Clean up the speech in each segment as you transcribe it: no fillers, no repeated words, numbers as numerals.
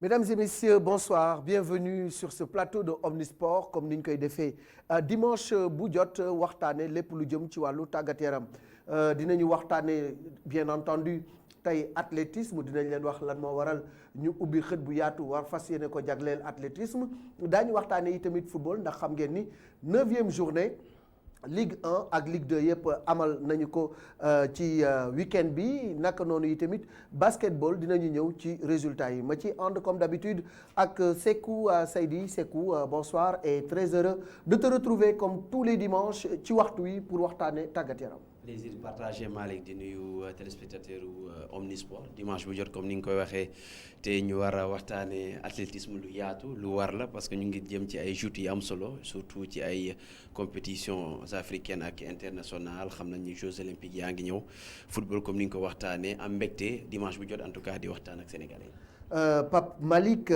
Mesdames et messieurs, bonsoir. Bienvenue sur ce plateau de Omnisport comme ni ñu koy defee dimanche bu jot waxtaane lépp lu jëm ci wàllu tàggat yaram dinañu waxtaane bien entendu tey athlétisme dinañ leen wax lan moo waral ñu ubbi xët bu yaatu war fas yéene ko jagleel athlétisme daañu waxtaane yi tamit football ndax xam ngeen ni 9e journée Ligue 1 ak Ligue 2 yëpp amal nañu ko ci week-end bi naka noonu yi tamit basketball dinañu ñëw ci résultats yi ma ci ànd comme d'habitude ak Sékou Seydi Sékou bonsoir et très heureux de te retrouver comme tous les dimanches ci waxtu wi pour waxtaane tàggat yaram. Plaisir partagé Malick di nuyu téléspectateur Omnisport dimanche bu jot comme ni nga koy waxee te ñu war a waxtaanee athlétisme lu yaatu lu war la parce que ñu ngi jëm ci ay joutes yi am solo surtout ci ay compétitions africaines ak internationales xam nañ ni Jeux olympiques yaa ngi ñëw football comme ni nga ko waxtaanee am mbégte dimanche bu jot en tout cas di waxtaan ak sénégalais. Pape Malick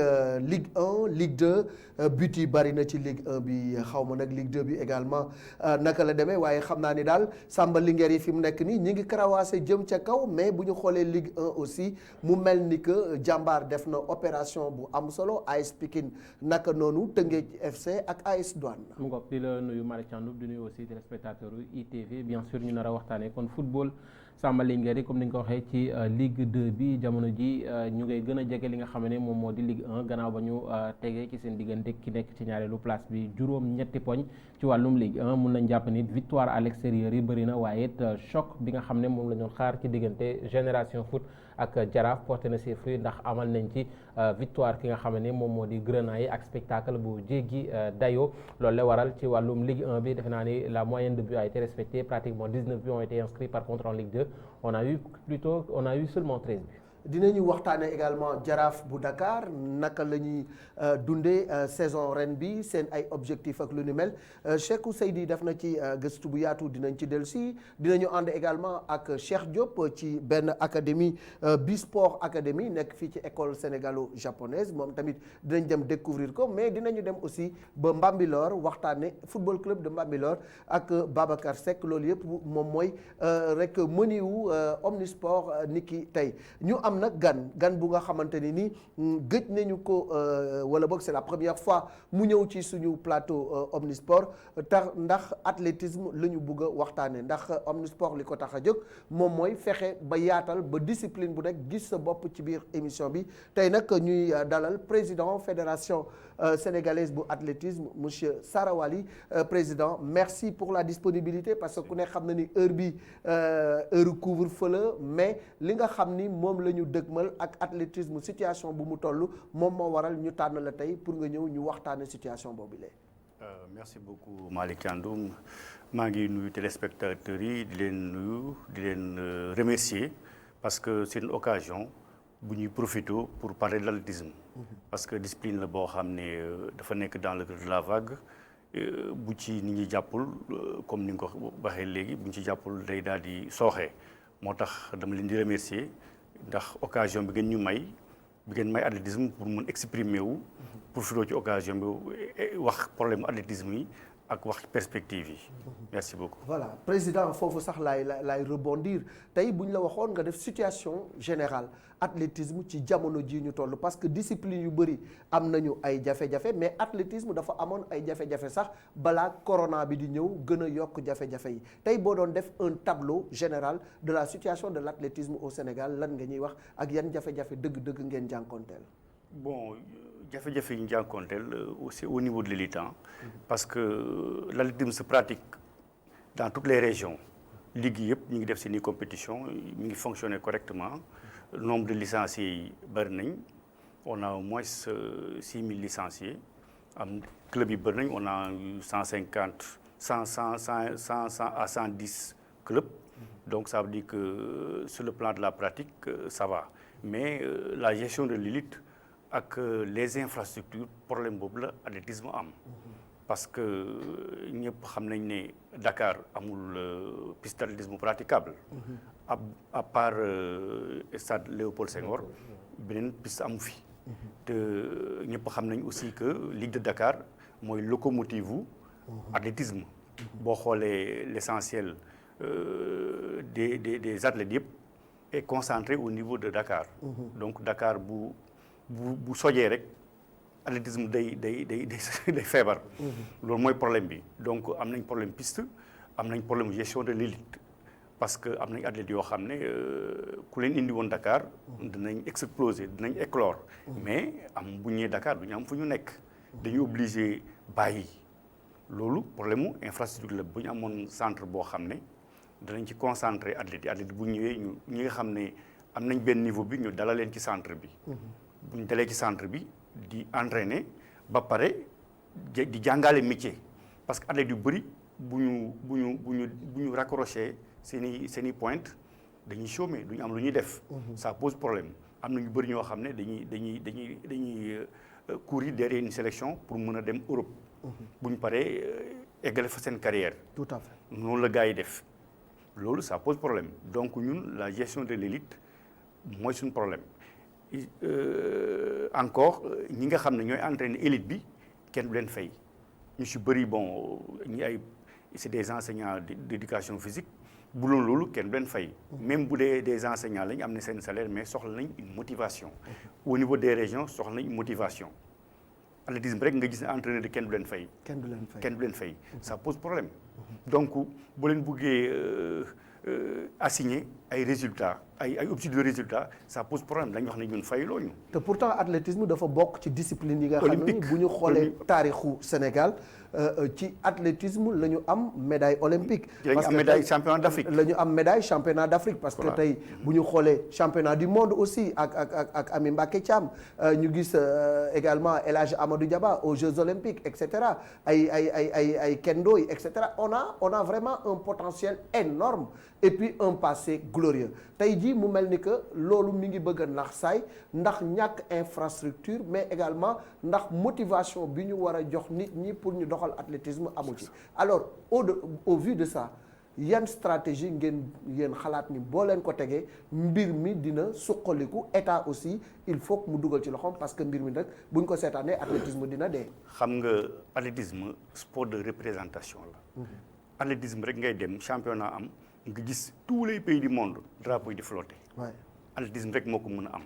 Ligue 1 Ligue 2 but yi bari na ci Ligue 1 bi xaw ma nag Ligue 2 bi également naka la demee waaye xam naa ni daal Samba Linguère yi fi mu nekk nii ñi ngi karawaase jëm ca kaw mais bu ñu xoolee Ligue 1 aussi mu mel ni que jàmbaar def na opération bu am solo AS Pikine naka noonu Teungueth FC ak AS Douane. mu ngoog di la nuyu Malick Thiandoum di nuyu aussi téléspectateur ITV bien sûr ñu nar a waxtaanee kon football Samba Linguère yi comme ni nga ko waxee ci Ligue 2 bi jamono ji ñu ngay gën a jege li nga xam ne moom moo di Ligue 1 gannaaw ba ñu tegee ci seen diggante ki nekk ci ñaareelu place bi juróom-ñetti poñ ci wàllum Ligue 1 mun nañ jàpp ni victoire à l'extérieur yi bëri na waaye it choc bi nga xam ne moom la ñu xaar ci diggante Génération Foot ak Jaraaf porté na ses fruits ndax amal nañ ci victoire ki nga xam ne moom moo di Grenat yi ak spectacle bu jéggi dayo loolu la waral ci wàllum Ligue 1 bi defe naa ni la moyenne de buts a été respectée pratiquement 19 buts ont été inscrits par contre en Ligue 2 on a eu seulement 13 buts. dinañu waxtaane également Jaraaf bu Dakar naka la ñuy dundee saison ren bi seen ay objectifs ak lu ni mel Cheikhou Seydi def na ci gëstu bu yaatu dinañ ci dellusi dinañu ànd également ak Cheikh Diop ci benn académie Bisport Academy nekk fii ci école sénégalo-japonaise moom tamit dinañ dem découvrir ko mais dinañu dem aussi ba Mbambilor waxtaane football club de Mbambilor ak Babacar Seck loolu yëpp moom mooy rek menu wu Omnisport niki tey ñu am nag gan bu nga xamante ni gëj nañu ko wala boog c'est la première fois mu ñëw ci suñu plateau Omnisport tax ndax athlétisme la ñu bëgg a waxtaane ndax Omnisport li ko tax a jóg moom mooy fexe ba yaatal ba discipline bu nekk gis sa bopp ci biir émission bi tey nag ñuy dalal président fédération sénégalaise bu athlétisme monsieur Sarawali président merci pour la disponibilité parce que ku ne xam na ni heure bi heure couvre-feu la mais li nga xam ni moom la ñu dëgmal ak athlétisme situation bu mu toll moom moo waral ñu tànn la tey pour nga ñëw ñu waxtaane situation boobu lee merci beaucoup Malick Thiandoum maa ngi nuyu téléspectateurs yi di leen nuyu di leen remercier parce que c'est une occasion bu ñuy profité pour parler de l'athlétisme parce que discipline la boo xam ne dafa nekk dans le creux de la vague bu ci nit ñi jàppul comme ni nga ko waxee léegi bu ñu ci jàppul day daal di sooxee moo tax dama leen di remercier ndax occasion bi ngeen may athlétisme pour mun exprimer wu profité ci occasion bi wax problème athlétisme yi ak wax perspective yi. merci beaucoup. voilà président foofu sax laay rebondir tey bu ñu la waxoon nga def situation générale athlétisme ci jamono ji ñu toll parce que discipline yu bëri am nañu ay jafe-jafe mais athlétisme dafa amoon ay jafe-jafe sax balaa corona bi di ñëw gën a yokk jafe-jafe yi tey boo doon def un tableau général de la situation de l'athlétisme au Sénégal lan nga ñuy wax ak yan jafe-jafe dëgg-dëgg ngeen jànkoonteel. bon jafe-jafe yi ñu jànkoonteel c'est au niveau de l'élite parce que l'athlétisme se pratique dans toutes les régions ligue yëpp ñu ngi def seeni compétition mi ngi fonctionner correctement nombre de licenciés yi bëri nañ on a au moins 6000 licenciés am club yi bëri nañ on a 150 à 110 clubs donc ça veut dire que sur le plan de la pratique ça va mais la gestion de l'élite ak les infrastructures problème boobu la athlétisme am parce que ñëpp xam nañ ne Dakar amul piste d'athlétisme praticable à part stade Léopold Senghor beneen piste amu fi te ñëpp xam nañ aussi que Ligue de Dakar mooy locomotive u athlétisme boo xoolee l'essentiel des athlètes yëpp est concentré au niveau de Dakar donc Dakar bu bu sojee rek athlétisme day feebar. loolu mooy problème bi donc am nañ problème piste am nañ problème gestion de l'élite parce que am nañ athlètes yoo xam ne ku leen indi woon Dakar dinañ exploser dinañ éclore mais am bu ñëwee Dakar du ñu am fu ñu nekk dañuy obligé bàyyi loolu problème mu infrastructure la bu ñu amoon centre boo xam ne danañ ci concentré athlètes bu ñëwee ñi nga xam ne am nañ benn niveau bi ñu dala leen ci centre bi bu ñu dalee ci centre bi di entraîner ba pare di jàngale métier parce que athlètes yu bëri bu ñu raccroché seen i pointe dañuy chômer du ñu am lu ñuy def. ça pose problème am na ñu bëri ñoo xam ne dañuy courir derrière une sélection pour mën a dem Europe. bu ñu paree eggale fa seen carrière. tout à fait noonu la gars yi def loolu ça pose problème donc ñun la gestion de l'élite mooy suñu problème. encore ñi nga xam ne ñooy entraîner élite bi kenn du leen fay ñu si bëri bon ñi ay c'est des enseignants d'éducation physique bu loolu kenn du leen fay. même bu dee des enseignants lañ am na seen salaire mais soxla nañ une motivation. au niveau des régions soxla nañ une motivation. athlétisme rek nga gis ne entraîneur de kenn du leen fay. kenn du leen fay kenn du leen fay. ça pose problème. donc bu leen buggee assigner ay résultats ay objectifs de résultats ça pose problème dañu wax ne ñun fayuloo ñu. te pourtant athlétisme dafa bokk ci discipline yi nga xam ni bu ñu xoolee taarixu Sénégal ci athlétisme la ñu am médaille olympique. parce que am médaille championnat d'Afrique. la ñu am médaille championnat d'Afrique. parce que tey bu ñu xoolee championnat du monde aussi ak Ami Mbacké Thiam ñu gis également El Hadj Amadou Diaba aux Jeux olympiques et cetera ay kendo yi et cetera on a vraiment un potentiel énorme et puis un passé glorieux tey jii mu mel ni que loolu mi ngi bëgg a nax saay ndax ñàkk infrastructure mais également ndax motivation bi ñu war a jox nit ñi pour ñu doxal athlétisme amu ci alors au vu de ça yan stratégie yéen xalaat ni boo leen ko tegee mbir mi dina suqaliku état aussi il faut que mu dugal ci loxoom parce que mbir mi nag bu ñu ko seetaanee athlétisme dina dee. xam nga athlétisme sport de représentation la. athlétisme rek ngay dem championnat am nga gis tous les pays du monde drapeau yi di flotter. athlétisme rek moo ko mën a am.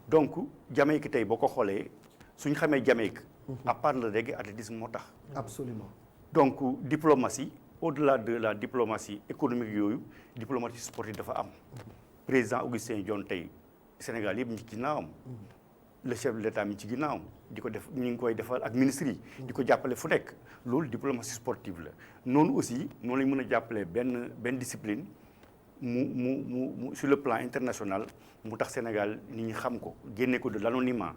donc Jamaïque tey boo ko xoolee suñ xamee Jamaïque. à part le reggae athlétisme moo tax. absolument donc diplomatie au-delà de la diplomatie économique yooyu diplomatie sportive dafa am. président Augustin Dione tey Sénégal yëpp ñu ci ginnaawam. le chef de l'État mi ci ginnaawam di ko def ñu ngi koy defal ak ministre yi. di ko jàppale fu nekk loolu diplomatie sportive la noonu aussi noonu lañ mën a jàppale benn discipline mu sur le plan international mu tax Sénégal nit ñi xam ko génne ko de l'anonymat.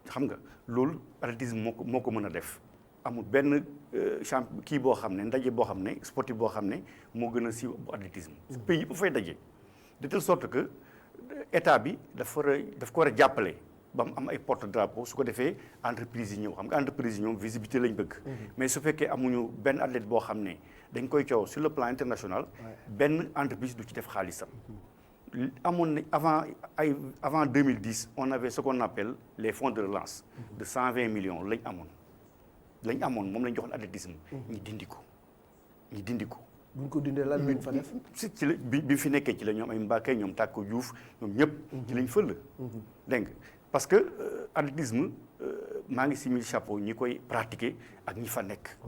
xam nga loolu athlétisme moo ko mën a def amul benn kii boo xam ne ndaje boo xam ne sportif boo xam ne moo gën a siiw bu athlétisme. pays yëpp fay daje de telle sorte que état bi daf ko war a jàppale ba mu am ay porte drapeau su ko defee entreprise yi ñëw xam nga entreprise yi ñoom visibilité lañ bëgg. mais su fekkee amuñu benn athlète boo xam ne dañ koy coow sur le plan international. benn entreprise du ci def xaalisam. amoon na avant 2010 on avait ce qu'on appelle les fonds de relance de 120 millions lañ amoon moom lañ joxoon athlétisme. ñu dindi ko. bu ñu ko dindee lan lañ fa def. ci la bi fi nekkee ci la ñoom ay Mbacké ñoom Tako Diouf ñoom ñëpp. ci lañ fël. dégg nga parce que athlétisme maa ngi si mille chapeau ñi koy pratiquer ak ñi fa nekk.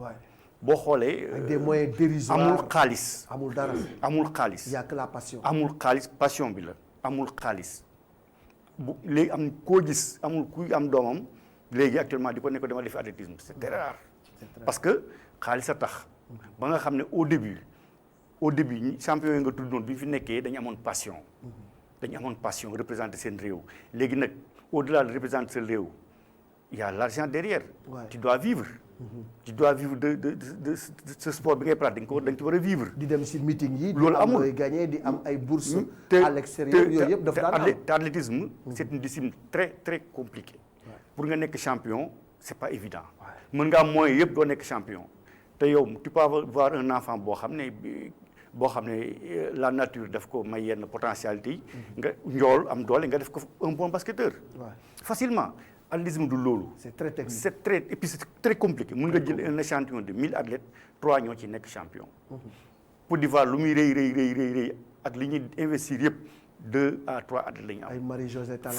boo xoolee. avec des moyens dérisoires amul xaalis. amul dara. amul xaalis. y a que la passion. amul xaalis passion bi la amul xaalis bu léegi am koo gis amul kuy am doomam léegi actuellement di ko nekk dama def athlétisme c'est très rare. parce que xaalis a tax. ba nga xam ne au début champion yi nga tudd noonu bi ñu fi nekkee dañu amoon passion. Représenter seen réew léegi nag au-delà de représenter seen réew il y a l'argent derrière. tu dois vivre. tu dois vivre de ce sport bi ngay pratiquer da nga ci war a vivre. di dem ci meeting yi. loolu amul di am gagner di am ay bourses. à l'extérieur yooyu yëpp dafa daan am te athlétisme c'est une discipline très très compliquée. pour nga nekk champion c'est pas évident. mën nga am moyen yëpp doo nekk champion. te yow tu peux avoir un enfant boo xam ne la nature daf ko may yenn potentialité yi. nga njool am doole nga def ko un bon basketteur. facilement. athlétisme du loolu. c'est très technique. et puis c'est très compliqué. mën nga jël un échantillon de 1000 athlètes 3 ñoo ci nekk champion. Côte d'Ivoire lu muy rëy ak li ñuy investir yëpp 2 à 3 athlètes la ñu am. ay Marie-Josée Talla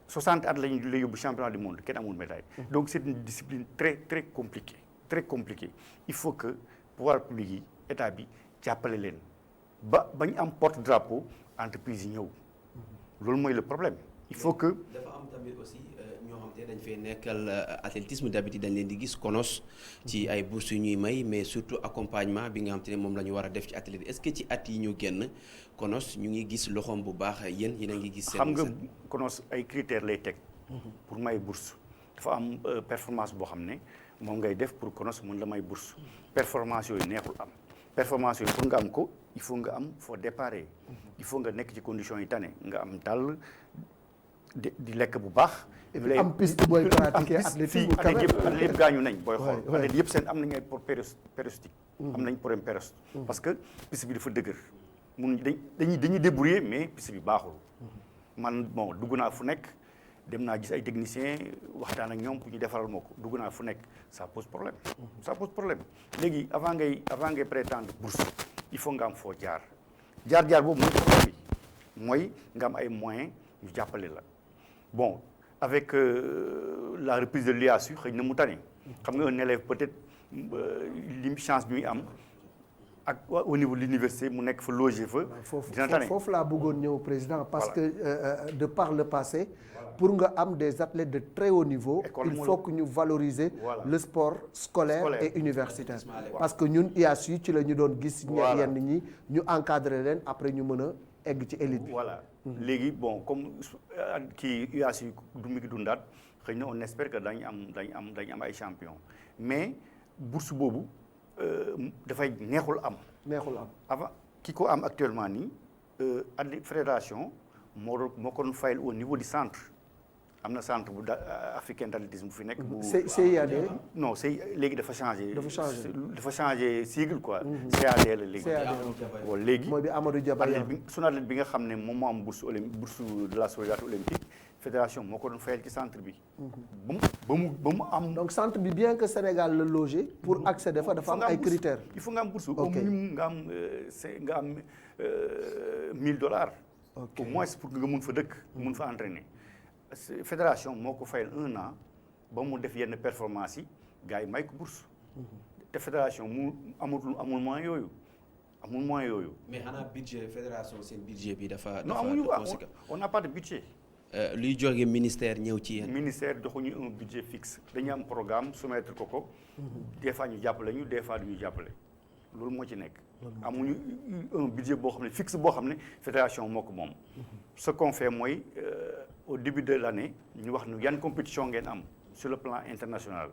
60 at lañu lay yóbbu championnat du monde kenn amul médaille. Donc c'est une discipline très très compliquée très compliquée. Il faut que pouvoir public yi état bi jàppale leen ba ñu am porte drapeau entreprise yi ñëw loolu mooy le problème. Il faut que dafa am tamit aussi ñoo xam te dañ fay nekkal athlétisme d'habitude dañ leen di gis konos ci ay bourses yu ñuy may mais surtout accompagnement bi nga xam te ne moom la ñu war a def ci athlète est-ce que ci at yi ñu génn konos ñu ngi gis loxoom bu baax yéen a ngi gis. xam nga konos ay critères lay teg. pour may bourse dafa am performance boo xam ne moom ngay def pour konos mën la may bourse performance yooyu neexul am performance yooyu pour nga am ko il faut nga am foo déparé il faut nga nekk ci conditions yi tane nga am dàll di lekk bu baax. am piste booy pratiquer athlétisme quand même athlète yëpp gaañu nañ booy xool athlète yëpp seen am nañu ay périostite am nañ problème périoste parce que piste bi dafa dëgër dañuy débrouiller mais piste bi baaxul man bon dugg naa fu nekk dem naa gis ay techniciens waxtaan ak ñoom pour ñu defaral ma ko dugg naa fu nekk ça pose problème léegi avant ngay prétendre bourse il faut nga am foo jaar boobu mooy problème bi mooy nga am ay moyens ñu jàppale la bon avec la reprise de l'IASU xëy na mu tane xam nga un élève peut-être li chance bi muy am ak au niveau de l'université mu nekk fa logé fa dina tane foofu laa bëggoon ñëw président parce que de par le passé pour nga am des athlètes de très haut niveau il faut que ñu valoriser le sport scolaire et universitaire parce que ñun IASU ci la ñu doon gis yenn ñi ñu encadrer leen après ñu mën a egg ci élite bi voilà léegi bon comme kii UASU du mi ngi dundaat xëy na on espère que dañu am ay champion mais bourse boobu dafay neexul am avant ki ko am actuellement nii fédération moo ko doon fayal au niveau du centre am na centre bu africain d'athlétisme bu fi nekk. CIAD. non léegi dafa changé sigle quoi. CAD la léegi. bon léegi mooy bi Amadou Diaba sunu athlète bi nga xam ne moom moo am bourse de la solidarité olympique fédération moo ko doon fayal ci centre bi. ba mu am. donc centre bi bien que Sénégal la logé pour accéder fa dafa am ay critères. il faut nga am bourse au minimum nga am $1000. au moins pour nga mun fa dëkk. mun fa entraîner. fédération moo ko fayal 1 an ba mu def yenn performance yi gars yi may ko bourse te fédération mu amul moyen yooyu. mais xanaa budget fédération seen budget bi dafa. non amuñu on n'a pas de budget. luy jógee ministère ñëw ci yéen. ministère joxuñu un budget fixe dañu am programme soumettre ko. des fois ñu jàppale ñu des fois du ñu jàppale loolu moo ci nekk. amuñu un budget boo xam ne fixe boo xam ne fédération moo ko moom. ce qu'on fait mooy. au début de l'année ñu wax nu yan compétition ngeen am sur le plan international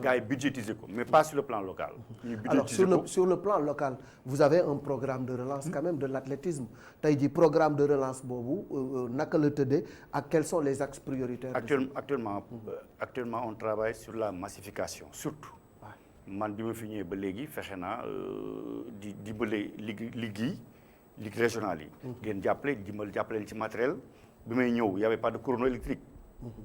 gars yi budgétiser ko mais pas sur le plan local. ñu budgétiser alors sur le plan local vous avez un programme de relance quand même de l'athlétisme tey jii programme de relance boobu naka la tëddee ak quels sont les axes prioritaires. actuellement on travaille sur la massification surtout. man bi ma fi ñëwee ba léegi fexe naa di dimbale ligue régionale yi. ngeen jàppale leen ci matériel bi may ñëw y avait pas de chrono électrique.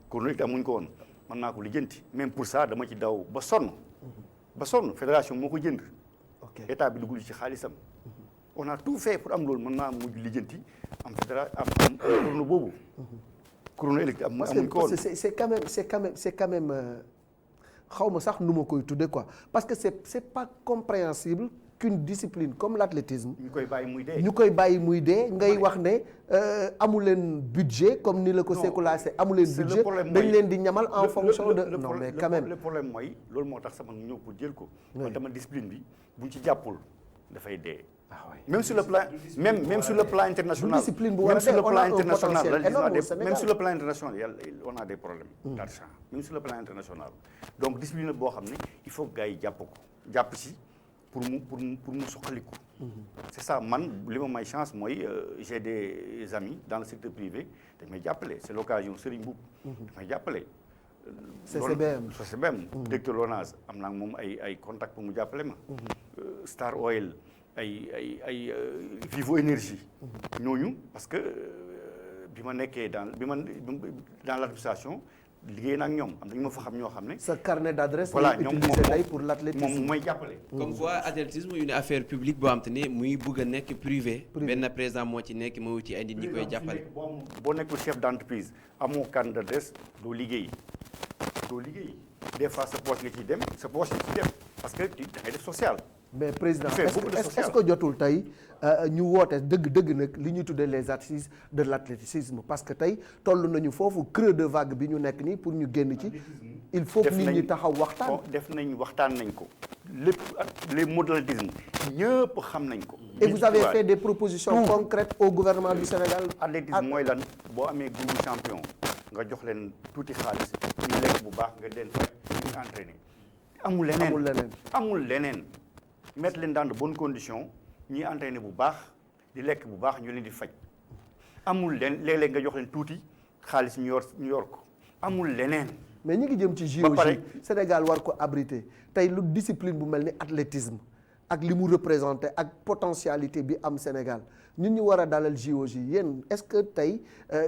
chrono électrique amuñ ko woon mën naa ko lijjanti même pour ça dama ci daw ba sonn fédération moo ko jënd. état bi dugul ci xaalisam. on a tout fait pour am loolu mën naa mujj lijjanti am chrono boobu. chrono électrique amuñ ko woon. c'est quand même xaw ma sax nu ma koy tudde quoi parce que c'est pas compréhensible. qu'une discipline comme l'athlétisme ñu koy bàyyi muy dee ngay wax ne amu leen budget comme ni la ko sécularisé amu leen budget dañ leen di ñamal en fonction de non mais quand même le problème mooy loolu moo tax sama ñëw pour jël ko man dama discipline bi buñ ci jàppul dafay dee même sur le plan international discipline bu war a dee on a un potentiel énorme au Sénégal même sur le plan international on a des problèmes d'argent même sur le plan international donc discipline boo xam ne il faut que gars yi jàpp ci pour mu soxaliku. c'est ça man li ma may chance mooy j'ai des amis dans le secteur privé dañ may jàppale c'est l'occasion Serigne Mboup dañ may jàppale. CCBM directeur LONASE am naa moom ay contact pour mu jàppale ma. Star Oil ay Vivo Énergie. ñooñu parce que bi ma nekkee dans l'administration liggéey na ak ñoom am nañu ma fa xam ñoo xam ne. sa carnet d'adresse voilà lay ñoom utiliser tey pour l'athlétisme moom mooy jàppale. comme quoi athlétisme une affaire publique boo xam te ne muy bëgg a nekk privé. benn président moo ci nekk moo wuti ay nit ñi koy jàppale. boo nekkul chef d'entreprise amoo carnet d'adresse doo liggéey des fois sa poche nga ciy dem sa poche nga ciy dem parce que da ngay def social. mais président Il fait beaucoup de social. est-ce que jotul tey ñu woote dëgg nag li ñuy tuddee les assises de l'athlétisme parce que tey toll nañu foofu creux de vague bi ñu nekk nii pour ñu génn ci il faut que nit ñi taxaw waxtaan. waxtaan nañ ko lépp les mots de l'athlétisme ñëpp xam nañ ko. et vous avez fait des propositions concrètes au gouvernement du Sénégal. athlétisme mooy lan boo amee groupe champion nga jox leen tuuti xaalis ñu lekk bu baax nga den fay ñu entraîner. amul leneen. mettre leen dans de bonnes conditions ñuy entraîner bu baax di lekk bu baax ñu leen di faj amul leen léeg-léeg nga jox leen tuuti xaalis ñu yor ko amul leneen. mais ñi ngi jëm ci JOJ Sénégal war ko abriter tey lu discipline bu mel ni athlétisme ak li mu représenté ak potentialité bi am Sénégal ñun ñu war a dalal JOJ yéen est-ce que tey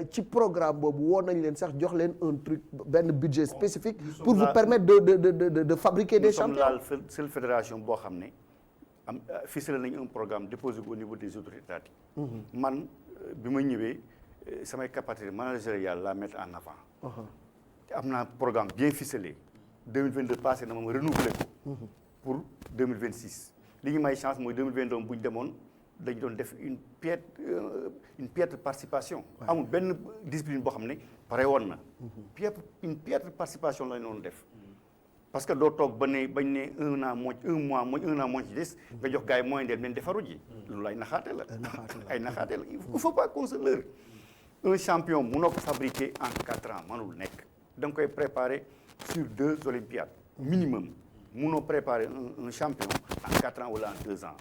ci programme boobu woo nañ leen sax jox leen un truc benn budget spécifique pour vous permettre de fabriquer des champions. nous sommes la seule fédération boo xam ne am ficelé nañu un programme déposé au niveau des autorités étatiques. man bi ma ñëwee samay capacité managériale la mettre en avant. am naa programme bien ficelé 2022 passé na ma renouvelé ko. pour 2026 li ñu may chance mooy 2022 bu ñu demoon dañu doon def une piètre participation. amul benn discipline boo xam ne pare woon na. une piètre participation la ñu doon def. parce que doo toog bañ ne un an moo ci des nga jox gars yi moyen de leen defaru ji. loolu ay naxaate la. ay naxaate la il faut pas qu'on se leurre. un champion mënoo ko fabriquer en 4 ans mënul nekk da nga koy préparer sur 2 olympiades minimum mënoo préparer un champion en 4 ans wala en 2 ans.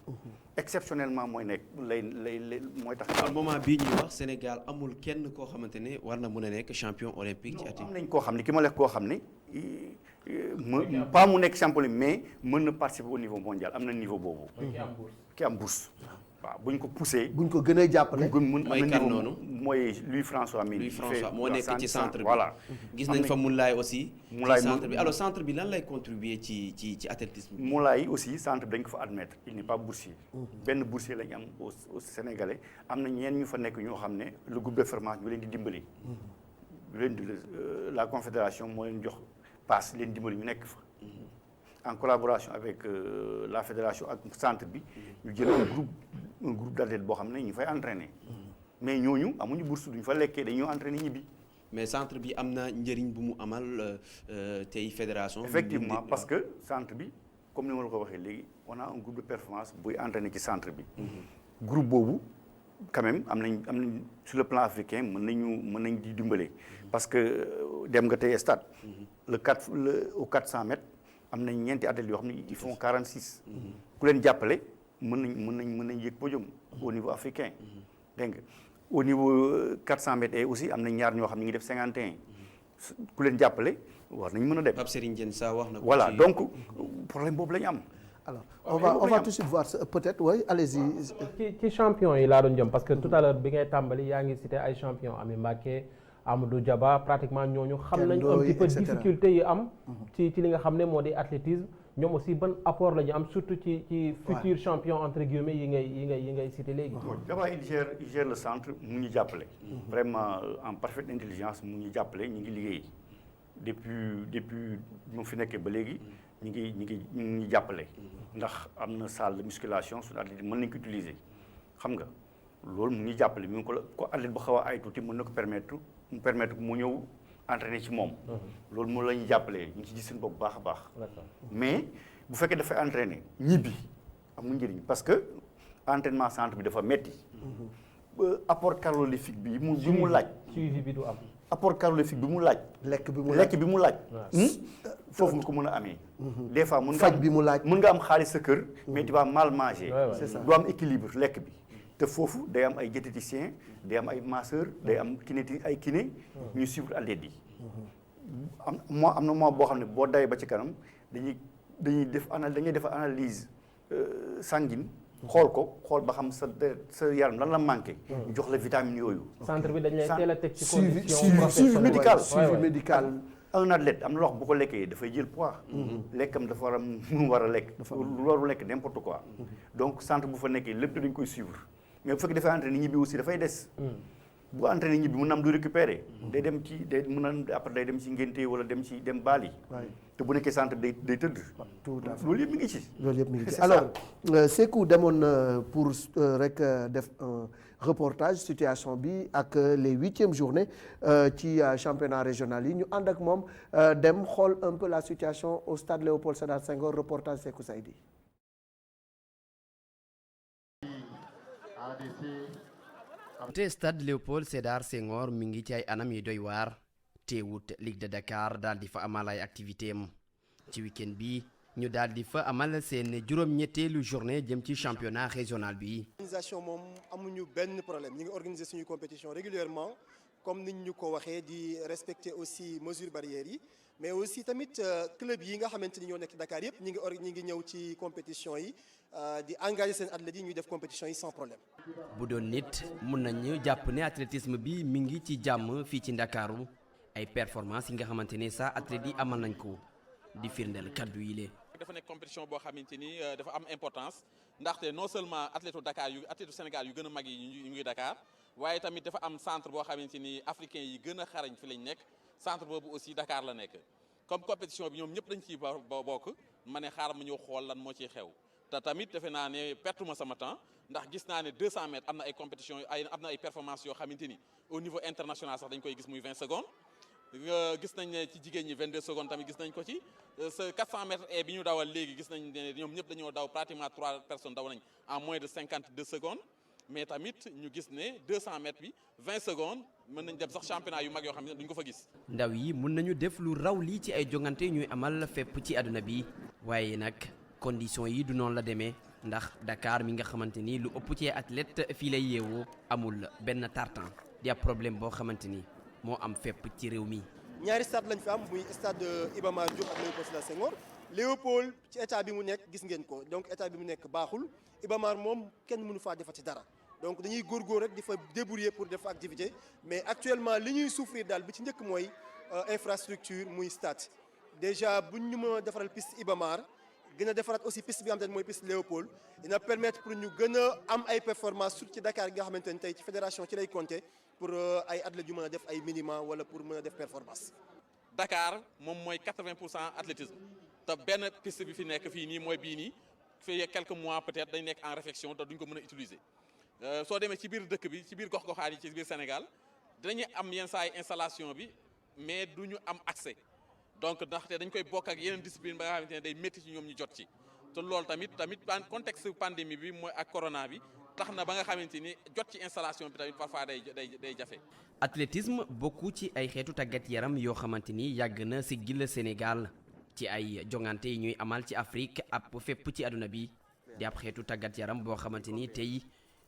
exceptionnellement mooy nekk mooy tax. à moment bii ñuy wax Sénégal amul kenn koo xamante ne war na mën a nekk champion olympique ci at yi. am nañ koo xam ne ki ma lekk koo xam ne pas mu nekk champion mais mën na participer au niveau mondial am na niveau boobu. ki am bourse. waaw bu ñu ko poussé. bu ñu ko gënee jàppale. mooy kan noonu mooy Louis François Mendy. Louis François moo nekk ci centre bi voilà. gis nañ fa Moulay aussi. Moulay ci centre bi alors centre bi lan lay contribuer ci athlétisme bi. Moulay aussi centre bi dañ ko fa admettre il n'est pas boursier. benn boursier lañ am au Sénégalais am na ñeen ñu fa nekk ñoo xam ne le groupe de formation ñu leen di dimbali. la confédération moo leen jox passe leen dimbali ñu nekk fa. en collaboration avec la fédération ak centre bi ñu jël un groupe d'athlètes boo xam ne ñu fay entraîner mais ñooñu amuñu bourse duñu fa lekkee dañoo entraîner ñibbi. mais centre bi am na njëriñ bu mu amal tey fédération. effectivement parce que centre bi comme ni ma la ko waxee léegi on a un groupe de performance buy entraîner ci centre bi. groupe boobu quand même am nañ sur le plan africain mën nañ di dimbale. parce que dem nga tey stade. au 400 mètres. am nañ ñeenti athlètes yoo xam ne ils font 46. ku leen jàppale mën nañ yéeg podium au niveau africain. dégg nga au niveau 400 mètres et aussi am na ñaar ñoo xam ne ñu ngi def 51. ku leen jàppale war nañ mën a dem. Pape Serigne Diène sa wax na ko. voilà donc problème boobu la ñu am. alors on va tout de suite voir peut-être oui allez-y. ci champion yi laa doon jëm parce que tout à l'heure bi ngay tàmbali yaa ngi cité ay champion Ami Mbacké Amadou Diaba pratiquement ñooñu xam nañ un petit peu difficulté yi am ci li nga xam ne moo di athlétisme ñoom aussi ban apport la ñu am surtout ci futur champion entre guillemets yi ngay cité léegi. Diaba il gère le centre mu ñu jàppale. vraiment en parfaite intelligence mu ñu jàppale ñu ngi liggéey depuis mu fi nekkee ba léegi ñu ngi jàppale. ndax am na salle de musculation suñu athlète mën nañ ko utiliser xam nga loolu mu ngi jàppale mi ngi ko athlète bu xaw a ay tuuti mën na ko permettre mu ñëw entraîner ci moom. loolu moom la ñuy jàppalee ñu ngi ci gis seen bopp baax a baax. mais bu fekkee dafay entraîner ñibbi amul njëriñ parce que entraînement centre bi dafa metti apport calorifique bi mu laaj. suivi bi du am. apport calorifique bi mu laaj. lekk bi mu laaj. foofu nga ko mën a amee. des fois faj bi mu laaj mën nga am xaalis sa kër. mais tu vas mal manger. c'est ça du am équilibre lekk bi. te foofu day am ay diététicien day am ay masseur day am ay kiné ñuy suivre athlètes yi. am na mois boo xam ne boo dawee ba ci kanam dañuy def analyse sanguine. xool ba xam sa yaram lan la manqué. jox la vitamine yooyu. centre bi dañ lay teel a teg ci condition suivi médical. suivi médical un athlète am na loo xam bu ko lekkee dafay jël poids. lekkam dafa war a mu war a lekk. lu warul lekk n'importe quoi. donc centre bu fa nekkee lépp dañ koy suivre mais bu fekkee dafay entraîné ñibbi aussi dafay des. bu entraîné ñibbi mën na am du récupérer. day dem ci ngénte wala dem baali. te bu nekkee centre day tëdd. tout à fait loolu yëpp mi ngi ci. loolu yëpp mi ngi ci alors Sékou demoon na pour rek def un reportage situation bi ak les 8e journées ci championnat régional yi ñu ànd ak moom dem xool un peu la situation au stade Léopold Sédar Senghor reportage Sékou Seydi. te stade Léopold Sédar Senghor mi ngi ci ay anam yi doy waar teewut Ligue de Dakar daal di fa amal ay activité am ci week-end bi ñu daal di fa amal seen juróom-ñetteelu journée jëm ci championnat régional bi. organisation moom amuñu benn problème ñu ngi organiser suñu compétition régulièrement comme niñ ñu ko waxee di respecter aussi mesures barrières yi mais aussi tamit club yi nga xamante ni ñoo nekk Dakar yëpp ñi ngi ñëw ci compétition yi di engager seen athlètes yi ñuy def compétition yi sans problème. bu doon nit mun nañu jàpp ne athlétisme bi mi ngi ci jàmm fii ci Ndakaaru ay performance yi nga xamante ne sa athlètes yi amal nañ ko di firndeel kaddu yi lee. dafa nekk compétition boo xamante ni dafa am importance ndaxte non seulement athlètes Dakar athlètes Sénégal yu gën a mag yi ñu ngi Dakar waaye tamit dafa am centre boo xamante ni africain yi gën a xarañ fi lañ nekk centre boobu aussi Dakar la nekk comme compétition bi ñoom ñëpp dañ ciy bokk ma ne xaaral ma ñëw xool lan moo ciy xew te tamit defe naa ne pertuma sama temps ndax gis naa ne 200 mètres am na ay compétition am na ay performances yoo xamante ni au niveau international sax dañ koy gis muy 20 secondes gis nañ ne ci jigéen ñi 22 secondes tamit gis nañ ko ci ce 400 mètres et bi ñu dawal léegi gis nañ ne ñoom ñëpp dañoo daw pratiquement 3 personnes daw nañ en moins de 52 secondes mais tamit ñu gis ne 200 mètres bi 20 secondes mën nañ dem sax championnat yu mag yoo xam ne duñ ko fa gis. ndaw yi mun nañu def lu raw lii ci ay jongante ñuy amal fépp ci àdduna bi waaye nag conditions yi du noonu la demee ndax Dakar mi nga xamante ni lu ëpp ci athlète fii lay yeewoo amul benn tartan di ab problème boo xamante ni moo am fépp ci réew mi. ñaari stade lañ fi am muy stade Iba Mar Diop ak Léopold Sédar Senghor Léopold ci état bi mu nekk gis ngeen ko donc état bi mu nekk baaxul Iba Mar moom kenn mënu faa defati dara donc dañuy góorgóor rek di fa débrouiller pour def activité mais actuellement li ñuy souffrir daal bi ci njëkk mooy infrastructure muy stade déjà buñ ñu mën a defaral piste Iba Mar gën a defaraat aussi piste bi nga xamante ne mooy piste Léopold dina permettre pour ñu gën a am ay performance surtout ci Dakar gi nga xamante ne tey ci fédération ci lay compter pour ay athlètes yu mën a def ay minima wala pour mën a def performance. Dakar moom mooy 80% athlétisme te benn piste bi fi nekk fii nii mooy bii nii fii quelques mois peut-être dañ nekk en réflexion te duñ ko mën a utiliser soo demee ci biir dëkk bi ci biir gox-goxaan yi ci biir Sénégal dinañu am yenn saa yi installation bi mais du ñu am accès donc ndaxte dañ koy bokk ak yeneen discipline ba nga xamante ne day métti ci ñoom ñu jot ci te loolu tamit contexte pandémie bi mooy ak corona bi. tax na ba nga xamante ni jot ci installation bi tamit parfois day jafe. athlétisme bokku ci ay xeetu tàggat yaram yoo xamante ni yàgg na siggil Sénégal ci ay jongante yi ñuy amal ci Afrique ab fépp ci àdduna bi di ab xeetu tàggat yaram boo xamante ni tey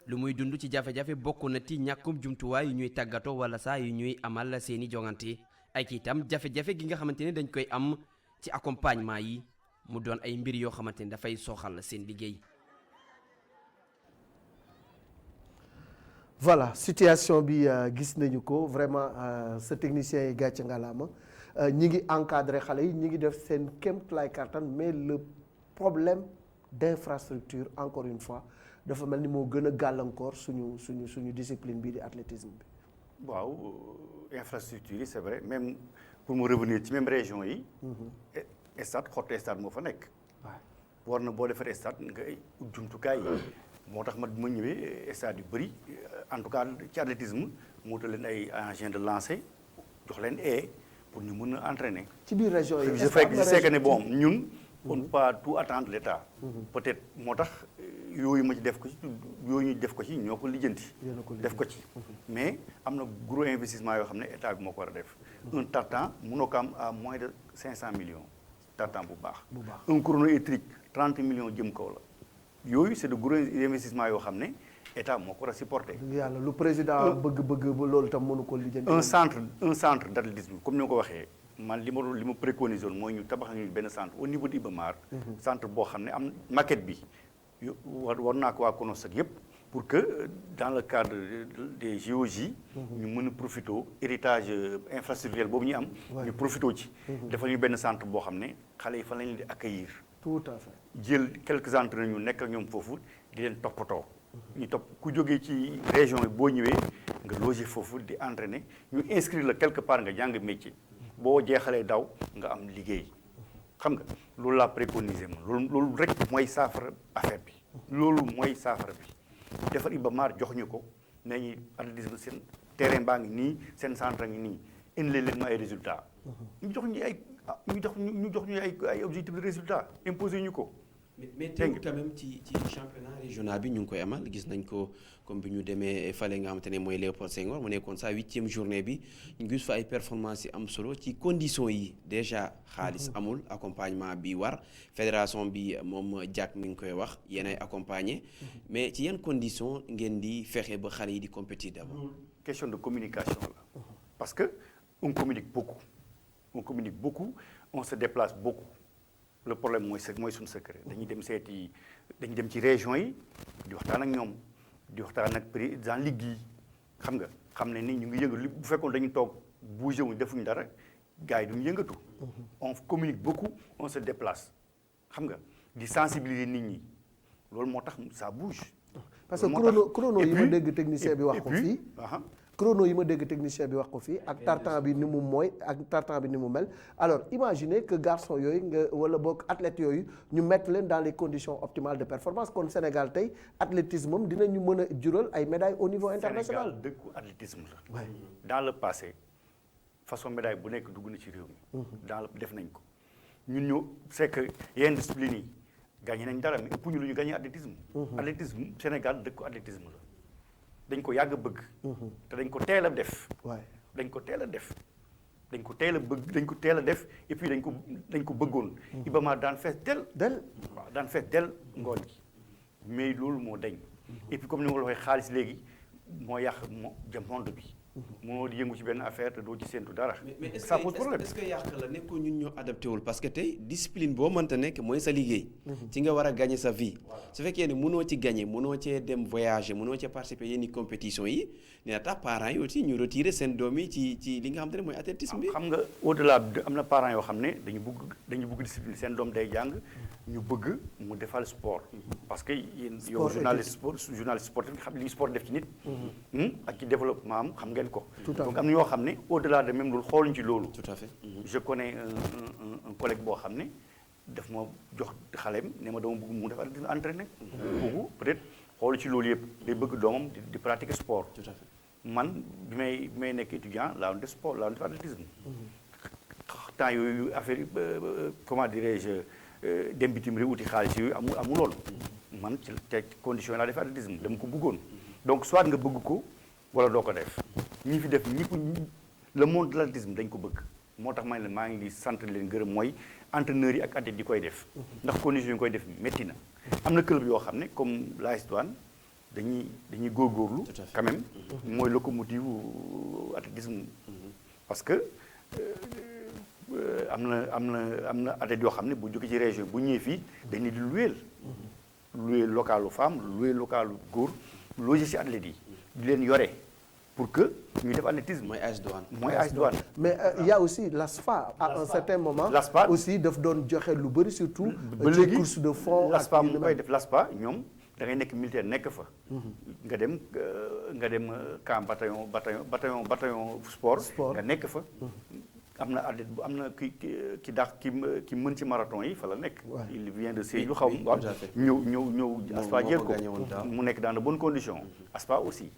lu muy dund ci jafe-jafe bokk na ci ñàkkum jumtuwaay yu ñuy tàggatoo wala saa yu ñuy amal seeni jongante ay ci itam jafe-jafe gi nga xamante ni dañ koy am ci accompagnement yi mu doon ay mbir yoo xamante ni dafay soxal seen liggéey. voilà situation bi gis nañu ko vraiment sa technicien yi gàcce ngalaama ñi ngi encadré xale yi ñi ngi def seen kéemtulaay kattan mais le problème d'infrastructure encore une fois dafa mel ni moo gën a gàllankoor suñu discipline bii di athlétisme bi. waaw infrastructure yi c'est vrai même pour mu revenir ci même région yi. stade xottu stade moo fa nekk. waaw war na boo defar stade nga jumtukaay yi. moo tax ma ñëwee stade yu bëri en tout cas ci athlétisme mu wutal leen ay engins de lancer jox leen pour ñu mën a entraîner. ci biir région yi je sais que ne bon ñun. on ne peut pas tout attendre l'État. peut-être moo tax yooyu ma ci def ko ci yooyu ñu def ko ci ñoo ko lijjanti. def ko ci mais am na gros investissement yoo xam ne état bi moo ko war a def. un tartan mënoo ko am à moins de 500 millions tartan bu baax. un chrono électrique 30 millions jëm kaw la. yooyu c'est de gros investissements yoo xam ne état moo ko war a supporter. yàlla lu président bëgg ba loolu tam mënu ko lijjanti. un centre d'athlétisme comme ni nga ko waxee man li ma préconisé woon mooy ñu tabax ñu benn centre au niveau de Iba Mar. centre boo xam ne am maquette bi war naa ko waa CONOSAC yëpp pour que dans le cadre des JOJ ñu mën a profité héritage infrastructurel boobu ñu am ñu profité ci dafa ñu benn centre boo xam ne xale yi fan lañ leen di accueillir tout à fait jël quelques entraîneurs ñu nekk ak ñoom foofu di leen toppatoo ñu topp ku jógee ci région yi boo ñëwee nga loger foofu di entraîner ñu inscrire la quelque part nga jàng métier boo jeexalee daw nga am liggéey xam nga loolu laa préconiser ma loolu rek mooy saafara affaire bi loolu mooy saafara bi defar Iba Mar jox ñu ko nee ñu athlétisme seen terrain baa ngi nii seen centre ngi nii indi leen ma ay résultats ñu jox ñu ay ñu jox ñu ay objectifs de résultats imposé ñu ko. mais teewul quand même ci championnat régional bi ñu ngi koy amal gis nañ ko comme bi ñu demee fale nga xamante ne mooy Léopold Senghor mu nekkoon sa 8e journée bi ñu gis fa ay performances yi am solo ci conditions yi déjà xaalis amul accompagnement bi war fédération bi moom Diack mi ngi koy wax yéen ay accompagner mais ci yan conditions ngeen di fexe ba xale yi di compétir d'abord. question de communication la parce que on communique beaucoup on se déplace beaucoup. Le problème mooy suñu secret dañuy dem ci région yi di waxtaan ak ñoom di waxtaan ak président ligue yi xam nga xam ne ni ñu ngi yëngatu bu fekkoon dañu toog bougé wuñ defuñu dara gars yi duñu yëngatu. On communique beaucoup on se déplace xam nga di sensibiliser nit ñi loolu moo tax ça bouge. parce que chrono yi ma dégg technicien bi wax ko fii. chrono yi ma dégg technicien bi wax ko fii ak tartan bi ni mu mel alors imaginez que garçon yooyu nga wala boog athlètes yooyu ñu mettre leen dans les conditions optimales de performance kon Sénégal tey athlétisme moom dinañu mën a jural ay médailles au niveau international. Sénégal dëkku athlétisme la. dans le passé façon médaille bu nekk dugg na ci réew mi. def nañ ko ñun ñu c'est que yenn discipline yi gagné nañ dara mais ëpp ñu lu ñu gagné athlétisme. athlétisme Sénégal dëkku athlétisme la. dañ ko yàgg bëgg. te dañ ko teel a def. dañ ko teel a def. dañ ko teel a bëgg dañ ko teel a def et puis dañ ko bëggoon. Iba Mar daan fees del. waaw daan fees del ngoon gi mais loolu moo dañ. et puis comme ni ma la waxee xaalis léegi moo yàq monde bi. moo di yëngu ci benn affaire te doo ci séntu dara. mais ça pose problème est-ce que yàq la nekkoo ñun ñoo adapté wul parce que tey discipline boo mënta nekk mooy sa liggéey. ci nga war a gagner sa vie. su fekkee ne mënoo ci gagner mënoo cee dem voyager mënoo cee participer yenn compétition yi nee tax parents yi aussi ñu retirer seen doom yi ci li nga xam te ne mooy athlétisme bi. xam nga au-delà am na parents yoo xam ne dañu bëgg discipline seen doom day jàng ñu bëgg mu defal sport. parce que yéen yow journaliste sportif xam li sport def ci nit. ak ci développement am xam ngeen ko. donc am na yoo xam ne au-delà de même loolu xooluñ ci loolu. tout à fait. je connais un collègue boo xam ne daf ma jox xaleem ne ma dama bëgg mu def entraîner. kooku peut-être xoolu ci loolu yëpp day bëgg doomam di pratiquer sport. tout à fait man bi may nekk étudiant laa doon def sport laa doon def athlétisme. temps yooyu affaire yi comment dirais-je dem bitim réew uti xaalis yooyu amuloon. man ci condition laa def athlétisme dama ko bëggoon. donc soit nga bëgg ko wala doo ko def. ñi fi def ñëpp le monde de l'athlétisme dañ ko bëgg moo tax ma ne maa ngi sant leen gërëm mooy entraîneurs yi ak athlètes yi koy def ndax conditions yi koy def métti na am na club yoo xam ne comme l'AS Douanes dañuy góorgóorlu quand même mooy locomotive athlétisme parce que am na athlètes yoo xam ne bu jóge ci région bu ñëwee fii dañuy di louer localu femme louer localu góor loger ci athlètes yi di leen yore pour que ñu def athlétisme. mooy AS Douanes. mais il y a aussi l'ASFA à un certain moment. l'ASFA aussi daf doon joxe lu bëri surtout. ba léegi ci course de fond. l'ASFA mu koy def l'ASFA ñoom da ngay nekk militaire nekk fa. nga dem camp bataillon sport. nga nekk fa. am na athlète bu am na ki daax ki mën ci marathon yi fa la nekk. il vient de Sédhiou xaw ma ñëw ASFA jël ko mu nekk dans de bonnes conditions. ASFA aussi.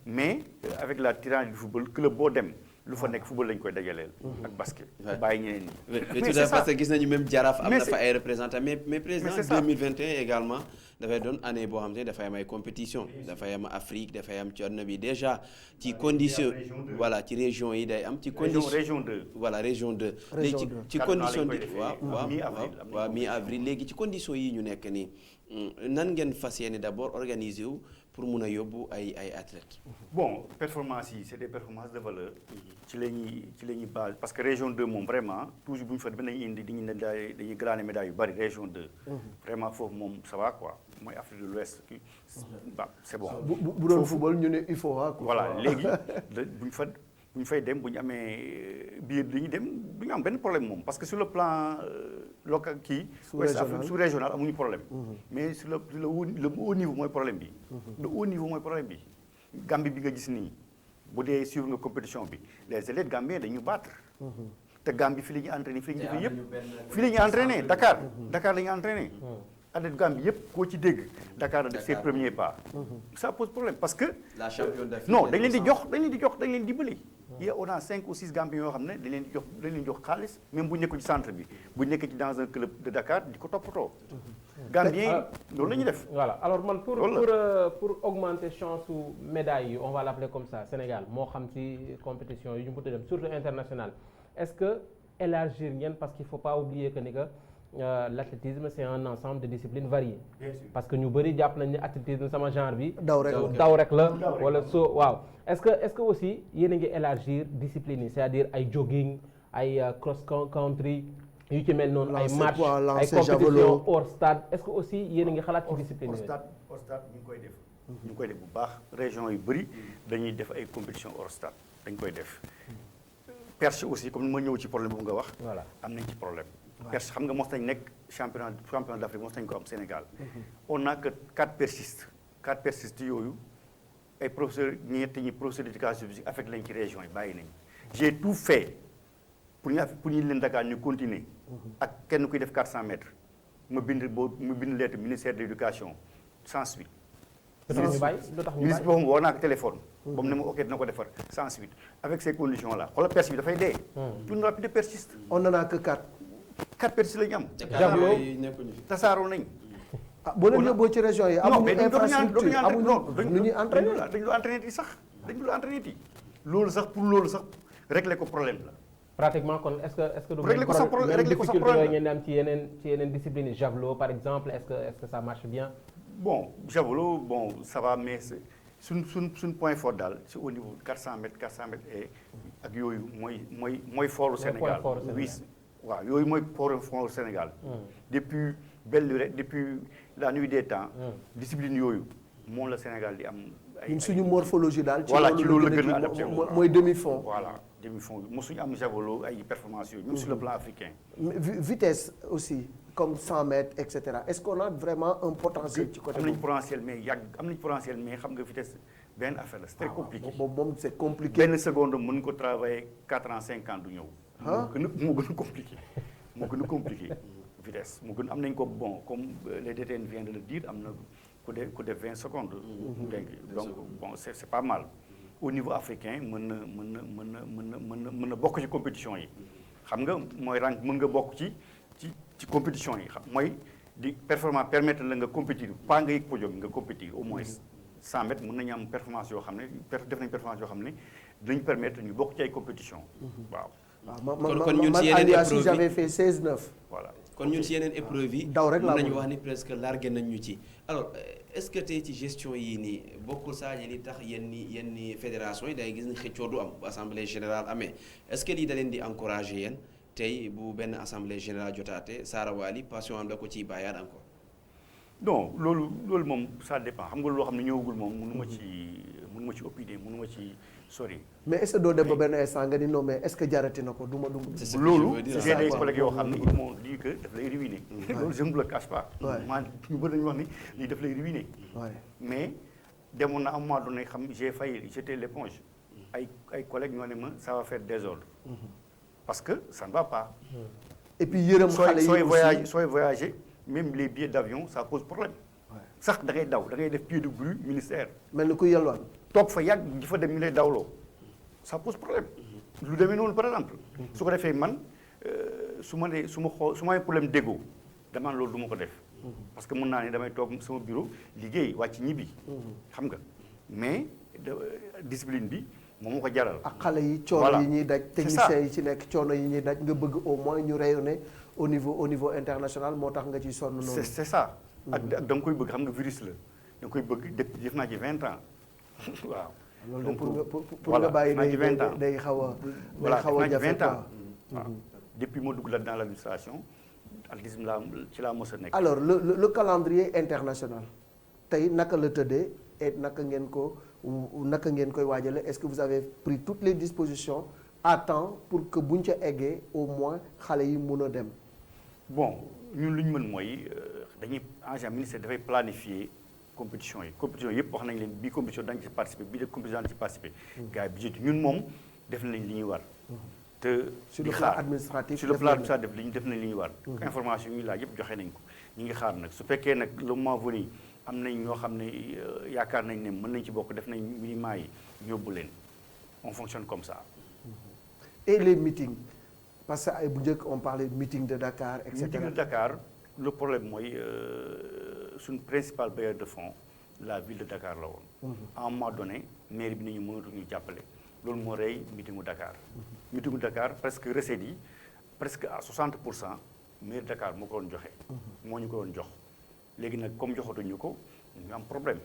mais avec la tyrannie du football club boo dem lu fa nekk football lañ koy dajaleel. ak basket. bàyyi ñeneen ñi. mais tout à fait parce que gis nañu même Jaraaf am na fa ay représentants mais président 2021 également dafay doon année boo xam ne dafay am ay compétition dafay am Afrique dafay am ci àdduna bi déjà ci condition voilà ci région yi day am ci condition région 2 voilà région 2 léegi ci condition bi waaw mi avril léegi ci condition yi ñu nekk nii nan ngeen fas yéene d'abord organiser wu pour mun a yóbbu ay athlètes. Bon performance yi c'est des performances de valeur. ci la ñuy base parce que région 2 moom vraiment toujours bu ñu fa demee dañuy indi dañuy glaner médailles yu bari région 2. vraiment foofu moom ça va quoi mooy Afrique de l'Ouest kii c'est bon. bu doon football ñu ne il faut voilà léegi bu ñu fay dem bu ñu amee biir dañuy dem du ñu am benn problème moom parce que sur le plan local kii. sous-régional amuñu problème. mais sur le haut niveau mooy problème bi. le haut niveau mooy problème bi. Gambie bi nga gis nii bu dee suivre nga compétition bi les athlètes gambiens dañu battre. te Gambie fii la ñuy entraîné fii la ñuy defee yëpp fii la ñuy entraîné Dakar. Dakar la ñuy entraîné. athlète Gambie yëpp koo ci dégg Dakar a def ses premiers pas. ça pose problème parce que. la championne d'Afrique non dañ leen di dimbali. on a 5 ou 6 Gambiens yoo xam ne dañ leen di jox xaalis même bu ñu nekkul ci centre bi bu ñu nekkee ci dans un club de Dakar di ko toppatoo. Gambien loolu la ñuy def. voilà alors man pour augmenter chance su médaille yi on va l'appeler comme ça Sénégal moo xam ci compétition yi ñu mën a dem surtout international est-ce que élargir ngeen parce qu'il faut pas oublier que ni que l'athlétisme c'est un ensemble de disciplines variées. parce que ñu bëri jàpp nañ ne athlétisme sama genre bi. daw rek la wala soo waaw. est-ce que aussi yéen a ngi élargir discipline yi c'est-à-dire ay jogging ay cross country yu ci mel noonu ay marche ay compétition hors stade est-ce que aussi yéen a ngi xalaat ci discipline yooyu. hors stade ñu ngi koy def. ñu ngi koy def bu baax région yu bëri dañuy def ay compétition hors stade dañ koy def. perche aussi comme ma ñëw ci problème bu nga wax. voilà am nañ ci problème. perche xam nga mos nañ nekk championnat d'Afrique mos nañ ko am Sénégal. on a que 4 perchistes yooyu. ay professeurs ñi professeurs d'éducation physique affecté lañ ci région yi bàyyi nañ j'ai tout fait pour ñu leen Dakar ñu continuer ak kenn kuy def 400 mètres mu bind lettre ministère de l'éducation sans suite. ministre boobu woo naa ko téléphone. ba mu ne ma ok dina ko defar sans suite avec ces conditions là xoolal perche bi dafay dee. tu n'auras plus de perchistes. on n'en a que 4. 4 perchistes la ñu am. tasaaroo nañ. boo leen yóbboo ci région yi amuñu infrastructure amuñu nu ñuy entraîner dañu entraîner sax dañu entraîner yi loolu sax pour loolu sax régler ko problème la. pratiquement kon est-ce que du régler ko sax problème régler ko sax difficulté problème yooyu ngeen am ci yeneen discipline yi javelot par exemple est-ce que ça marche bien. bon javelot bon ça va mais suñ point fort daal c'est au niveau 400 mètres et ak yooyu mooy fortu Sénégal. oui waaw yooyu mooy fortu Sénégal. depuis belle lurette depuis la nuit des temps. discipline yooyu moom la Sénégal di am. ñun suñu morphologie daal. ci loolu la gën a adapté mooy demi-fond. voilà demi-fond bi mosuñu am javelot ay performances yooyu même sur le plan africain. vitesse aussi comme 100 mètres et cetera est-ce qu'on a vraiment un potentiel. ci côté am nañu potentiel mais xam nga vitesse benn affaire la c'est très compliqué. moom c'est compliqué. benn seconde mën ko travailler 4 ans 5 ans du ñëw. moo gën a compliqué. vitesse mu gën am nañ ko bon comme les DTN vient de le dire am na ku def 20 secondes. donc bon c'est pas mal. au niveau africain mën na bokk ci compétition yi. xam nga mooy rang mën nga bokk ci compétition yi xam mooy di performance permettre la nga compétir pas nga yëg podium nga compétir au moins 100 mètres mën nañu am performance yoo xam ne def nañ performance yoo xam ne dinañ permettre ñu bokk ci ay compétition waaw. kon ñun ci yeneen épreuve yi j'avais fait 16-9. voilà kon ñun ci yeneen épreuve yi. daw rek laa nañu wax ni presque largué nañ ñu ci. alors est-ce que tey ci gestion yii nii bokkul saa li tax yenn fédération yi day gis ni xëccoo du am bu assemblée générale amee est-ce que lii da leen di encourager yéen tey bu benn assemblée générale jotaate Sara Wali passion am da ko ciy bàyyaat encore. non loolu moom ça dépend xam nga loo xam ne ñëwagul moom mënuma ci opiner mënuma ci sori. mais est-ce que doo dem ba benn instant nga ni non mais est-ce que jarati na ko duma loolu j'ai des collègues yoo xam ne ils m'ont dit que daf lay ruiner. loolu je ne le cache pas. maa ñu bëri nañu wax ni lii daf lay ruiner. mais demoon na à un moment donné xam j'ai failli jeter l'éponge. ay collègues ñoo ne ma ça va faire désordre. parce que ça ne va pas. et puis yërëm xale yi sooy voyager même les billets d'avion ça pose problème. sax da ngay daw da ngay def pied de grue ministère. mel ni ku yelwaan. toog fa yàgg di fa dem ñu lay dawloo ça pose problème. lu demee noonu par exemple. su ko defee man su ma amee problème d'égo dama loolu du ma ko def. parce que mën naa ne damay toog sama bureau liggéey wàcc ñibbi. xam nga mais discipline bi moom moo ko jaral. ak xale yi coono yi ñuy daj. techniciens yi ci nekk coono yi ñuy daj nga bëgg au moins ñu rayonner au niveau international moo tax nga ciy sonn noonu. c'est ça. ak da nga koy bëgg xam nga virus la da nga koy bëgg depuis def naa ci 20 ans waaw. loolu de pour voilà, nga bàyyi naa ci 20 ans. day xaw a voilà day xaw a def naa ci jafe 20 ans. quoi. waaw depuis ma dugg la dans l'administration athlétisme ci laa mos a nekk. alors le calendrier international tey naka la tëddee et naka ngeen koy waajale est-ce que vous avez pris toutes les dispositions à temps pour que buñ ca eggee au moins xale yi mun a dem. bon ñun lu ñu mën mooy dañuy en général ministère dafay planifier compétition yëpp wax nañ leen bii compétition dañ ci participer bii de compétition dañ ci participer. gars yi budget ñun moom def nañ li ñuy war. te sur le plan administratif sur le plan administratif def nañ li ñuy war. information yi ñu laaj yëpp joxe nañ ko ñu ngi xaar nag su fekkee nag le moment venu am nañ ñoo xam ne yaakaar nañ ne mën nañ ci bokk def nañ minima yi yóbbu leen on fonctionne comme ça. et les meetings parce que ay bu njëkk on parlait de meeting de Dakar et cetera. meeting de Dakar le problème mooy suñ principal bailleur de fonds la ville de Dakar la woon. à un moment donné mairie bi nañu mënatuñu jàppale loolu moo rey meetingu Dakar. meetingu Dakar presque recettes yi presque à 60% mairie Dakar moo ko doon joxe. moo ñu ko doon jox léegi nag comme joxatuñu ko ñu am problème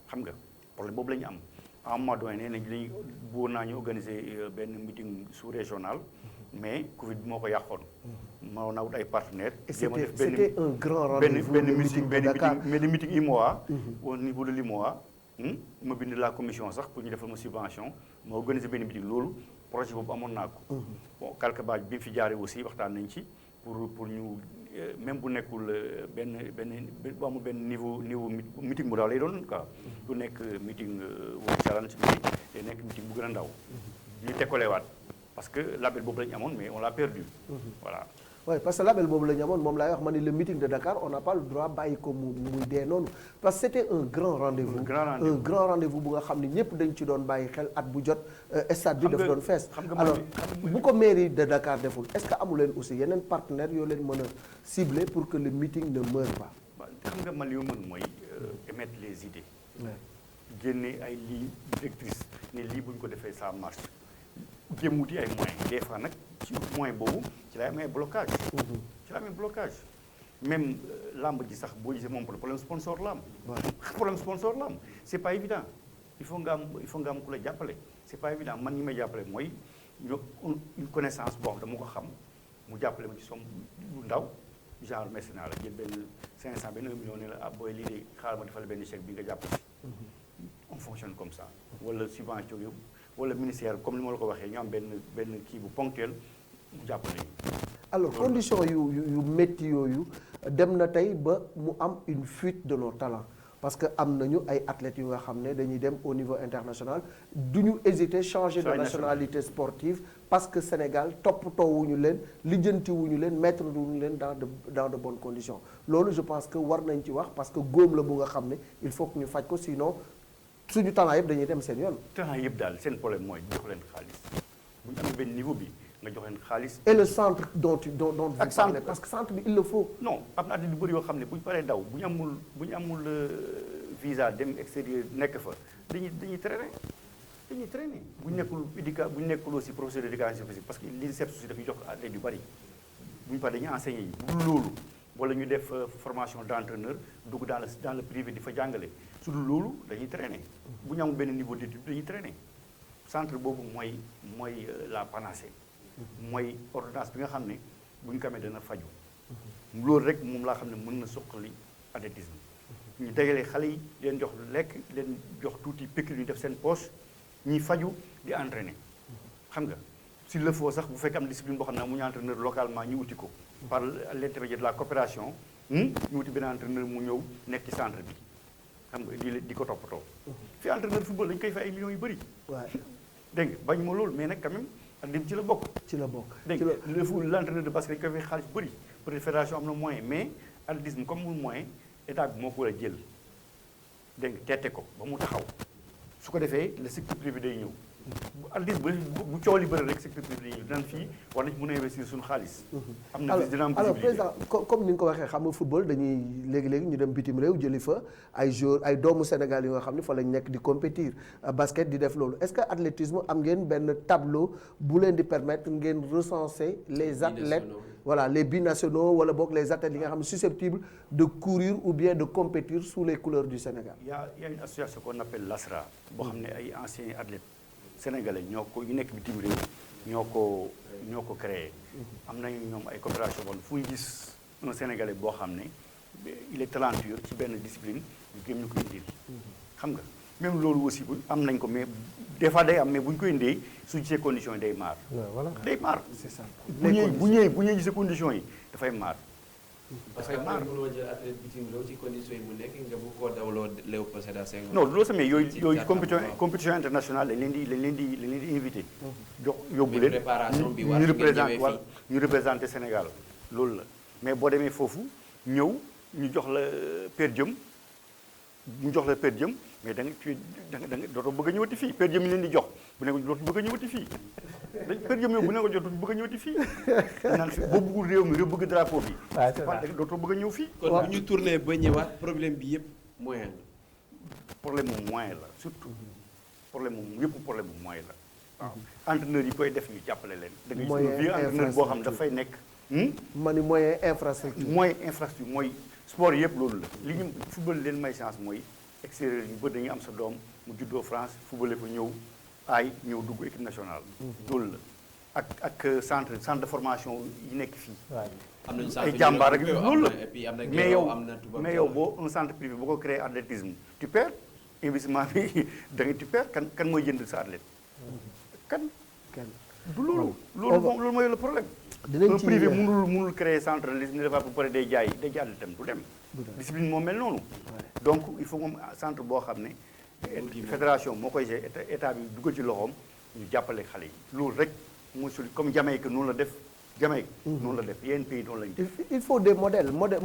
xam nga problème boobu la ñu am. à un moment donné nee nañ lañu bëggoon naa ñu organiser benn meeting sous-régional mais Covid bi moo ko yàqoon. moo na wut ay partenaires. c'était un grand rendez-vous benn meeting IMOA. au niveau de l'IMOA. ma bind la commission sax pour ñu defal ma subvention ma organiser benn meeting loolu projet boobu amoon naa ko. bon quelque part bi fi jaaree aussi waxtaan nañ ci pour ñu même bu nekkul bu amul benn niveau meeting bu ndaw lay doon quoi. du nekk meeting World Challenge mais day nekk meeting bu gën a ndaw. ñu tekkolewaat parce que label boobu la ñu amoon mais on l'a perdu. voilà. oui parce que label boobu la ñu amoon moom laay wax ma ni le meeting de Dakar on n'a pas le droit bàyyi ko muy dee noonu parce que c'était un grand rendez-vous. un grand rendez-vous bu nga xam ne ñëpp dañ ci doon bàyyi xel at bu jot stade bi daf doon fees. alors bu ko mairie de Dakar deful est-ce que amu leen aussi yeneen partenaires yoo leen mën a cibler pour que le meeting ne meure pas. xam nga man li ma mën mooy émettre les idées. génne ay lignes directrices ne lii bu ñu ko defee ça marche. jéem wuti ay moyens des fois nag ci moyen boobu ci lay amee blocage. ci lay amee blocage même lamb ji sax boo gisee moom problème sponsor la am. problème sponsor la am c'est pas évident il faut nga am ku la jàppale c'est pas évident man ñi may jàppale mooy une connaissance boo xam dama ko xam mu jàppale ma ci somme bu ndaw genre mécénat la jël benn 500 benn 1 million ne la booy lii de xaaral ma defal benn chèque bi nga jàpp ci. on fonctionne comme ça wala subvention yëpp. wala ministère comme ni ma la ko waxee ñu am benn kii bu ponctuel mu jàppale. alors condition yu métti yooyu dem na tey ba mu am une fuite de nos talents parce que am nañu ay athlètes yu nga xam ne dañuy dem au niveau international du ñu hésiter changer de nationalité sportive parce que Sénégal toppatoowuñu leen lijjantiwuñu leen mettre wuñu leen dans de bonnes conditions loolu je pense que war nañ ci wax parce que góom la bu nga xam ne il faut que ñu faj ko sinon. suñu talent yëpp dañuy dem seen yoon. talent yëpp daal seen problème mooy jox leen xaalis bu ñu amee benn niveau bi nga jox leen xaalis. et le centre dont vous parlez parce que centre bi il le faut. non am na at yu bëri yoo xam ne bu ñu paree daw bu ñu amul visa dem extérieur nekk fa dañuy traîner bu ñu nekkul aussi professeur d'éducation physique parce que l'INSEP aussi dafay jox athlètes yu bëri bu ñu paree dañuy enseigner yi bu loolu wala ñu def formation d'entraîneur dugg dans le privé di fa jàngale. su dul loolu dañuy traîner bu ñu amul benn niveau d'étude dañuy traîner centre boobu mooy la panacée mooy ordonnance bi nga xam ne bu ñu ko amee dana faju loolu rek moom laa xam ne mën na suqali athlétisme ñu dajale xale yi leen jox lekk leen jox tuuti pécule ñu def seen poche ñuy faju di entraîner xam nga s'il le faut sax bu fekk am discipline boo xam ne amuñu entraîneur localement ñu wuti ko par l'intermédiaire de la coopération ñu wuti benn entraîneur mu ñëw nekk ci centre bi xam nga di ko toppatoo. fi entraîneur football dañ koy fay ay millions yu bëri. waaw dégg nga bañ ma loolu mais nag quand même athlétisme ci la bokk. dégg nga l'entraîneur de basket dañ koy fay xaalis bu bëri peut-être fédération am na moyen mais athlétisme comme mu moyen état bi moo ko war a jël dégg nga teete ko ba mu taxaw su ko defee le secteur privé day ñëw. athlétisme bu coow li bëri rek secteur privé yi dinañ fii war nañ mën a investir suñu xaalis. am na dina am alors président comme ni nga ko waxee xam nga football dañuy léegi ñu dem bitim réew jëli fa ay joueurs ay doomu Sénégal yi nga xam ne fa lañ nekk di compétir basket di def loolu est-ce que athlétisme am ngeen benn tableau bu leen di permettre ngeen recenser les athlètes voilà les binationaux wala boog les athlètes yi nga xam ne susceptibles de courir ou bien de compétir sous les couleurs du Sénégal. Il y a une association qu'on appelle l'ASRA boo xam ne ay anciens athlètes sénégalais ñoo ko ñu nekk bitim réew ñoo ko créé. am nañu ñoom ay coopération bon fu ñu gis un sénégalais boo xam ne il est talentueux ci benn discipline ñu gëm ñu ko indil. xam nga même loolu aussi bu am nañ ko mais des fois day am mais bu ñu koy indee su gisee conditions yi day maar. voilà day maar. c'est ça. bu ñëwee gisee conditions yi dafay maar. parce que après mënoo jël athlète bitim réew ci conditions yi mu nekk nga bu ko dawloo Léopold Sédar Senghor. non loolu samay yooyu compétition internationale lañ leen di invité. yóbbu leen préparation bi war ñu représenté Sénégal loolu la mais boo demee foofu ñëw ñu jox la per diem mais da nga dootoo bëgg a ñëwati fii per diem yi leen di jox bu ne ko dootu bëgg a ñëwati fii per diem yow bu ne ko jot dootu bëgg a ñëwati fii naan fi boo bëggul réew mi bëgg drapeau bi dootoo bëgg a ñëw fii. kon bu ñu tourné ba ñëwaat problème bi yëpp moyen la. problème mu moyen la surtout problème mu moyen la waaw entraîneur yi koy def ñu jàppale leen. da ngay gis vieux entraîneur boo xam dafay nekk. ma ni moyen infrastructure. mooy sport yëpp loolu la li ñu football leen may chance mooy extérieur yu bëri dañuy am sa doom mu juddoo France footballé fa ñëw dugg équipe nationale. loolu la ak centre de formation yi nekk fii. am nañu ay jàmbaar ak loolu la mais yow boo un centre privé boo ko créé athlétisme tu perds investissement bi da ngay tu perds kan mooy jënd sa athlète. kenn du loolu. loolu mooy le problème. dinañ ci un privé mënul créer centre ne dafa ba pare day jaay athlète du dem. discipline moo mel noonu. donc il faut moom centre boo xam ne. fédération moo koy gérer état bi dugal ci loxoom ñu jàppale xale yi. loolu rek mooy comme Jamaïque noonu la def. Jamaïque noonu la def yenn pays noonu lañu def. il faut des modèles modèle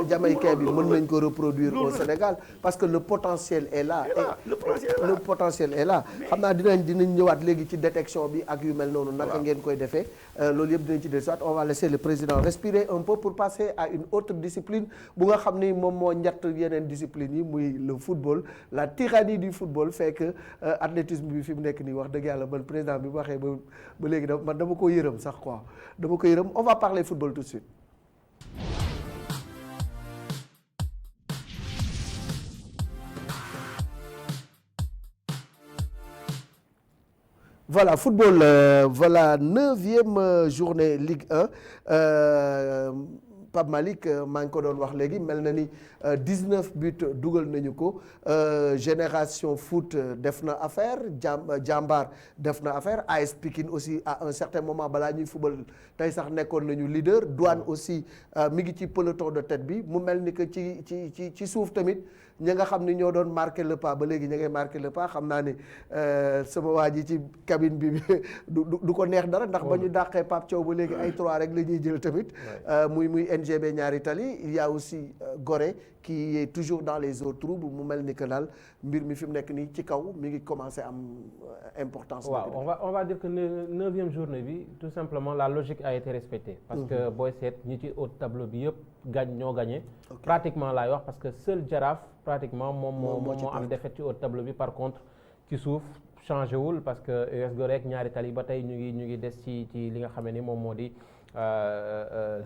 jamaïcain bi mën nañ ko reproduire au Sénégal parce que le potentiel est là. le potentiel est là xam naa dinañ ñëwaat léegi ci détection bi ak yu mel noonu naka ngeen koy defee loolu yëpp dinañ ci des soit on va laisser le président respirer un peu pour passer à une autre discipline bu nga xam ni moom moo ñett yeneen discipline yi muy le football la tyrannie du football fait que athlétisme bi fi mu nekk nii wax dëgg yàlla man président bi mu waxee ba léegi man dama ko yërëm sax quoi on va parler football tout de suite. Voilà, football, voilà 9e journée Ligue 1. Pape Malick maa ngi ko doon wax léegi mel na ni 19 buts dugal nañu ko Génération Foot def na affaire Jàmbaar def na affaire AS Pikine aussi à un certain moment balaa ñuy football tey sax nekkoon nañu leader Douane aussi mi ngi ci peloton de tête bi mu mel ni que ci suuf tamit ñi nga xam ni ñoo doon marqué le pas ba léegi ña ngay marqué le pas xam naa ni sama waa ji ci cabine bi du ko neex dara ndax ba ñu dàqee Pape Thiaw ba léegi ay 3 rek la ñuy jël tamit muy NGB ñaari tali il y a aussi Gorée qui est toujours dans les eaux troubles mu mel ni que daal mbir mi fi mu nekk nii ci kaw mi ngi commencé am importance. waaw on va dire que 9e journée bi tout simplement la logique a été respectée. parce que booy seet ñi ci haut tableau bi yëpp ñoo gagné. pratiquement laay wax parce que seul Jaraaf pratiquement moom moo am défaite ci haut tableau bi par contre ci suuf changé wul parce que US Gorée ak ñaari tali ba tey ñu ngi des ci li nga xam ne ni moom moo di.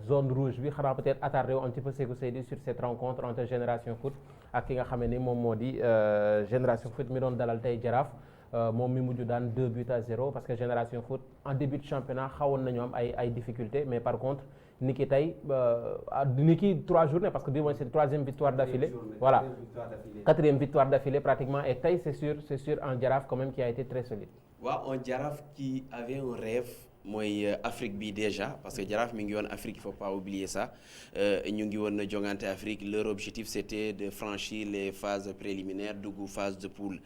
Zone rouge bi xanaa peut-être attardé wu un petit peu Sékou Seydi sur cette rencontre entre Génération Foot ak ki nga xam ne ni moom moo di Génération Foot mi doon dalal tey Jaraaf moom mi mujj daan 2-0 parce que Génération Foot en début de championnat xawoon nañu am ay difficultés mais par contre ni ki tey ni ki 3 journées parce que bii mooy seen 3e victoire d'affilée voilà 4e victoire d'affilée pratiquement et tey c'est sûr un Jaraaf quand même qui a été très solide. waaw un Jaraaf qui avait un rêve. mooy Afrique bi déjà parce que Jaraaf mi ngi woon Afrique il faut pas oublier ça ñu ngi woon jongante Afrique leur objectif c'était de franchir les phases préliminaires dugg phase de poule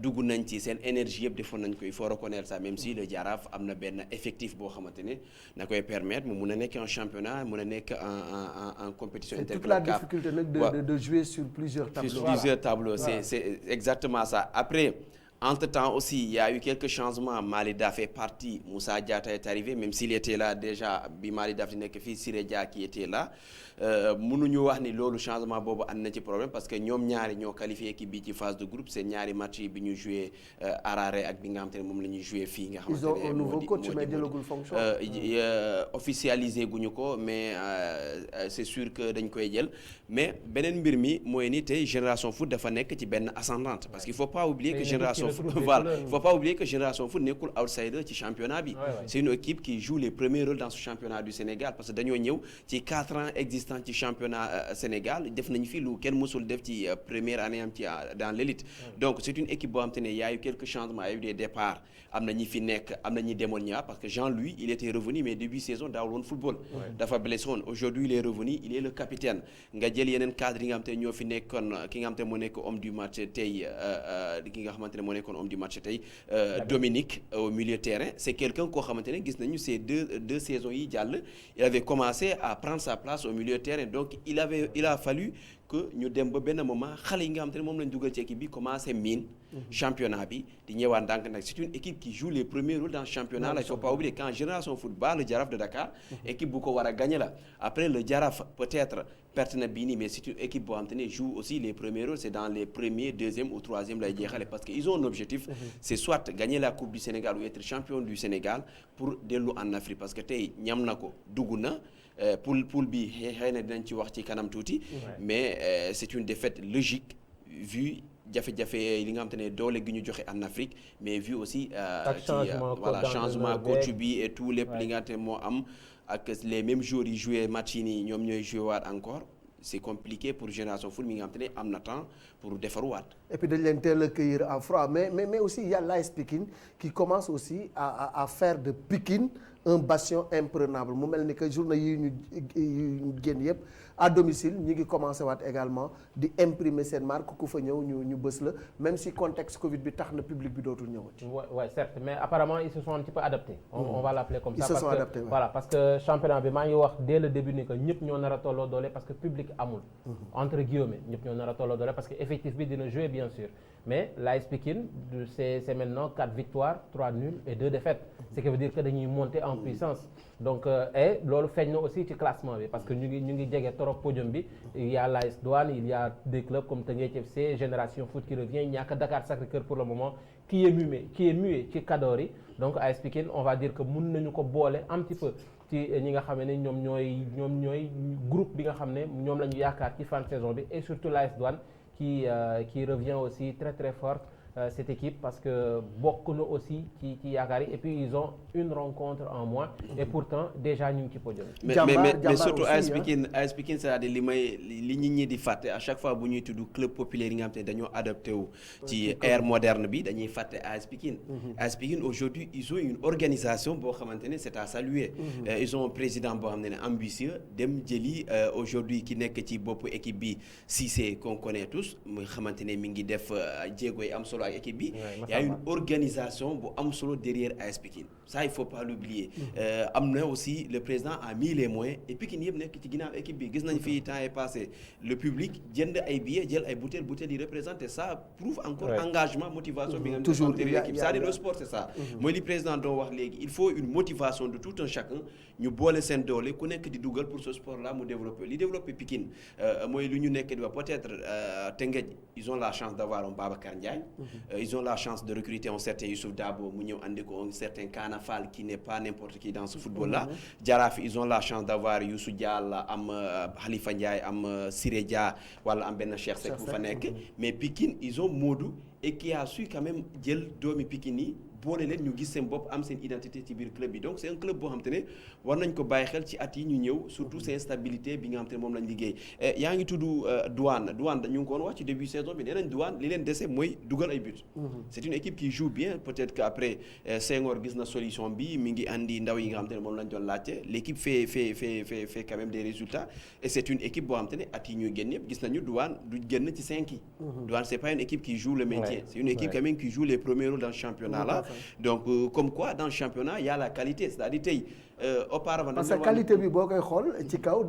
dugg nañ ci seen énergie yëpp defoon nañ ko il faut reconnaître ça même si le Jaraaf am na benn effectif boo xamante ne na koy permettre mu mun a nekk en championnat mun a nekk en compétition interclub. C'est toute la difficulté nag de jouer sur plusieurs tableaux. Sur plusieurs tableaux c'est exactement ça après. Entre-temps aussi, il y a eu quelques changements. Malida fait partie. Moussa Diatta est arrivé, même s'il était là déjà. Malida fi nekk fii Siré Dia qui était là. mënuñu wax ni loolu changement boobu am na ci problème parce que ñoom ñaari ñoo qualifié équipe bi ci phase de groupe c'est ñaari match yi bi ñu joué Harare ak bi nga xamante ne moom la ñuy joué fii nga xamante ne. ils ont un nouveau coach mais jëlagul fonction. officialisé guñu ko mais c'est sûr que dañ koy jël mais beneen mbir mi mooy ni tey Génération Foot dafa nekk ci benn ascendante parce qu'il faut pas oublier que Génération Foot nekkul outsider ci championnat bi. C'est une équipe qui joue les premiers rôles dans ce championnat du Sénégal parce que dañoo ñëw ci 4 ans existant ci championnat Sénégal def nañu fi lu kenn mësul def ci première année am ci dans l'élite. Donc c'est une équipe boo xam te ne y a eu quelques changements, y a eu des départs am na ñi fi nekk am na ñi demoon ñaar parce que Jean-Louis il était revenu mais début saison daawul woon football. dafa blessé woon aujourd'hui il est revenu il est le capitaine nga jël yeneen cadre yi nga xam te ne ñoo fi nekkoon ki nga xam te ne moo nekk homme du match tey ki nga xamante ne moo nekkoon homme du match tey Dominique au milieu de terrain c'est quelqu'un koo xamante ne gis nañu ces deux saisons yi jàll il avait commencé à prendre sa place au milieu de terrain donc il a fallu que ñu dem ba benn moment xale yi nga xamante ne moom lañ dugal ci équipe bi commencé miin championnat bi di ñëwaat ndànk nag c'est une équipe qui joue les premiers rôles dans ce championnat là il faut pas oublier quand Génération Foot bat le Jaraaf de Dakar équipe bu ko war a gagner la après le Jaraaf peut-être perte na bii nii mais c'est une équipe boo xamante ne joue aussi les premiers rôles c'est dans les premiers deuxième ou troisième lay jeexale parce que ils ont un objectif c'est soit gagner la coupe du Sénégal ou être champion du Sénégal pour dellu en Afrique parce que tey ñam na ko dugg na poule bi xëy na dinañ ci wax ci kanam tuuti mais c'est une défaite logique vu jafe-jafe li nga xamante ne doole gi ñu joxe en Afrique mais vu aussi ci voilà changement coach bi et tout lépp li nga xamante ne moo am ak les mêmes joueurs yi joué match yi nii ñoom ñooy joué waat encore c'est compliqué pour Génération Foot mi nga xamante ne am na temps pour defaruwaat. et puis dañ leen teel a cueillir à froid mais aussi il y a l'AS Pikine qui commence aussi à faire de Pikine un bastion imprenable mu mel ni que journée yi ñu génn yëpp à domicile ñi ngi commencé waat également di imprimer seen marque ku fa ñëw ñu bës la même si contexte Covid bi tax na public bi dootul ñëwati. Ouais, certes mais apparemment ils se sont un petit peu adaptés. On va l'appeler comme ça. Ils se sont adaptés, ouais. Voilà parce que championnat bi maa ngi wax dès le début ni que ñëpp ñoo nar a tolloo doole parce que public amul. entre guillemets ñëpp ñoo nar a tolloo doole parce que effectif bi dina jouer bien sûr mais l'AS Pikine c'est maintenant 4 victoires 3 nuls et 2 défaites. ce qui veut dire que dañuy monter en puissance. donc et loolu feeñ na aussi ci classement bi parce que ñu ngi jege trop podium bi il y a l'AS Douanes il y a des clubs comme Teungueth FC Génération Foot qui revient ñàkk Dakar Sacré-Cœur pour le moment qui est muet ci Kador yi donc AS Pikine on va dire que mun nañu ko boole un petit peu ci ñi nga xam ne ñoom ñooy groupe bi nga xam ne ñoom la ñu yaakaar ci fin de saison bi et surtout l'AS Douanes qui revient aussi très très fort cette équipe parce que bokk na aussi ci yaakaar yi et puis ils ont une rencontre en moins et pourtant déjà ñu ngi ci podium. mais surtout AS Pikine c'est-à-dire li nit ñi di fàtte à chaque fois bu ñuy tudd club populaire yi nga xam te ne dañoo adapté wu ci ère moderne bi dañuy fàtte AS Pikine. AS Pikine aujourd'hui ils ont une organisation boo xamante ne c'est à saluer. Ils ont un président boo xam ne ambitieux dem jëli aujourd'hui ki nekk ci boppu équipe bi Cissé qu'on connaît tous muy xamante ne mi ngi def jéego yi am solo ak équipe bi. Il y a une organisation bu am solo derrière AS Pikine ça il faut pas l'oublier. am na aussi le président a mis les moyens et Pikine yëpp nekk ci ginnaaw équipe bi gis nañ fi temps est passé le public jënd ay billets jël ay bouteilles yi représenté ça prouve encore engagement motivation bi nga toujours derrière l'équipe c'est-à-dire le sport c'est ça mooy li président doon wax léegi il faut une motivation de tout un chacun ñu boole seen doole ku nekk di dugal pour ce sport là mu développer Pikine mooy lu ñu nekk di wax peut-être Teungueth ils ont la chance d'avoir un Babacar Ndiaye. Ils ont la chance de recruter un certain Youssouf Dabo mu ñëw andi ko un certain Kana Fall qui n'est pas n'importe qui dans ce football là. Jaraaf ils ont la chance d'avoir Youssou Diall am Khalifa Ndiaye am Siré Dia wala am benn Cheikh Seck bu fa nekk mais Pikine ils ont Modou et qui a su quand même jël doomi Pikine yi boole leen ñu gis seen bopp am seen identité ci biir club bi donc c'est un club boo xam te ne war nañ ko bàyyi xel ci at yi ñu ñëw surtout seen stabilité bi nga xam te ne moom lañ liggéey yaa ngi tudd Douane ñu ngi ko woon wax ci début saison bi nee nañ Douane li leen dese mooy dugal ay buts. C'est une équipe qui joue bien peut-être que après Senghor gis na solution bi mi ngi andi ndaw yi nga xam te ne moom lañ doon laajte l'équipe fait quand même des résultats et c'est une équipe boo xam te ne at yi ñuy génn yëpp gis nañu Douane du génn ci 5 yi. Douane c'est pas une équipe qui joue le maintien. C'est une équipe quand même qui joue les premiers rôles dans ce championnat là. Donc comme quoi dans le championnat il y a la qualité c'est-à-dire tey auparavant. parce que qualité bi boo koy xool ci kaw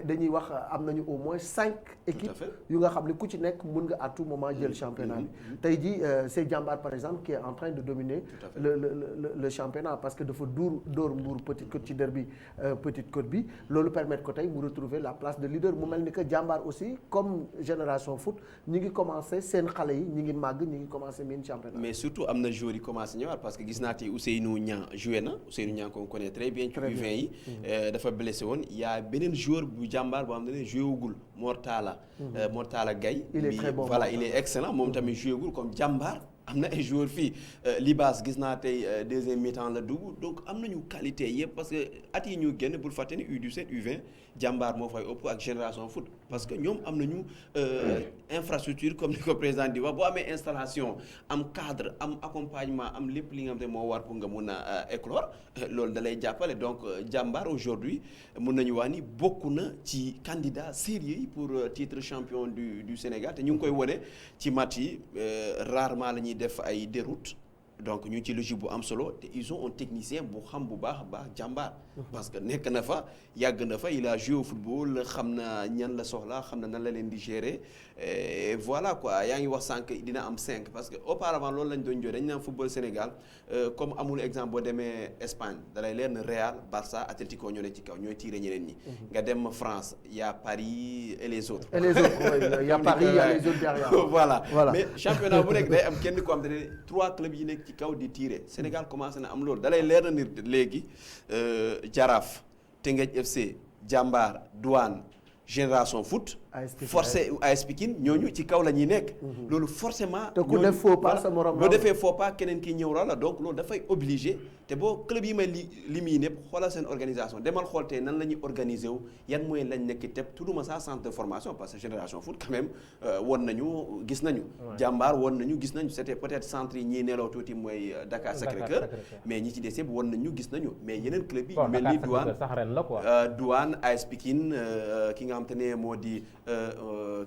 dañuy wax am nañu au moins 5 équipes yu nga xam ne ku ci nekk mun nga à tout moment jël championnat bi. tey jii c'est Jambar par exemple qui est en train de dominer le championnat parce que dafa dóor Mbour Petite Côte ci derby Petite Côte bi loolu permettre ko tey mu retrouver la place de leader mu mel ni que Jambar aussi comme Génération Foot ñi ngi commencé seen xale yi ñi ngi màgg ñi ngi commencé miin championnat. mais surtout am na joueurs yi commencé ñëwaat parce que gis naa tey Ousseynou Niang joué na Ousseynou Niang qu'on connaît très bien. ci U20 yi dafa blessé woon y a beneen joueur bu Jambar boo xam ne joué wugul Mortala Gaye. il est très bon voilà il est excellent moom tamit joué wugul comme Jambar. am na ay joueurs fii Libas gis naa tey deuxième mi-temps la dugg donc am nañu qualité yëpp parce que at yi ñu génn bul fàtte ni U17 U20 Jambar moo fay ëpp ak Génération Foot parce que ñoom am nañu infrastructure comme ni ko président di wax boo amee installation am cadre am accompagnement am lépp li nga xam ne moo war pour nga mun a éclore loolu da lay jàppale donc Jambar aujourd'hui mun nañu wax ni bokk na ci candidat sérieux pour titre champion du Sénégal te ñu ngi koy wone ci match yi rarement la ñuy def ay déroute donc ñu ngi ci logique bu am solo te ils ont un technicien bu xam bu baax a baax Jambar parce que nekk na fa yàgg na fa il a joué au football xam na ñan la soxla xam na nan la leen di gérer et voilà quoi yaa ngi wax sànq dina am 5 parce que auparavant loolu lañ doon jooy dañ naan football Sénégal comme amul exemple boo demee Espagne dalay leer na Real Barça Atlético ñoo ne ci kaw ñooy tiré ñeneen ñi nga dem France y a Paris et les autres y a Paris y a les autres derrière voilà mais championnat bu nekk day am kenn ko am te ne 3 clubs yi nekk ci kaw di tiré Sénégal commencé na am loolu dalay leer na ni léegi Jaraaf Teungueth FC Jambar Douane Génération Foot forcé AS Pikine ñooñu ci kaw la ñuy nekk loolu forcément te ku def faux pas sa morom boo defee faux pas keneen kii ñëw la donc loolu dafay obligé te boo club yi may li muy ñëpp xoolal seen organisation demal xool tey nan la ñuy organiser wu yan mooy lañ nekk teb tudduma ça centre de formation parce que Génération Foot quand même woon nañu gis nañu Jambar woon nañu gis nañu c'était peut-être centre yi ñii neeloo tuuti mooy Dakar Sacré-Cœur mais ñi ci des yëpp woon nañu gis nañu mais yeneen club yi ñu mel ni Douane AS Pikine ki nga xam te ne moo di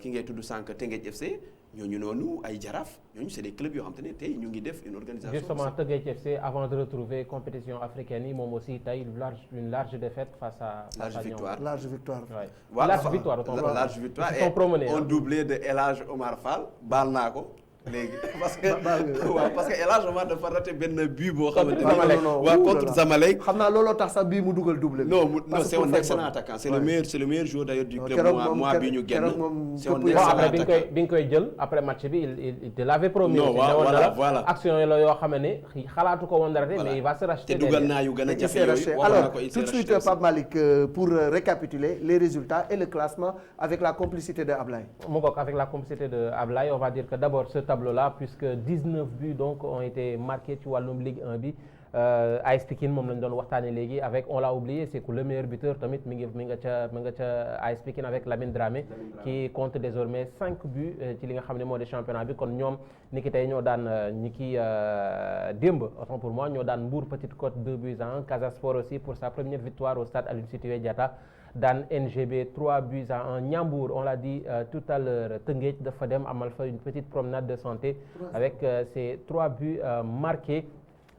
ki ngay tudd sànq Teungueth FC ñooñu noonu ay Jaraaf ñooñu c'est des clubs yoo xam te ne tey ñu ngi def une organisation. Justement Teungueth FC avant de retrouver compétition africaine yi moom aussi tey une large défaite face à large victoire large victoire et un doublé de El Hadj Omar Fall baal naa ko léegi parce que El Hadj Omar dafa raté benn but boo xamante ni waaw contre Zamalek xam naa looloo tax sax bii mu dugal doublé non c'est un excellent attaquant c'est le meilleur joueur d'ailleurs du club mois bi ñu génn c'est un excellent attaquant bi nga koy jël après match bi il te l'avait promis non voilà action yi la yoo xam ne xalaatu ko woon raté mais il va se racheter te dugal naa yu gën a jafe yooyu alors tout de suite Pape Malick pour récapituler les résultats et le classement avec la complicité de Ablaye mu bokk avec la complicité de Ablaye on va dire que d'abord tableau-là puisque 19 buts donc ont été marqués ci wàllum Ligue 1 bi AS Pikine moom lañ doon waxtaanee léegi avec on l'a oublié c'est que le meilleur buteur tamit mi nga ca AS Pikine avec Lamine Dramé qui compte désormais 5 buts ci li nga xam ne moo di championnat bi kon ñoom ni ki tey ñoo daan démb autant pour moi ñoo daan Mbour Petite Côte 2 buts à 1 Casa Sport aussi pour sa première victoire au stade Aline Sitoé Diatta daan NGB 3 buts à 1 Ndiambour on l'a dit tout à l'heure Teungueth dafa dem amal fa une petite promenade de santé avec ses 3 buts marqués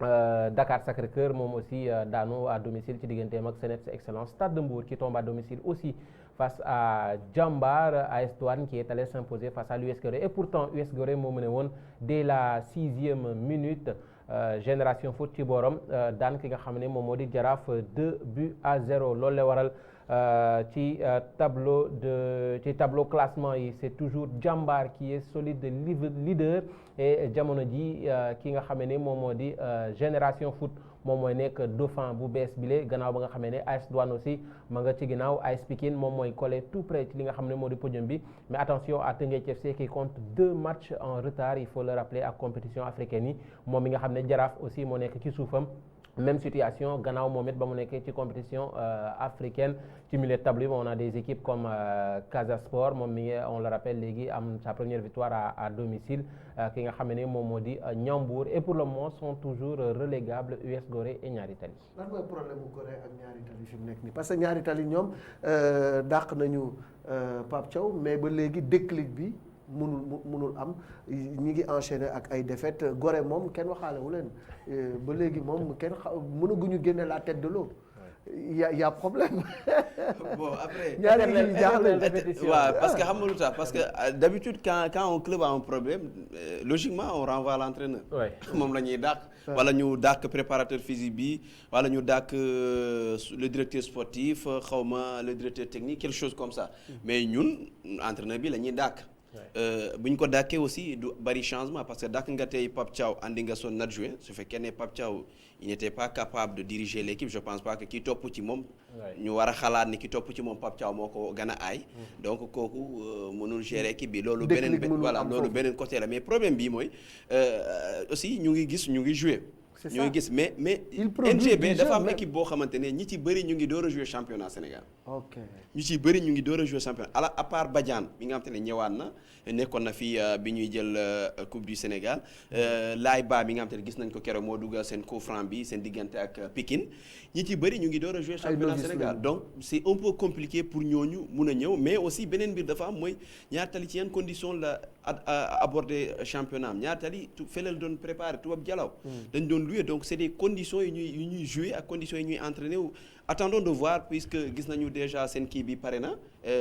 Dakar Sacré-Cœur moom aussi daanu à domicile ci digganteem ak Seneps Excellence Stade de Mbour qui tombe à domicile aussi face à Jambar AS Douane qui est allé s'imposer face à l'US Gorée et pourtant US Gorée moo mené woon dès la 6e minute Génération Foot ci borom daan ki nga xam ne moom moo di Jaraaf 2 buts à 0 loolu la waral ci tableau classement yi c'est toujours Jambar qui est solide leader et jamono ji ki nga xam ne moom moo di Génération Foot moom mooy nekk dauphin bu bees bile gannaaw ba nga xamee ne AS Douane aussi ma nga ci ginnaaw AS Pikine moom mooy collé tout près ci li nga xam ne moo di podium bi mais attention à Teungueth FC qui compte 2 matchs en retard il faut le rappeler ak compétition africaine yi moom mi nga xam ne Jaraaf aussi moo nekk ci suufam même situation gannaaw moom it ba mu nekkee ci compétition africaine ci milieu de tableau on a des équipes comme Casa Sport moom mi on le rappelle léegi am sa première victoire à domicile ki nga xam ne moom moo di Ndiambour et pour le moment sont toujours relégables US Gorée et Niary Tally. lan mooy problème mu Gorée ak Niary Tally fi mu nekk nii parce que Niary Tally ñoom dàq nañu Pape Thiaw mais ba léegi déclic bi mënul am ñi ngi enchaîner ak ay défaites Gorée moom kenn waxaale wu leen ba léegi moom kenn mënaguñu génne la tête de l'eau y a problème. bon après. ñaari équipe yi jaaxle. waaw parce que xam nga lu tax parce que d'habitude quand un club a un problème logiquement on renvoie à l'entraîneur. moom la ñuy dàq. wala ñu dàq préparateur physique bi wala ñu dàq le directeur sportif xawma le directeur technique quelque chose comme ça mais ñun entraîneur bi la ñuy dàq. bu ñu ko dàkkee aussi du bari changement parce que dàkk nga tey Pape Thiaw andi nga son adjoint su fekkee ne Pape Thiaw il n'était pas capable de diriger l'équipe je pense pas que ki topp ci moom ñu war a xalaat ni ki topp ci moom Pape Thiaw moo ko gën a aay donc kooku mënul gérer équipe bi loolu beneen voilà loolu beneen côté la mais problème bi mooy aussi ñu ngi jouer ñu ngi gis mais NGB dafa am équipe boo xamante ne ñi ci bëri ñu ngi door a jouer championnat Sénégal ñu ci bëri ñu ngi door a jouer championnat à part Badiane bi nga xamante ne ñëwaat na nekkoon na fi bi ñuy jël coupe du Sénégal Laay Ba bi nga xamante ne gis nañ ko keroog moo dugal seen coup franc bi seen diggante ak Pikine ñi ci bëri ñu ngi door a jouer championnat Sénégal donc c'est un peu compliqué pour ñooñu mun a ñëw mais aussi beneen mbir dafa am mooy Ñaari Tali ci yan condition la aborder championnat am Ñaari Tali felal doon préparer tubaab jalaw dañ doon louer donc c'est des conditions yu ñuy jouer ak conditions yi ñuy entraîner wu attendons de voir puisque gis nañu déjà seen kii bi pare na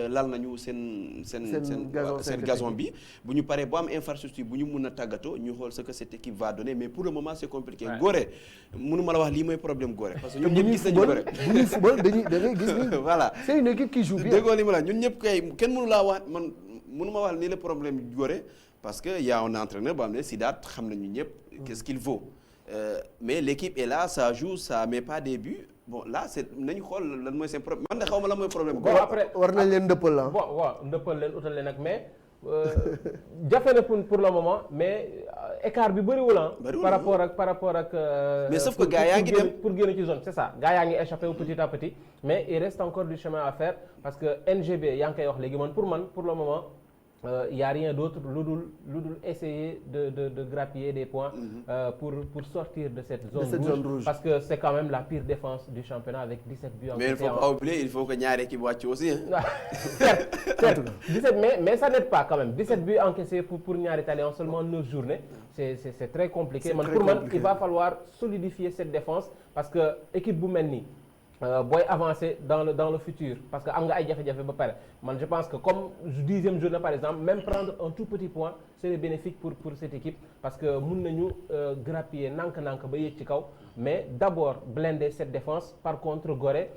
lal nañu seen gazon bi bu ñu paree bu am infrastructure bu ñu mun a tàggatoo ñu xool ce que cette équipe va donner mais pour le moment c'est compliqué Gorée mënu ma la wax lii mooy problème Gorée parce que ñun ñëpp gis nañu Gorée bu ñuy football da ngay gis ni voilà c'est une équipe qui joue bien déggoo li ma la ñun ñëpp kay kenn mënu laa wax man mënu ma wax nii le problème Gorée parce que y a un entraîneur boo xam ne Sidaat xam nañu ñëpp qu'est-ce qu'il vaut mais l'équipe est là ça joue ça met pas des buts bon là c'est nañu xool lan mooy seen problème man de xaw ma lan mooy problème. bon après war nañ leen ndëppal la. bon waaw ndëppal leen utal leen nag mais jafe na pour le moment mais écart bi bëriwul ah. par rapport ak. mais sauf que gars yaa ngi dem pour génn ci zone c'est ça gars yaa ngi échappé wu petit à petit mais il reste encore du chemin à faire parce que NGB yaa ngi koy wax léegi pour le moment. Y a rien d'autre lu dul essayer de grappiller des points pour sortir de cette zone rouge parce que c'est quand même la pire défense du championnat avec 17 buts encaissés. Mais il faut pas oublier il faut que ñaari équipe wàcc aussi certes 17 mais ça n'aide pas quand même 17 buts encaissés pour Ñaari Tali en seulement 9 journées c'est très compliqué pour man il va falloir solidifier cette défense parce que équipe bu mel nii booy avancer dans le futur parce que am nga ay jafe-jafe ba pare man je pense que comme 10e journée par exemple même prendre un tout petit point serait bénéfique pour cette équipe parce que mun nañu grappiller nank-nank ba yéeg ci kaw mais d'abord blinder cette défense par contre Gorée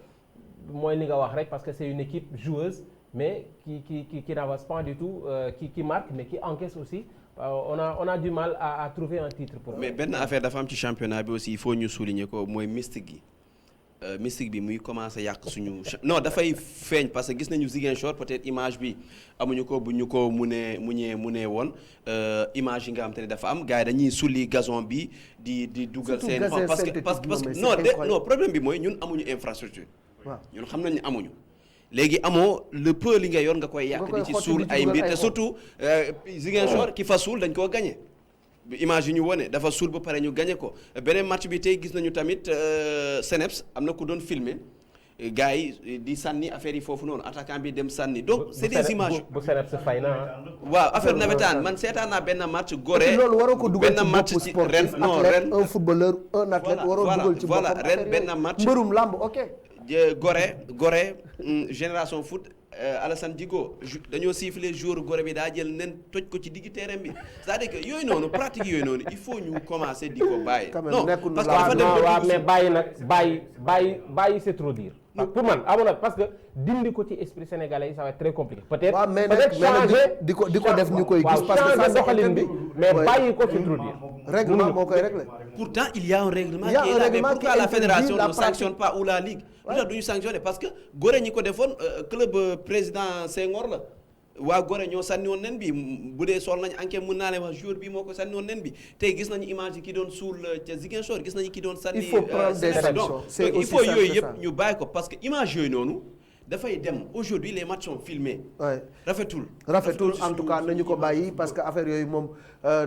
mooy li nga wax rek parce que c'est une équipe joueuse mais qui n'avance pas du tout qui marque mais qui encaisse aussi on a du mal à trouver un titre pour mais benn affaire dafa am ci championnat bi aussi il faut ñu souligner ko mooy mystique bi muy commencé yàq suñu non dafay feeñ parce que gis nañu Ziguinchor peut-être image bi amuñu ko bu ñu ko munee woon image yi nga xam te ne dafa am gars yi dañuy sulli gazon bi di dugal seen parce que non problème bi mooy ñun amuñu infrastructure ñun xam nañ ne amuñu léegi amoo le peu li nga yor nga koy yàq di ci suul ay mbir te surtout Ziguinchor ki fa suul dañ koo gagné image yi ñu wone dafa suul ba pare ñu gagné ko beneen match bi tey gis nañu tamit Seneps am na ku doon filmer gars yi di sànni affaire yi foofu noonu attaquant bi dem sànni donc c'est des images bu Seneps fay na waaw affaire nawetaan man seetaan naa benn match Gorée loolu waroo ko dugal benn match ci ren non ren un footballeur un athlète waroo dugal ci voilà ren benn match mbërum lamb ok Gorée Génération Foot Alassane Djigo dañoo siffler jour Gorée bi daa jël nen toj ko ci digg terrain bi c'est-à-dire que yooyu noonu pratique yooyu noonu il faut ñu commencer di ko bàyyi. non parce que dafa dem waaw mais bàyyi nag bàyyi c'est trop dire. pour man amoon na parce que dindi ko ci esprit sénégalais yi ça va être très compliqué. peut-être changer di ko def ñu koy gis parce que ça doxalin bi mais bàyyi ko c'est trop dire. règlement moo koy régler. pourtant il y a un règlement qui est là mais pourquoi la fédération ne sanctionne pas ou la ligue. lu tax duñu sanctionner parce que Gorée ñi ko defoon club président Senghor la waa Gorée ñoo sànni woon nen bi bu dee sol nañu enquête mën naa leen wax jour bi moo ko sànni woon nen bi tey gis nañu image yi ki doon suul ca Ziguinchor gis nañu ki doon sànni. il faut prendre des sanctions donc il faut yooyu yëpp ñu bàyyi ko parce que image yooyu noonu dafay dem aujourd'hui les matchs sont filmés. rafetul en tout cas nañu ko bàyyi parce que affaire yooyu moom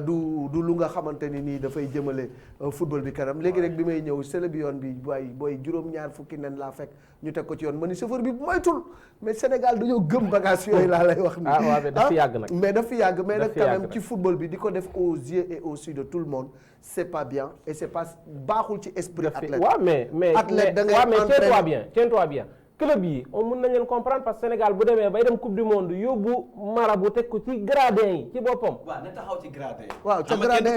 du lu nga xamante ni nii dafay jëmale football bi kanam léegi rek bi may ñëw sele bi yoon bi booy juróom-ñaar fukki nen laa fekk ñu teg ko ci yoon ma ni chauffeur bi moytul mais Sénégal dañoo gëm bagage yooyu laa lay wax ni mais daf fi yàgg nag mais daf fi yàgg mais nag quand même ci football bi di ko def aux yeux et aux yeux de tout le monde c'est pas bien et c'est pas baaxul ci esprit athlète. waaw mais athlète da ngay tiens-toi bien club yi on mën nañ leen comprendre parce que Sénégal bu demee bay dem coupe du monde yóbbu marabu teg ko ci gradin yi ci boppam. waaw na taxaw ci gradin. waaw ca gradin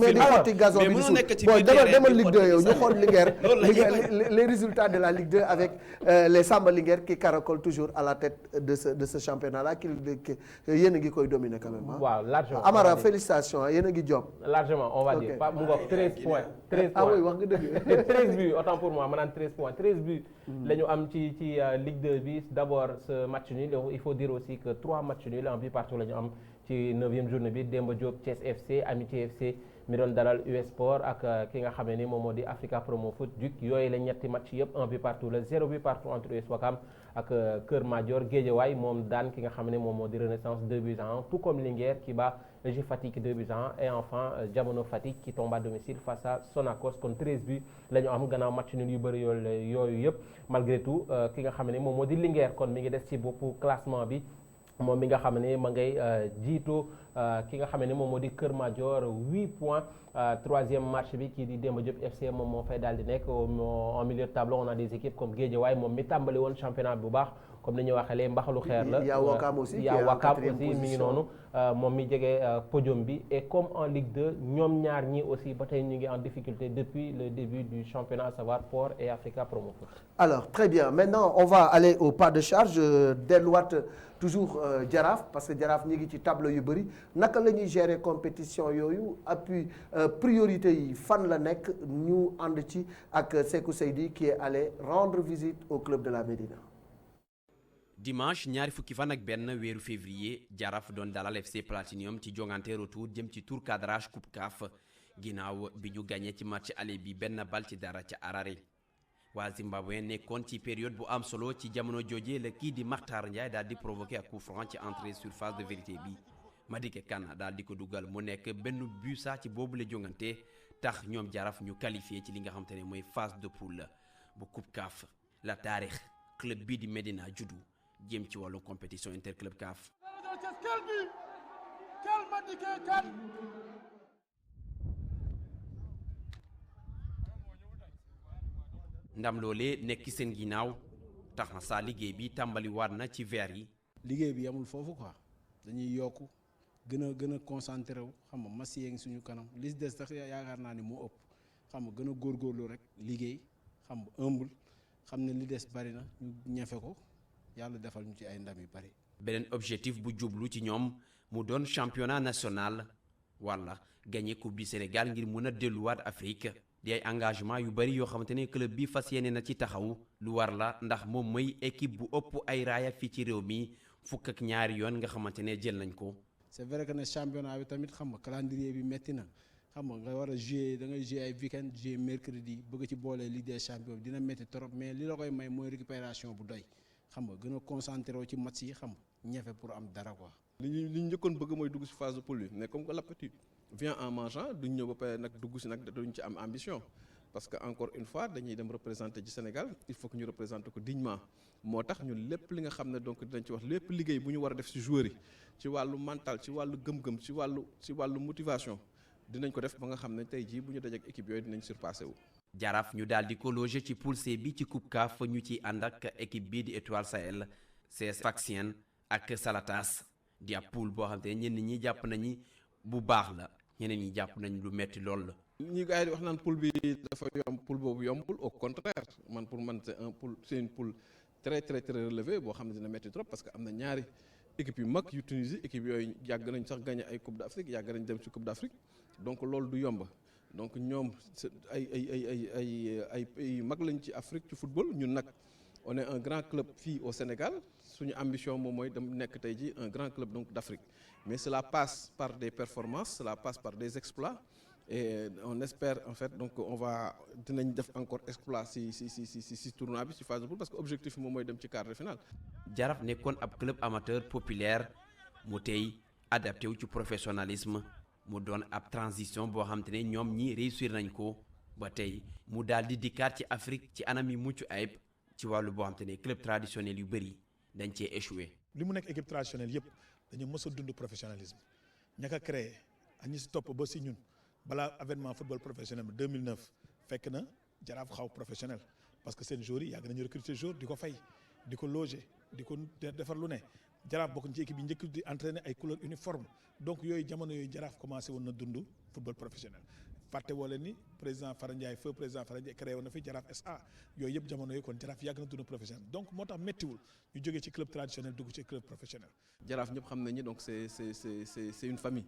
mais di xotti gazon bi di suuf bon demal Ligue 2 yow ñu xool Linguère les résultats de la Ligue 2 avec les Samba Linguère qui caracolent toujours à la tête de ce championnat là yéen a ngi koy dominer quand même. waaw largement Amara félicitations yéen a ngi job. largement on va dire mu ngoog 13 points. 13 points ah oui wax nga dëgg. 13 buts autant pour moi ma naan 13 points 13 buts. la ñu am ci Ligue 2 bi d'abord ce match nul il faut dire aussi que 3 matchs nuls un but partout la ñu am ci 9e journée bi Demba Diop Thiès FC Amitié FC mi doon dalal US Sport ak ki nga xam ne ni moom moo di Africa Promo Foot Duc yooyu la ñetti match yëpp un but partout la 0 but partout entre US Ouakam ak Kër Madior Guédiawaye moom daan ki nga xam ne moom moo di Renaissance 2 buts à 1 tout comme Linguère qui bat EJ Fatick 2 buts à 1 et enfin Jamono Fatick qui tombe à domicile face à Sonacos kon 13 buts la ñu am gannaaw match nul yu bëri yooyu yëpp malgré tout ki nga xam ne moom moo di Linguère kon mi ngi des ci boppu classement bi moom mi nga xam ne ma ngay jiitu ki nga xam ne moom moo di Kër Madior 8 points troisième match bi kii di Demba Diop FC moom moo fay daal di nekk en milieu de tableau on a des équipes comme Guédiawaye moom mi tàmbali woon championnat bu baax comme ni ñuy waxee lee mbaxalu xeer la. yaa Wakam aussi mi ngi noonu moom mi jege podium bi et comme en Ligue 2 ñoom ñaar ñi aussi ba tey ñu ngi en difficulté depuis le début du championnat à savoir Port et Africa Promo Foot. Alors très bien maintenant on va aller au pas de charge delluwaat toujours Jaraaf parce que Jaraaf ñi ngi ci tableau yu bëri naka la ñuy gérer compétition yooyu appui priorité yi fan la nekk ñu ànd ci ak Sékou Seydi qui est allé rendre visite au club de la Médina. dimanche ñaari fukki fan ak benn weeru février Jaraaf doon dalal FC Platinum ci jongante retour jëm ci tour cadrage coupe CAF ginnaaw bi ñu gagné ci match aller bi benn bal ci dara ca Harare waa Zimbabwe nekkoon ci période bu am solo ci jamono jooje la kii di Makhtar Ndiaye daal di provoqué ak coup franc ci entrée surface de vérité bi Madické Kane daal di ko dugal mu nekk benn but sax ci boobu la jongante tax ñoom Jaraaf ñu qualifié ci li nga xam te ne mooy phase de poule bu coupe CAF la taarix club bii di Médina juddu jëm ci wàllu compétition interclub CAF. ndam loolee nekk seen ginnaaw tax na saa liggéey bi tàmbali war na ci vert yi. liggéey bi yamul foofu quoi dañuy yokk gën a concentré wu xam nga mas yee ngi suñu kanam li si des sax yaakaar naa ni moo ëpp xam nga gën a góorgóorlu rek liggéey xam nga humble xam ne li des bari na ñu ñefe ko. yàlla defal ñu ci ay ndam yu bari. beneen objectif bu jublu ci ñoom mu doon championnat national wala gagné coupe du Sénégal ngir mën a delluwaat Afrique di ay engagement yu bari yoo xamante ne club bi fas yéene na ci taxaw lu war la ndax moom mooy équipe bu ëpp ay raaya fii ci réew mi fukk ak ñaari yoon nga xamante ne jël nañ ko. c'est vrai que ne championnat bi tamit xam nga calendrier bi metti na xam nga war a jouer da ngay jouer ay weekend jouer mercredi bëgg ci boole Ligue des champions dina metti trop mais li la koy may mooy récupération bu doy. xam nga gën a concentré wu ci match yi xam nga ñefe pour am dara quoi. li ñu njëkkoon bëgg mooy dugg ci phase de poule bi mais comme que l'appétit vient en mangeant duñ ñëw ba pare nag dugg ci nag duñ ci am ambition parce que encore une fois dañuy dem représenter ci Sénégal il faut que ñu représenter ko dignement moo tax ñun lépp li nga xam ne donc dinañ ci wax lépp liggéey bu ñu war a def ci joueurs yi ci wàllu mental ci wàllu gëm-gëm ci wàllu motivation dinañ ko def ba nga xam ne tey jii bu ñu dajeek équipe yooyu dinañ surpassé wu. Jaraaf ñu daal di ko loger ci poule C bi ci coupe CAF ñu ci ànd ak équipe bii di Étoile Sahel CS Sfaxien ak Salatas di ab poule boo xam te ne ñenn ñi jàpp nañu bu baax la ñeneen ñi jàpp nañ lu metti lool la. ñi gars yi di wax naan poule bi dafa yomb poule boobu yombul au contraire pour man c'est une poule très très très relevée boo xam ne dina metti trop parce que am na ñaari équipe yu mag yu Tunisie équipe yooyu yàgg nañ sax gagné ay coupe d'Afrique yàgg nañ dem ci coupe d'Afrique donc loolu du yomb. donc ñoom ay pays mag lañ ci Afrique ci football ñun nag on est un grand club fii au Sénégal suñu ambition moom mooy dem nekk tey ji un grand club donc d'Afrique mais cela passe par des performances cela passe par des exploits et on espère en fait donc dinañ def encore exploit si tournoi bi si phase de poule parce que objectif moom mooy dem ci quart de finale. Jaraaf nekkoon ab club amateur populaire mu tey adapté wu ci professionnalisme mu doon ab transition boo xam te ne ñoom ñi réussir nañ ko ba tey mu daal di dikkaat ci Afrique ci anam yi mucc ayib ci wàllu boo xam te ne club traditionnel yu bëri dañ cee échoué. li mu nekk équipe traditionnelle yëpp dañu mës a dund professionnalisme ña ko créé ak ñi si topp ba si ñun balaa avènement football professionnel bi 2009 fekk na Jaraaf xaw professionnel parce que seen joueurs yi yàgg nañu recruter joueur di ko fay di ko loger di ko defar lu ne Jaraaf bokk ci équipe yi njëkk di entraîner ay couleur uniforme donc yooyu jamono yooyu Jaraaf commencé woon na dund football professionnel fàtte woo leen ni président Fara Ndiaye feu président Fara Ndiaye créé woon na fi Jaraaf SA yooyu yëpp jamono yooyu kon Jaraaf yàgg na dund professionnel donc moo tax méttiwul ñu jógee ci club traditionnel dugg ci club professionnel. Jaraaf ñëpp xam nañu donc c'est une famille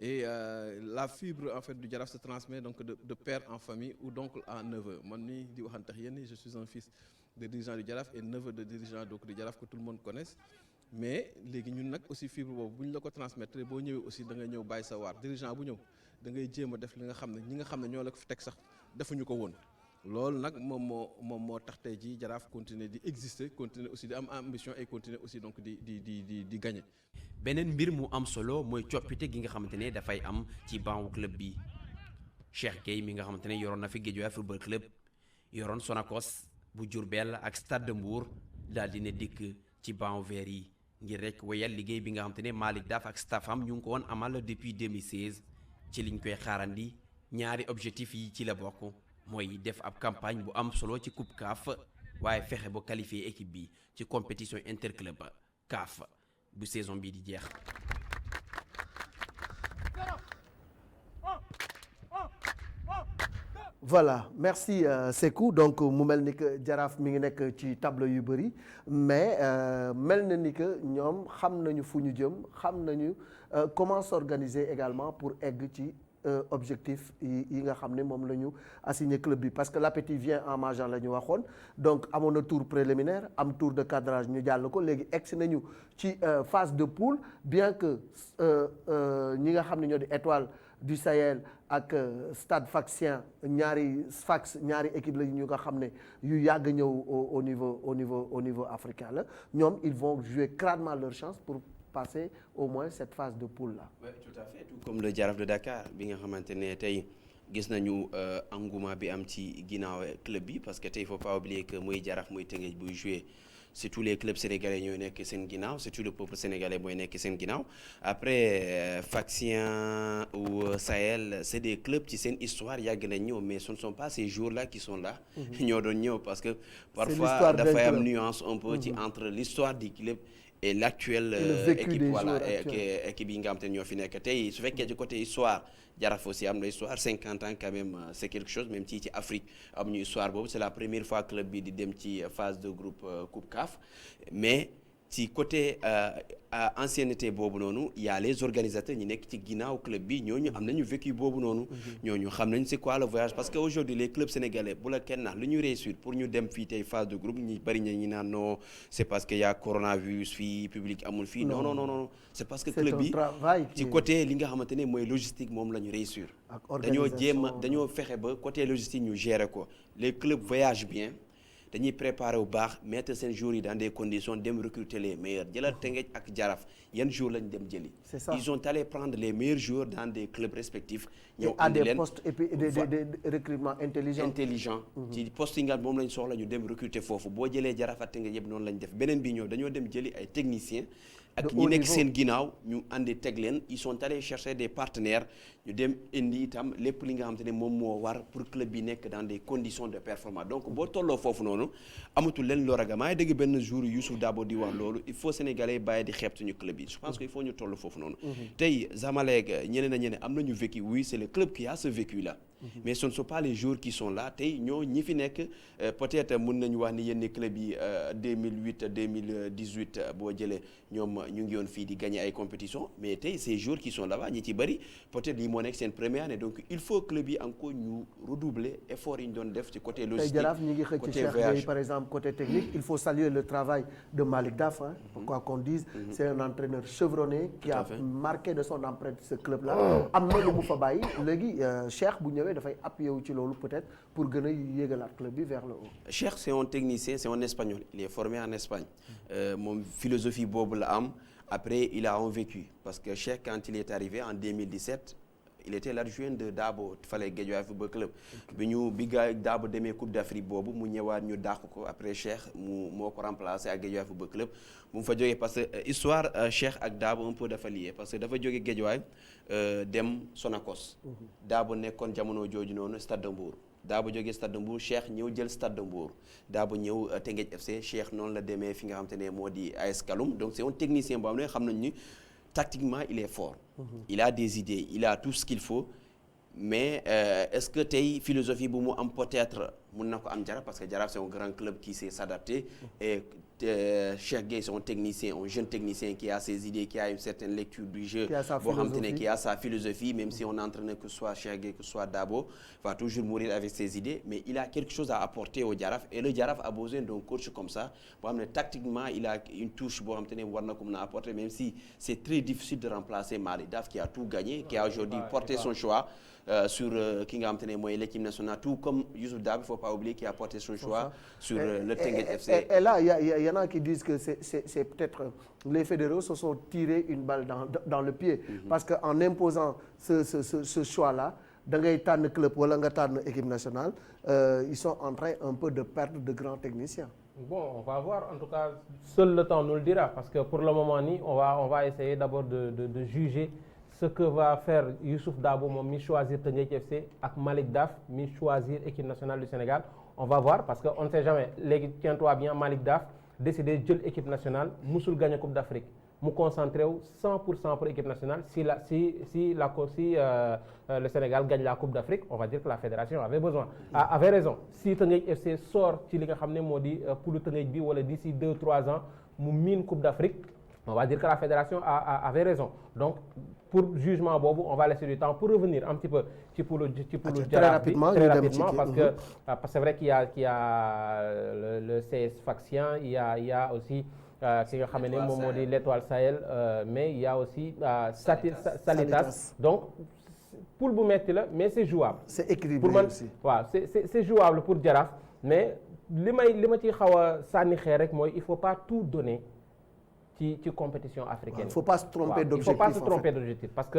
et la fibre en fait du Jaraaf se transmet donc de père en famille ou d'oncle à neveu man mii di waxantax yéen je suis un fils de dirigeant du Jaraaf et neveu de dirigeant donc du Jaraaf que tout le monde connaisse mais léegi ñun nag aussi fibre boobu bu ñu la ko transmettre boo ñëwee aussi da ngay ñëw bàyyi sa waar dirigeant bu ñëw da ngay jéem a def li nga xam ne ñi nga xam ne ñoo la ko fi teg sax defuñu ko woon loolu nag moom moo tax tey jii Jaraaf continuer di exister continuer aussi di am ambition et continuer aussi donc di gagner. beneen mbir mu am solo mooy coppite gi nga xamante ne dafay am ci banc club bi Cheikh Gueye mi nga xamante ne yoroon na fi Guédiawaye football club yoroon Sonacos bu Diourbel ak Stade de Mbour daal dina dikk ci banc vert yi ngir rek wéyal liggéey bi nga xamante ne Malick Daf ak staffam ñu ngi ko woon amal depuis 2016 ci liñ koy xaarandi ñaari objectif yi ci la bokk mooy def ab campagne bu am solo ci coupe CAF waaye fexe ba qualifier équipe bi ci compétition interclub CAF bu saison bii di jeex. voilà merci Sékou donc mu mel ni que Jaraaf mi ngi nekk ci tableau yu bëri mais mel na ni que ñoom xam nañu fu ñu jëm xam nañu comment s'organiser également pour egg ci objectif yi nga xam ne moom la ñu assigné club bi parce que l'appétit vient en mangeant la ñu waxoon donc amoon na tour préliminaire am tour de cadrage ñu jàll ko léegi egsi nañu ci phase de poule bien que ñi nga xam ne ñoo di Étoile du Sahel ak Stade Sfaxien ñaari équipe la ñu nga xam ne yu yàgg ñëw au niveau africain la ñoom ils vont jouer crânement leur chance pour passer au moins cette phase de poule là. Oui, tout à fait, tout comme le Jaraaf de Dakar bi nga xamante ne tey gis nañu engouement bi am ci ginnaaw club bi parce que tey il faut pas oublier que muy Jaraaf muy Teungueth buy jouer c'est tous les clubs sénégalais ñooy nekk seen ginnaaw c'est tout le peuple sénégalais mooy nekk seen ginnaaw après Sfaxien ou Sahel c'est des clubs ci seen histoire yàgg nañ ñëw mais ce ne sont pas ces jours-là qui sont là. ñoo doon ñëw parce que parfois dafay am nuance un peu ci entre l'histoire du club et l'actuelle équipe voilà équipe yi nga xam te ne ñoo fi nekk tey su fekkee ci côté histoire Jaraaf aussi am na histoire 50 ans quand même c'est quelque chose même ci Afrique amuñu histoire boobu c'est la première fois club bi di dem ci phase de groupe coupe CAF mais ci côté ancienneté boobu noonu y a les organisateurs ñi nekk ci ginnaaw club bi ñooñu am nañu vécu boobu noonu ñooñu xam nañ c'est quoi le voyage parce que aujourd'hui les clubs sénégalais bu la kenn nax lu ñu réussir pour ñu dem fii tey phase de groupe ñi bëri ñi naan non c'est parce que y a coronavirus fii public amul fii non c'est parce que club bi ci côté li nga xamante ne mooy logistique moom la ñu réussir dañoo fexe ba côté logistique ñu gérer ko les clubs voyagent bien dañuy préparer bu baax mettre seen joueurs yi dans des conditions dem recruter les meilleurs jëlal Teungueth ak Jaraaf yan joueurs lañ dem jëli. c'est ça ils ont allé prendre les meilleurs joueurs dans des clubs respectifs. ñëw andi leen à des postes et puis des recrutements intelligents. ci poste yi nga moom lañ soxla ñu dem recruter foofu boo jëlee Jaraaf ak Teungueth yëpp noonu lañ def beneen bi ñëw dañoo dem jëli ay techniciens. ak ñi nekk seen ginnaaw ñu andi teg leen ils sont allés chercher des partenaires ñu dem indi itam lépp li nga xamante ne moom moo war pour club bi nekk dans des conditions de performance donc boo tolloo foofu noonu amatul leen loo ragal maa ngi dégg benn jour Youssouf Dabo di wax loolu il faut sénégalais bàyyi di xeeb suñu club yi je pense que il faut ñu toll foofu noonu tey Zamalek ñeneen am nañu vécu oui c'est le club qui a ce vécu là mais ce ne sont pas les joueurs qui sont là tey ñoo ñi fi nekk peut-être mën nañu wax ni yenn club yi 2008 2018 boo jëlee ñoom ñu ngi yoon fii di gagner ay compétitions mais tey ces joueurs qui sont là-bas ñi ci bëri peut-être lii moo nekk seen première année donc il faut club yi encore ñu redoubler effort yi ñu doon def ci côté logistique tey Jaraaf ñi ngi xëcc Cheikh Gueye par exemple côté technique il faut saluer le travail de Malick Daf quoi qu'on dise c'est un entraîneur chevronné qui a marqué de son empreinte ce club là am na lu mu fa bàyyi léegi Cheikh bu ñëwee dafay appuyer wu ci loolu peut-être pour gën a yéegalaat club bi vers le haut. Cheikh c'est un technicien c'est un espagnol il est formé en Espagne moom philosophie boobu la am après il a un vécu parce que Cheikh quand il est arrivé en 2017 il était l'adjoint de Dabo fale Guédiawaye Football Club bi gars Dabo demee Coupe d'Afrique boobu mu ñëwaat ñu dàq ko après Cheikh moo ko remplacé ak Guédiawaye Football Club mu fa jógee parce que histoire Cheikh ak Dabo un peu dafa lié parce que dafa jógee Guédiawaye dem Sonacos Dabo nekkoon jamono jooju noonu Stade de Mbour Dabo jógee Stade de Mbour Cheikh ñëw jël Stade de Mbour Dabo ñëw Teungueth FC Cheikh noonu la demee fi nga xam te ne moo di AS Kaloum donc c'est un technicien boo xam nañu ni tactiquement il est fort il a des idées il a tout ce qu'il faut mais est-ce que tey philosophie bu mu am peut-être mun na ko am Jaraaf parce que Jaraaf c'est un grand club qui sait s'adapter et Cheikh Gueye c'est un technicien un jeune technicien qui a ses idées qui a une certaine lecture du jeu boo xam te ne qui a sa philosophie même si on entraîne que ce soit Cheikh Gueye que ce soit Dabo va toujours mourir avec ses idées mais il a quelque chose à apporter au Jaraaf et le Jaraaf a besoin d'un coach comme ça boo xam ne tactiquement il a une touche boo xam te ne war na ko mën a apporter même si c'est très difficile de remplacer Malick Daf qui a tout gagné qui a aujourd'hui porté son choix sur ki nga xam te ne mooy l'équipe nationale tout comme Youssouf Dabo il faut pas oublier qu'il a porté son choix sur le Teungueth FC. Et là il y en a qui disent que c'est peut-être les fédéraux se sont tirés une balle dans le pied parce que en imposant ce choix-là da ngay tànn club wala nga tànn équipe nationale ils sont en train un peu de perdre de grands techniciens. Bon, on va voir en tout cas seul le temps nous le dira parce que pour le moment nii on va essayer d'abord de juger ce que va faire Youssouf Dabo moom mi choisir Teungueth FC ak Malick Daf mi choisir équipe nationale du Sénégal on va voir parce que on ne sait jamais léegi tiens-toi bien Malick Daf décidé jël équipe nationale musul gagner Coupe d'Afrique mu concentré wu 100% pour équipe nationale si le Sénégal gagne la Coupe d'Afrique on va dire que la fédération avait raison si Teungueth FC sort ci li nga xam ne moo di poulu Teungueth bi wala d'ici 2-3 ans mu miin Coupe d'Afrique on va dire que la fédération avait raison donc pour jugement boobu on va laisser du temps pour revenir un petit peu ci poulu Jaraaf bi très rapidement parce que c'est vrai qu'il y a le CS Sfaxien il y a aussi ki nga xam ne moom moo di l'Étoile Sahel mais il y a aussi Salitas donc poule bu metti la mais c'est jouable. C'est équilibré pour man aussi. waaw c'est jouable pour Jaraaf mais li ma ci xaw a sànni xeer rek mooy il faut pas tout donner ci compétition africaine. Il faut pas se tromper d'objectif. Il faut pas se tromper d'objectif parce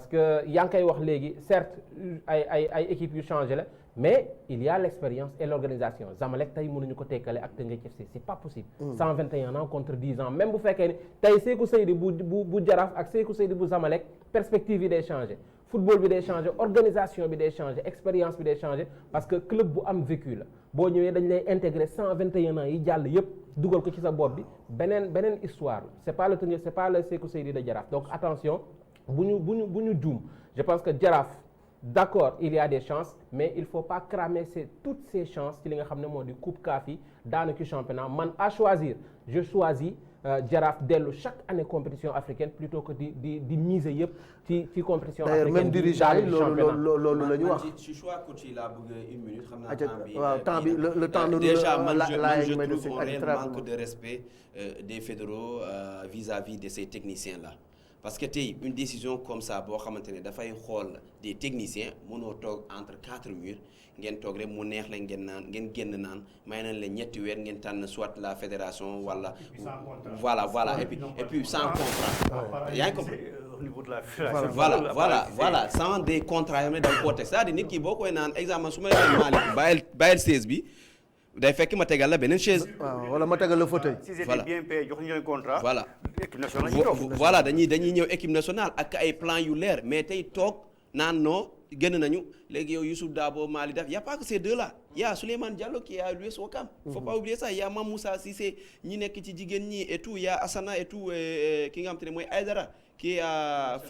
que yaa ngi koy wax léegi certes ay équipes yu changé la mais il y a l'expérience et l'organisation Zamalek tey mënuñu ko tekkale ak Teungueth FC c'est pas possible. 121 ans contre 10 ans même bu fekkee ni tey Sékou Seydi bu Jaraaf ak Sékou Seydi bu Zamalek perspective yi day changé football bi day changé organisation bi day changé expérience bi day changé parce que club bu am vécu la boo ñëwee dañ lay intégrer 121 ans yi jàll yépp dugal ko ci sa bopp bi beneen histoire c'est pas le Teungueth c'est pas le Sékou Seydi de Jaraaf donc attention bu ñu juum je pense que Jaraaf d'accord il y a des chances mais il faut pas cramer toutes ces chances ci li nga xam ne moo di coupe CAF yi daanu ci championnat man à choisir je choisis Jaraaf dellu chaque année compétition africaine plutôt que di miser yëpp ci compétition africaine. même dirigeant yi loolu la ñu wax. ci choix coach yi laa bëgg une minute xam naa temps bi le temps de déjà man je trouve un réel manque de respect des fédéraux vis-à-vis de ces techniciens là. parce que tey une décision comme ça boo xamante ne dafay xool des techniciens mënoo toog entre 4 murs ngeen toog rek mu neex la ngeen génn naan may nañ la ñetti weer ngeen tànn soit la fédération wala. voilà et puis sans contrat. yaa ngi compris au niveau de la voilà sans des contrats yoo xam ne da nga koo teg c'est-à-dire nit ki boo koy naan exemple su ma leen Malick bàyyil 16 bi. day fekk ma tegal la beneen chaise. waaw wala ma tegal la fauteuil. si c'était bien payé jox ñu contrat. voilà équipe nationale voilà dañuy ñëw équipe nationale ak ay plan yu leer mais tey toog naan non génn nañu léegi yow Youssouf Dabo Malick Daf y a pas que ces deux là y a Souleymane Diallo qui est à l'US Ouakam. faut pas oublier ça y a Mame Moussa Cissé ñi nekk ci jigéen ñi et tout y a Assana et tout ki nga xam te ne mooy Aïdara qui est à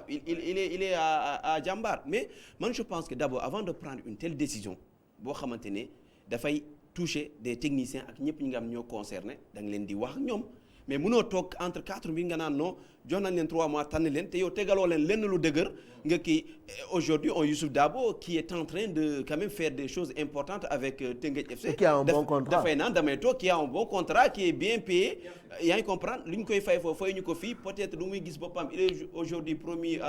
il est à Jambar. Mais moi je pense que d'abord avant de prendre une telle décision boo xamante ne dafay toucher des techniciens ak ñëpp ñi nga am ñoo concerné da nga leen di wax ak ñoom mais mënoo toog entre 4 bi nga naan non jox nañ leen 3 mois tànn leen te yow tegaloo leen lenn lu dëgër nga kii aujourd'hui on Youssouf Dabo qui est en train de quand même faire des choses importantes avec Teungueth FC. Qui a un bon contrat dafay naan damay toog qui a un bon contrat qui est bien payé yaa ngi comprendre lu ñu koy fay foofu fay ñu ko fii peut-être lu muy gis boppam il est aujourd'hui promis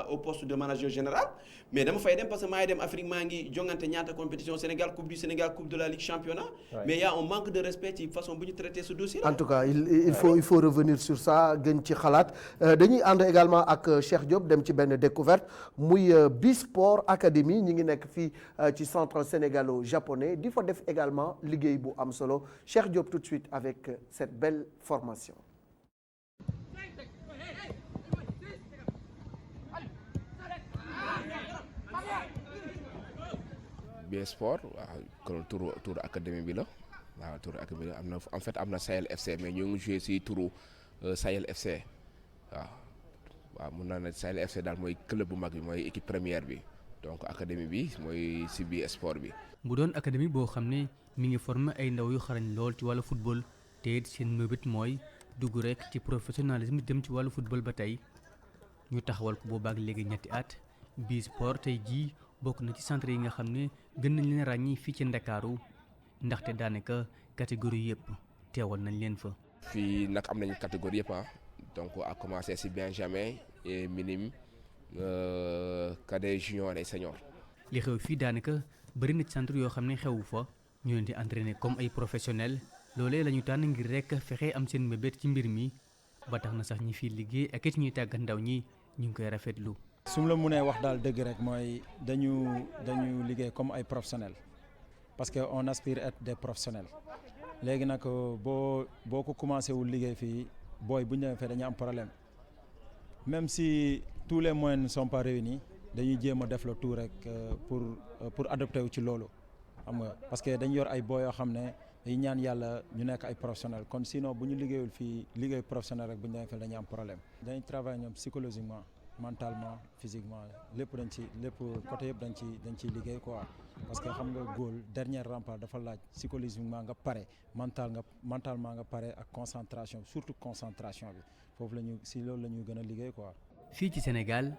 au poste de manager général mais dama fay dem parce que maa ngi dem Afrique maa ngi jongante ñaata compétition Sénégal coupe du Sénégal coupe de la Ligue championnat. mais il y a un manque de respect ci façon bu ñu traiter ce dossier là. En tout cas il faut revenir sur ça gën ci xalaat dañuy ànd également ak Cheikh Diop dem ci benn découverte muy Bisport Academy ñi ngi nekk fii ci centre sénégalo-japonais di fa def également liggéey bu am solo Cheikh Diop tout de suite avec cette belle formation. Bisport waaw kon turu académie bi la waaw turu académie bi am na en fait am na Sahel FC mais ñoo ngi joué si turu Sahel FC waaw mun naa ne Sahel FC daal mooy club bu mag bi mooy équipe première bi donc académie bi mooy si biir sport bi. mu doon académie boo xam ne mi ngi formé ay ndaw yu xarañ lool ci wàllu football te it seen mëbët mooy dugg rek ci professionnalisme dem ci wàllu football ba tey ñu taxawal ko boobaak léegi ñetti at Bisport tey jii bokk na ci centre yi nga xam ne gën nañ leen ràññi fii ci Ndakaaru ndaxte daanaka catégorie yëpp teewal nañ leen fa. fii nag am nañu catégorie yëpp donc à commencer si benjamin et minime cadet junior et senior. li xew fii daanaka bëri na ci centre yoo xam ne xewu fa ñu leen di entraîner comme ay professionnels loolee la ñu tànn ngir rek fexe am seen mbébét ci mbir mi ba tax na sax ñi fii liggéey ak it ñuy tàggat ndaw ñi ñu ngi koy rafetlu. su ma la mënee wax daal dëgg rek mooy dañu liggéey comme ay professionnels parce que on aspire être des professionnels léegi nag boo ko commencé wul liggéey fii booy bu ñu demee fee dañu am problème même si tous les moyens ne sont pas réunis dañuy jéem a def le tout rek pour adopter wu ci loolu xam nga parce que dañu yor ay booy yoo xam ne dañu ñaan yàlla ñu nekk ay professionnels kon sinon bu ñu liggéeyul fii liggéey professionnel rek bu ñu demee fee dañu am problème. dañuy travailler ñoom psychologiquement mentalement physiquement lépp côté yëpp dañ ciy liggéey quoi parce que xam nga góol dernier rempart dafa laaj psychologiquement nga pare mentalement nga pare ak concentration surtout concentration bi foofu si loolu la ñuy gën a liggéey quoi. fii ci Sénégal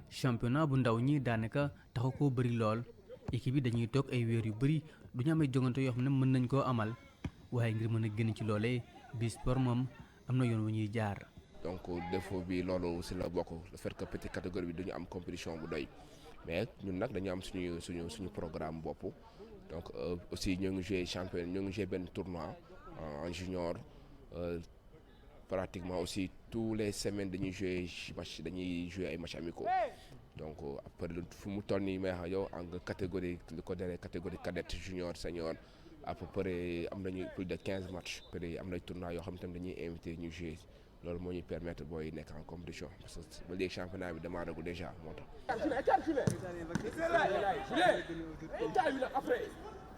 championnat bu ndaw ñi daanaka taxu koo bëri lool équipe yi dañuy toog ay weer yu bëri du ñu am ay jongante yoo xam ne mën nañ koo amal waaye ngir mën a génn ci loolee Bisport moom am na yoon wu ñuy jaar. donc défaut bi loolu si la bokk le fait que petite catégorie bi duñu am compétition bu doy mais ñun nag dañu am suñu programme bopp donc aussi ñoo ngi joué champion ñoo ngi joué benn tournoi en junior pratiquement aussi tous les semaines dañuy joué ay match amicaux donc après fu mu toll nii may wax yow en catégorie li ko deree catégorie cadette junior senior à peu près am nañu plus de 15 matchs après am na tournoi yoo xam ne dañuy invité ñu joué. loolu moo ñuy permettre booy nekk en compétition parce que ba léegi championnat bi démarré gu déjà moo tax.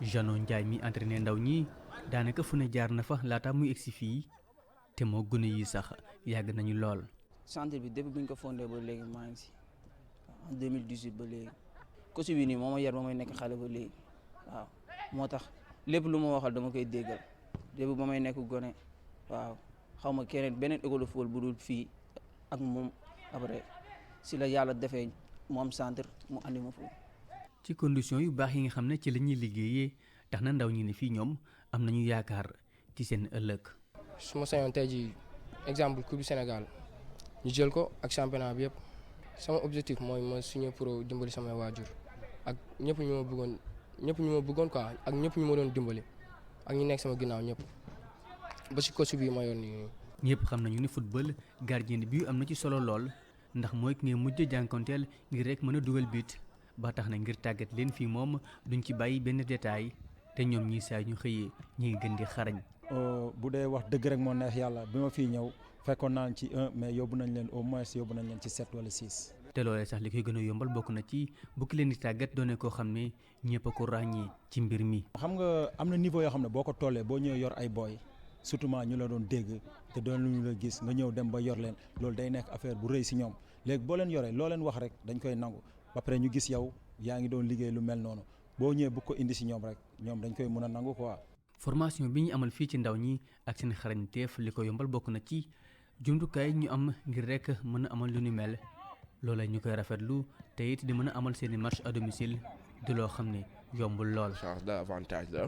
Jano Ndiaye mi entraîné ndaw ñi daanaka fu ne jaar na fa laata muy egsi fii te moo gën a yi sax yàgg nañu lool. centre bi depuis bu ñu ko fondé ba léegi maa ngi si en 2018 ba léegi coach bi nii moo ma yar ba may nekk xale ba léegi waaw moo tax lépp lu ma waxal dama koy déggal depuis ba may nekk gone waaw. xaw ma keneen beneen école de football bu dul fii ak moom après si la yàlla defee mu am centre mu andi ma foofu. ci condition yu baax yi nga xam ne ci la ñuy liggéeyee tax na ndaw ñi ne fii ñoom am nañu yaakaar ci seen ëllëg. su ma sañoon tey jii exemple coupe du Sénégal ñu jël ko ak championnat bi yëpp sama objectif mooy ma signé pro dimbali samay waajur ak ñëpp ñu ma bëggoon quoi ak ñëpp ñu ma doon dimbali ak ñu nekk sama ginnaaw ñëpp. ba si coach bi ma yoon nii. ñëpp xam nañu ni football gardien bi am na ci solo lool ndax mooy ki ngay mujj jànkonteel ngir rek mën a dugal bit ba tax na ngir tàggat leen fii moom duñ ci bàyyi benn détail te ñoom ñii saa ñu xëyee ñu ngi gën di xarañ. bu dee wax dëgg rek moo neex yàlla bi ma fii ñëw fekkoon naa ci 1 mais yóbbu nañ leen au moins yóbbu nañ leen ci 7 wala 6. te loolee sax li koy gën a yombal bokk na ci bu ki leen di tàggat doone koo xam ne ñëpp a ko ràññee ci mbir mi. xam nga am na niveau yoo xam ne boo ko tollee boo ñëwee yor ay booy surtout ñu la doon dégg te doon ñu la gis nga ñëw dem ba yor leen loolu day nekk affaire bu rëy si ñoom léegi boo leen yoree loo leen wax rek dañ koy nangu ba pare ñu gis yow yaa ngi doon liggéey lu mel noonu boo ñëwee bu ko indi si ñoom rek ñoom dañ koy mën a nangu quoi. formation bi ñu amal fii ci ndaw ñi ak seen xarañteef li ko yombal bokk na ci jumtukaay ñu am ngir rek mën a amal lu ni mel loola ñu koy rafetlu te it di mën a amal seeni match à domicile di loo xam ne yombul lool. chance la avantage la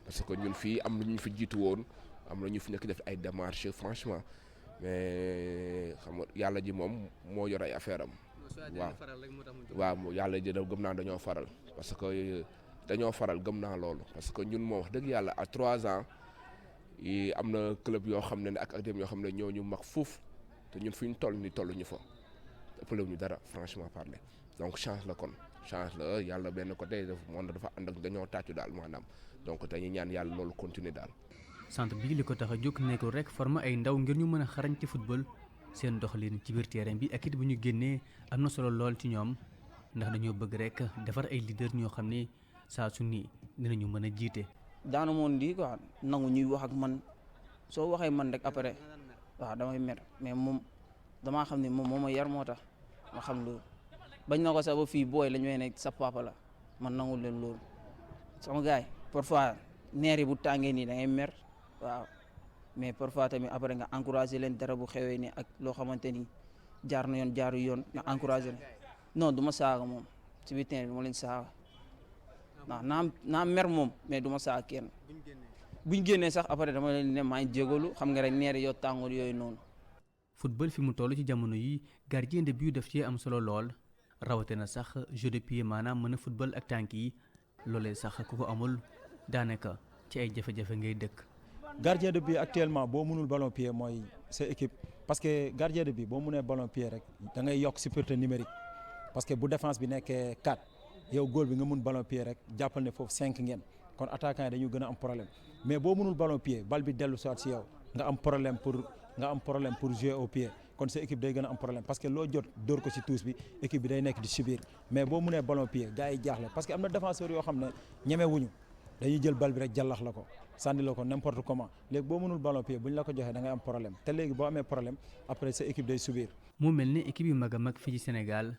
parce que ñun fii am na ñu fi jiitu woon am na ñu fi nekk def ay démarches franchement mais xam nga yàlla ji moom moo yor ay affaire am. waaw yàlla ji gëm naa dañoo faral parce que dañoo faral gëm naa loolu parce que ñun moo wax dëgg yàlla à 3 ans yi am na club yoo xam ne ak académie yoo xam ne ñoo ñu mag fuuf te ñun fi ñu toll ni tolluñu fa ëppale ñu dara franchement parler donc chance la kon chance la yàlla benn côté moom dafa ànd ak dañoo tàccu daal maanaam donc dañuy ñaan yàlla loolu continuer daal. centre bii li ko tax a jóg nekkul rek former ay ndaw ngir ñu mën a xarañ ci football seen doxalin ci biir terrain bi ak it bu ñu génnee am na solo lool ci ñoom ndax dañoo bëgg rek defar ay leader ñoo xam ne saa su ni dinañu mën a jiite. daanu moon di quoi nangu ñuy wax ak man soo waxee man rek après waaw damay mer mais moom damaa xam ne moom moo ma yar moo tax ma xam loolu bañ na ko sax ba fii booy la ñu ne sa papa la man nangu leen loolu sama gars yi parfois neer yi bu tàngee nii da ngay mer waaw mais parfois tamit après nga encouragé leen dara bu xewee nii ak loo xamante ni jaar na yoon jaaru yoon nga encouragé leen non du ma saaga moom ci biir terrain bi ma leen saaga ndax naa mer moom mais du ma saaga kenn buñ génnee sax après dama leen ne maa ngi jégalu xam nga rek neer yoo tàngoor yooyu noonu. football fi mu toll ci jamono yi gardien de but daf cee am solo lool rawatina sax jeu de pied maanaam mën a football ak tànk yi loolee sax ku ko amul daanaka ci ay jafe-jafe ngay dëkk. gardien de but actuellement boo mënul ballon pied mooy sa équipe parce que gardien de but boo mënee ballon pied rek da ngay yokk supériorité numérique parce que bu défense bi nekkee 4 yow góol bi nga mun ballon pied rek jàppal ne foofu 5 ngeen kon attaquant yi dañu gën a am problème mais boo mënul ballon pied bal bi dellu soit si yow nga am problème pour jouer au pied kon sa équipe day gën a am problème parce que loo jot dóor ko si tuus bi équipe bi day nekk di subir mais boo mënee ballon pied gars yi jaaxle parce que am na défenseur yoo xam ne ñemewuñu dañuy jël bal bi rek jàllax la ko sànni la ko n'importe comment léegi boo mënul ballon pied bu ñu la ko joxee da ngay am problème te léegi boo amee problème après sa équipe day subir. mu mel ne équipe yu mag a mag fii ci Sénégal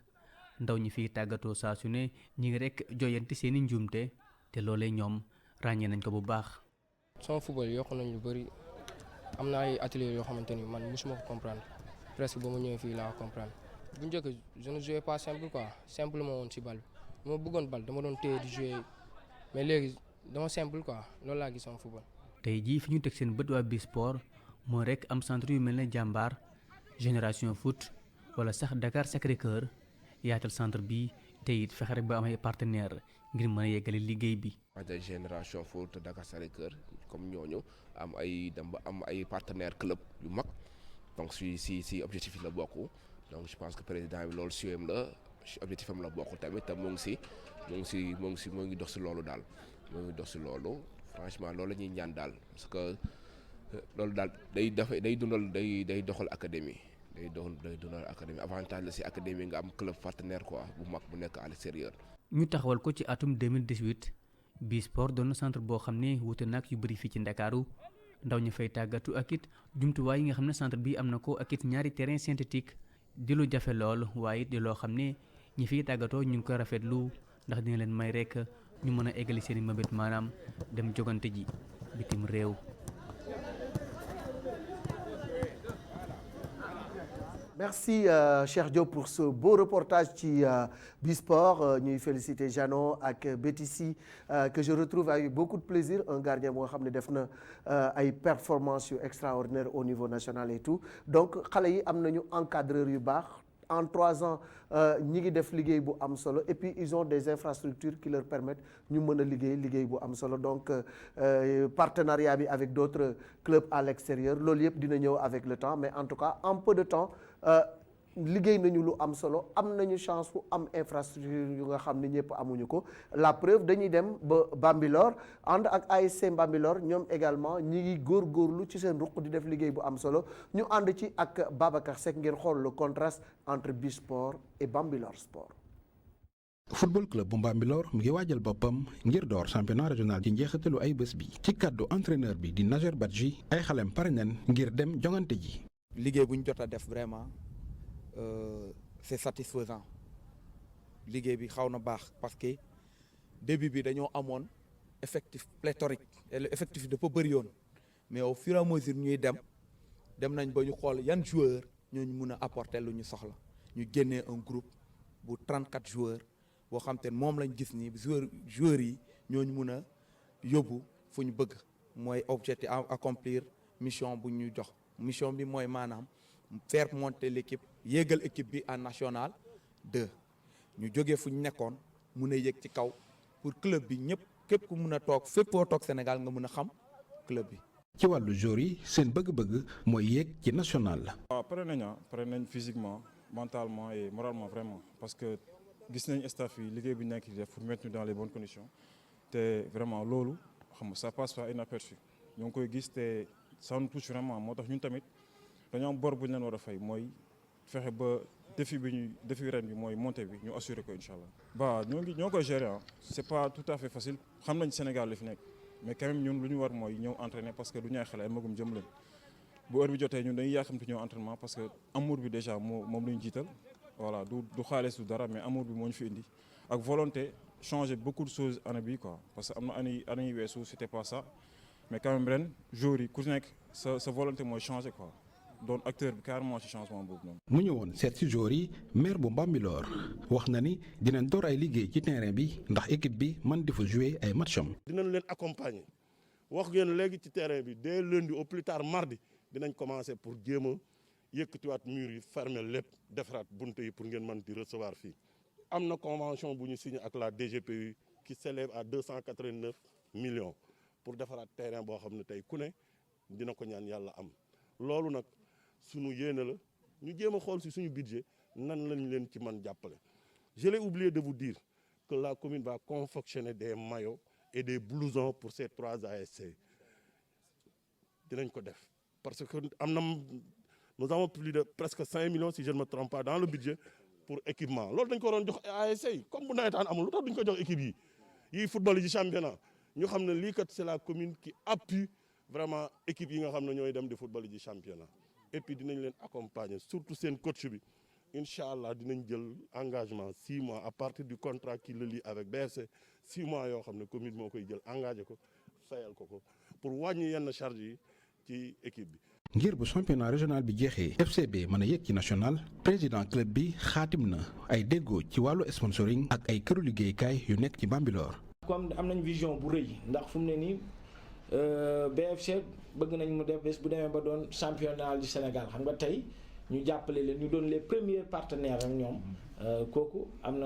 ndaw ñi fiy tàggatoo saa su ne ñi ngi rek joyanti seen i njuumte te loolee ñoom ràññee nañ ko bu baax. sama football yokk nañ lu bëri am na ay ateliers yoo xamante ni man mosuma ko comprendre presque ba ma ñëwee fii laa comprendre bu njëkk je ne jouais pas simple quoi simple ma woon si bal bi ma bëggoon bal dama doon téye di jouer mais léegi dama simple quoi loolu laa gis sama football. tey jii fi ñu teg seen bët waa Bisport moo rek am centre yu mel ne Jàmbaar Génération Foot wala sax Dakar Sacré-Cœur yaatal centre bi te it fexe rek ba am ay partenaires ngir mën a yeggale liggéey bi. de Génération Foot Dakar Sacré-Cœur comme ñooñu am ay dem ba am ay partenaires club yu mag donc si objectif yi la bokk donc je pense que président bi loolu siwam la objectif am la bokk tamit te moo ngi dox si loolu daal moo ngi dox si loolu franchement loolu la ñuy ñaan daal parce que loolu daal day doxal académie day dundal académie avantage la si académie nga am club partenaire quoi bu mag bu nekk à l'extérieur. ñu taxawal ko ci atum 2018 Bisport doon na centre boo xam ne wuute nag yu bëri fii ci Ndakaaru ndaw ñu fay tàggatu ak it jumtuwaay yi nga xam ne centre bi am na ko ak it ñaari terrain synthétique di lu jafe lool waaye it di loo xam ne ñi fiy tàggatoo ñu ngi koy rafetlu ndax dina leen may rek ñu mën a eggali seen i mébét maanaam dem jogante ji bitim réew. Merci Cheikh Diop pour ce beau reportage ci Bisport ñuy féliciter Jeannot ak Bétissi que je retrouve avec beaucoup de plaisir un gardien boo xam ne def na ay performances yu extraordinaires au niveau national et tout donc xale yi am nañu encadreur yu baax en 3 ans ñi ngi def liggéey bu am solo et puis ils ont des infrastructures qui leur permettent ñu mën a liggéey bu am solo donc partenariat bi avec d'autres clubs à l'extérieur loolu yëpp dina ñëw avec le temps mais en tout cas en peu de temps liggéey nañu lu am solo am nañu chance fu am infrastructure yu nga xam ne ñëpp amuñu ko la preuve dañuy dem ba Bambilor ànd ak ASC Bambilor ñoom également ñi ngi góorgóorlu ci seen ruq di def liggéey bu am solo ñu ànd ci ak Babacar Seck ngeen xool le contraste entre Bisport et Bambilor Sport. football club bu Mbambilor mu ngi waajal boppam ngir door championnat régional ci njeexitalu ay bés bi ci kàddu entraîneur bi di Najer Badji ay xalem pare nañ ngir dem jongante ji. liggéey bu ñu jot a def vraiment c'est satisfaisant liggéey bi xaw na baax parce que début bi dañoo amoon effectif pléthorique et le effectif dafa bëri yoon mais au fur et à mesure ñuy dem nañ ba ñu xool yan joueurs ñooñu mun a apporter lu ñu soxla ñu génnee un groupe bu 34 joueurs boo xam te ne moom lañ gis ni joueurs yi ñooñu mun a yóbbu fu ñu bëgg mooy objectif accomplir mission bu ñu jox mission bi mooy maanaam faire monter l'équipe yéegal équipe bi en national 2 ñu jógee fu ñu nekkoon mun a yéeg ci kaw pour club bi ñëpp képp ku mun a toog fépp foo toog Sénégal nga mun a xam club bi. ci wàllu joueurs yi seen bëgg-bëgg mooy yéeg ci national la. waaw pare nañ physiquement mentalement et moralement vraiment parce que gis nañ staff yi liggéey bi ñu nekk di def pour mettre ñu dans les bonnes conditions te vraiment loolu xam nga ça passe pas inaperçu ñoo ngi koy gis te ça nous touche vraiment moo tax ñun tamit dañoo am bor bu ñu leen war a fay mooy fexe ba défi ren bi mooy montée bi ñu assurer ko incha allah. ñoo koy gérer ah c'est pas tout à fait facile xam nañ Sénégal li fi nekk. mais quand même ñun lu ñu war mooy ñëw entraîner parce que du ñaay xale ay magum jëm leen bu heure bi jotee ñun dañuy yaaxamti ñëw entraînement parce que amour bi déjà moom la ñu jiital voilà du xaalis du dara mais amour bi moo ñu fi indi ak volonté changer beaucoup de choses année bi quoi parce que am na année yi weesu c'était pas ça mais quand même ren jour yi ku nekk sa volonté mooy changer quoi doon acteur bi carrément ci changement boobu noonu. mu ñëwoon seet ci joueurs yi maire bu Mbambilor wax na ni dinañ door ay liggéey ci terrain bi ndax équipe bi mën di fa jouer ay matcham. dinañ leen accompagner wax ngeen léegi ci terrain bi dès lundi au plus tard mardi dinañ commencer pour jéem a yëkkatiwaat mur yi fermer lépp defaraat bunte yi pour ngeen mën di recevoir fii. am na convention bu ñu signé ak la DGPU qui s'élève à 289 millions pour defaraat terrain boo xam ne tey ku ne dina ko ñaan yàlla am loolu nag. sunu yéene la ñu jéem a xool ci suñu budget nan lañ leen ci mën jàppale je l'ai oublié de vous dire que la commune va confectionner des maillots et des blousons pour ces 3 ASC dinañ ko def parce que nous avons plus de presque 5 millions si je ne me trompe pas dans le budget pour équipement loolu dañ ko doon jox ASC yi comme bu nawetaan amul lu tax duñ ko jox équipe yi football yi ci championnat ñu xam ne lii kat c'est la commune qui appuie vraiment équipe yi nga xam ne ñooy dem di football yi ci championnat et puis dinañ leen accompagner surtout seen coach bi incha allah dinañ jël engagement 6 mois à partir du contrat qui le lie avec BFC 6 mois yoo xam ne commune moo koy jël engagé ko fayal ko pour wàññi yenn charge yi ci équipe bi. ngir bu championnat régional bi jeexee FCB mën a yëg ci national président club bi xaatim na ay déggoo ci wàllu sponsoring ak ay këru liggéeykaay yu nekk ci Bambilor. comme am nañ vision bu rëy ndax fu mu ne nii BFC bëgg nañ mu def bés bu demee ba doon championnat du Sénégal xam nga tey ñu jàppale leen ñu doon les premiers partenaires ak ñoom kooku am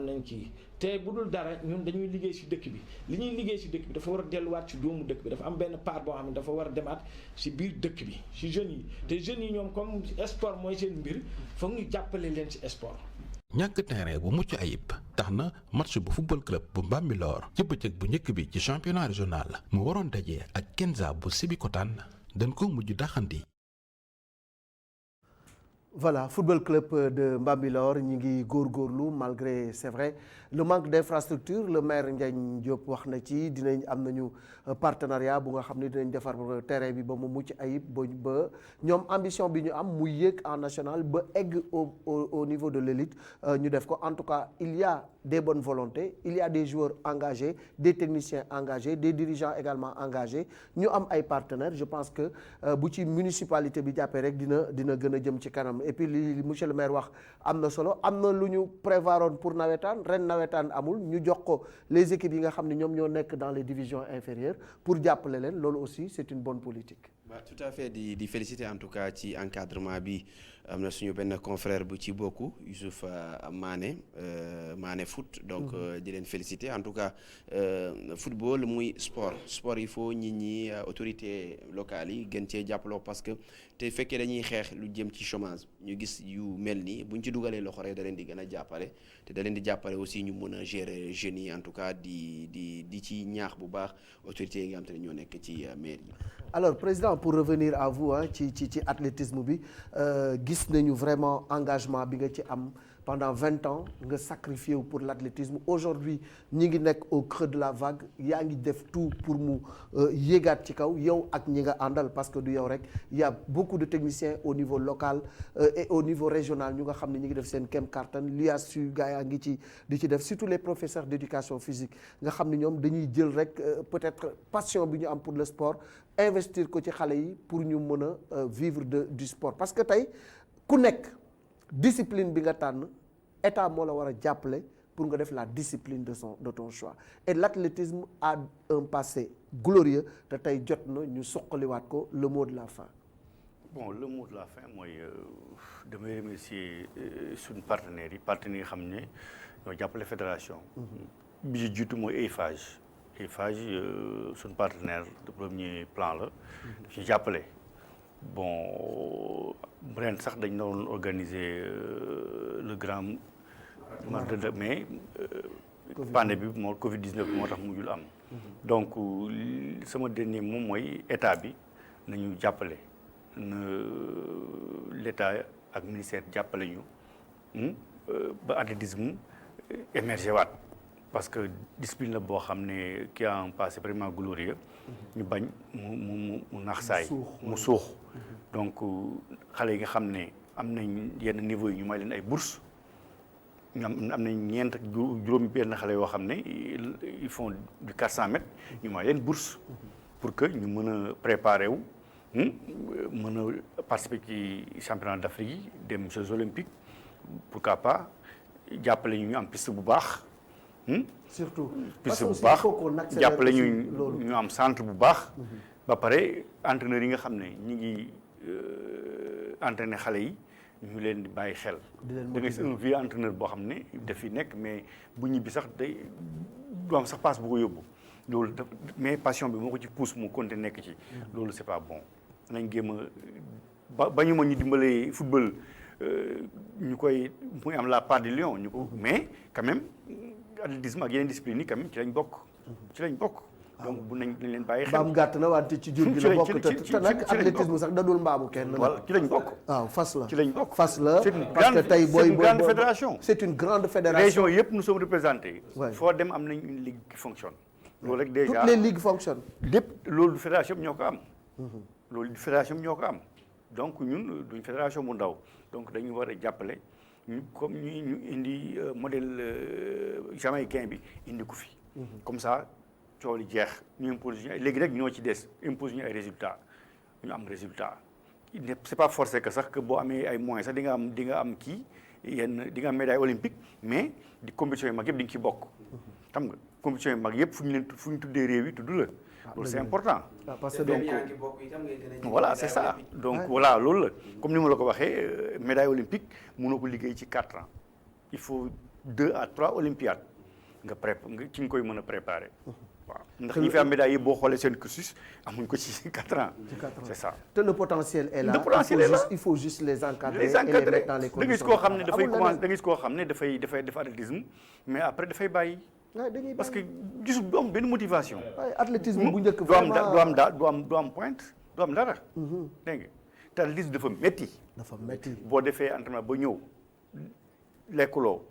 nañ ci te bu dul dara ñun dañuy liggéey ci dëkk bi li ñuy liggéey ci dëkk bi dafa war a delluwaat ci doomu dëkk bi dafa am benn part boo xam ne dafa war a demaat ci biir dëkk bi ci jeunes yi te jeunes yi ñoom comme sport mooy seen mbir foog ñu jàppale leen ci sport. ñàkk terrain bu mucc ayib tax na match bu football club bu Bambilor ci bëccëg bu njëkk bi ci championnat régional mu waroon daje ak Kenza bu Sébikotane dañ ko mujj daxandi. Voilà, football club de Mbambilor ñi ngi góorgóorlu malgré c'est vrai le manque d'infrastructure le maire Ndiagne Diop wax na ci dinañ am nañu partenariat bu nga xam ne dinañ defar terrain bi ba mu mucc ayib ba ñoom ambition bi ñu am muy yéeg en national ba egg au niveau de l'élite ñu def ko en tout cas il y a des bonnes volontés il y a des joueurs engagés des techniciens engagés des dirigeants également engagés ñu am ay partenaires je pense que bu ci municipalité bi jàppee rek dina gën a jëm ci kanam. Et puis li monsieur le maire wax am na solo am na lu ñu prévoiroon pour nawetaan ren nawetaan amul ñu jox ko les équipes yi nga xam ne ñoom ñoo nekk dans les divisions inférieures pour jàppale leen loolu aussi c'est une bonne politique. Tout à fait di féliciter en tout cas ci encadrement bi am na suñu benn confrère bu ci bokk Youssouf Mané foot donc di leen féliciter en tout cas football muy sport il faut nit ñi autorités locales yi gën cee jàppaloo parce que te fekkee dañuy xeex lu jëm ci chômage ñu gis yu mel nii buñ ci dugalee loxo rek da leen di gën a jàppale te da leen di jàppale aussi ñu mën a gérer jeunes yi en tout cas di ci ñaax bu baax autorités yi nga xam te ne ñoo nekk ci mairie yi. Alors président pour revenir à vous ci athlétisme bi gis nañu vraiment engagement bi nga ci am pendant 20 ans nga sacrifié wu pour l'athlétisme aujourd'hui ñi ngi nekk au creux de la vague yaa ngi def tout pour mu yéegaat ci kaw yow ak ñi nga àndal parce que du yow rek il y a beaucoup de techniciens au niveau local et au niveau régional ñu nga xam ne ñi ngi def seen kem kartan l'IASU gaa yaa ngi ci di ci def surtout les professeurs d'éducation physique nga xam ne ñoom dañuy jël rek peut-être passion bi ñu am pour le sport investir ko ci xale yi pour ñu mën a vivre du sport parce que tey ku nekk discipline bi nga tànn état moo la war a jàppale pour nga def la discipline de ton choix et l'athlétisme a un passé glorieux te tey jot na ñu suqaliwaat ko le mot de la fin. Bon, le mot de la fin mooy damay remercier suñu partenaires yi xam ne ñoo jàppale fédération. bi ci jiitu mooy Eiffage suñu partenaire de premier plan la. daf ci jàppale. Bon ren sax dañ doon organiser le grand marathon de mais pandémie bi moo Covid-19 bi moo tax mujjul am. donc sama dernier moom mooy état bi nañu jàppale na l'état ak ministère jàppale ñu ba athlétisme émerger waat parce que discipline la boo xam ne qui a un passé vraiment glorieux ñu bañ mu nax saay mu suux donc xale yi nga xam ne am nañ yenn niveau yi ñu may leen ay bourses ñu am nañ ñeent juróomi benn xale yoo xam ne ils font du 400 mètres ñu may leen bourse pour que ñu mën a préparer wu mën a participer ci championnat d'Afrique yi dem Jeux olympiques pourquoi pas jàppale ñu am piste bu baax. surtout piste bu baax jàppale ñu am centre bu baax. ba pare entraîneurs yi nga xam ne ñu ngi entraîner xale yi ñu leen di bàyyi xel. da ngay gis un vieux entraîneur boo xam ne daf fi nekk mais bu ñibbi sax day du am sax passe bu ko yóbbu loolu mais passion bi moo ko ci pousse mu continuer nekk ci. loolu c'est pas bon nañ géem a ba ñu ma ñu dimbalee football ñu koy muy am la part du lion ñu ko mais quand même athlétisme ak yeneen discipline yi quand même ci lañ bokk. donc bu nañ leen bàyyi xel. mbaam gàtt na wante ci jur gi la bokk te nag athlétisme sax dadul mbaamu kenn. voilà ci lañ bokk. waaw fas la ci lañ bokk. fas la parce que tey c'est une grande fédération. c'est une grande fédération. région yëpp nous sommes représentés. foo dem am nañ une ligue qui fonctionne. loolu rek déjà toutes les ligues fonctionnent. lépp loolu fédération bi ñoo ko am. loolu fédération bi ñoo ko am donc ñun duñ fédération bu ndaw donc dañu war a jàppale ñu comme ñu indi modèle jamaïcain bi indi ko fi. comme ça. coow li jeex ñu impose ñu léegi rek ñoo ci des impose ñu ay résultats ñu am résultat c'est pas forcé que sax que boo amee ay moyens sax di nga am kii di nga am médaille olympique mais di compétition yu mag yëpp di nga ci bokk. xam nga compétition yu mag yëpp fu ñu tuddee réew yi tudd la. loolu c'est important. parce que donc voilà c'est ça donc voilà loolu la comme ni ma la ko waxee médaille olympique mënoo ko liggéey ci 4 ans il faut 2 à 3 olympiades nga ci nga koy mën a préparer. waaw ndax ñi fi am médaille yi boo xoolee seen cursus amuñ ko ci 4 ans. c'est ça. te le potentiel est là. le potentiel est là il faut juste les encadrer. et les mettre dans les conditions. da ngay gis koo xam ne dafay commencer da ngay gis koo xam ne dafay def athlétisme mais après dafay bàyyi. parce que gisul du am benn motivation. waaye athlétisme bu njëkk du am pointe du am dara. dégg nga te athlétisme dafa métti. boo defee entraînement ba ñëw lekkuloo.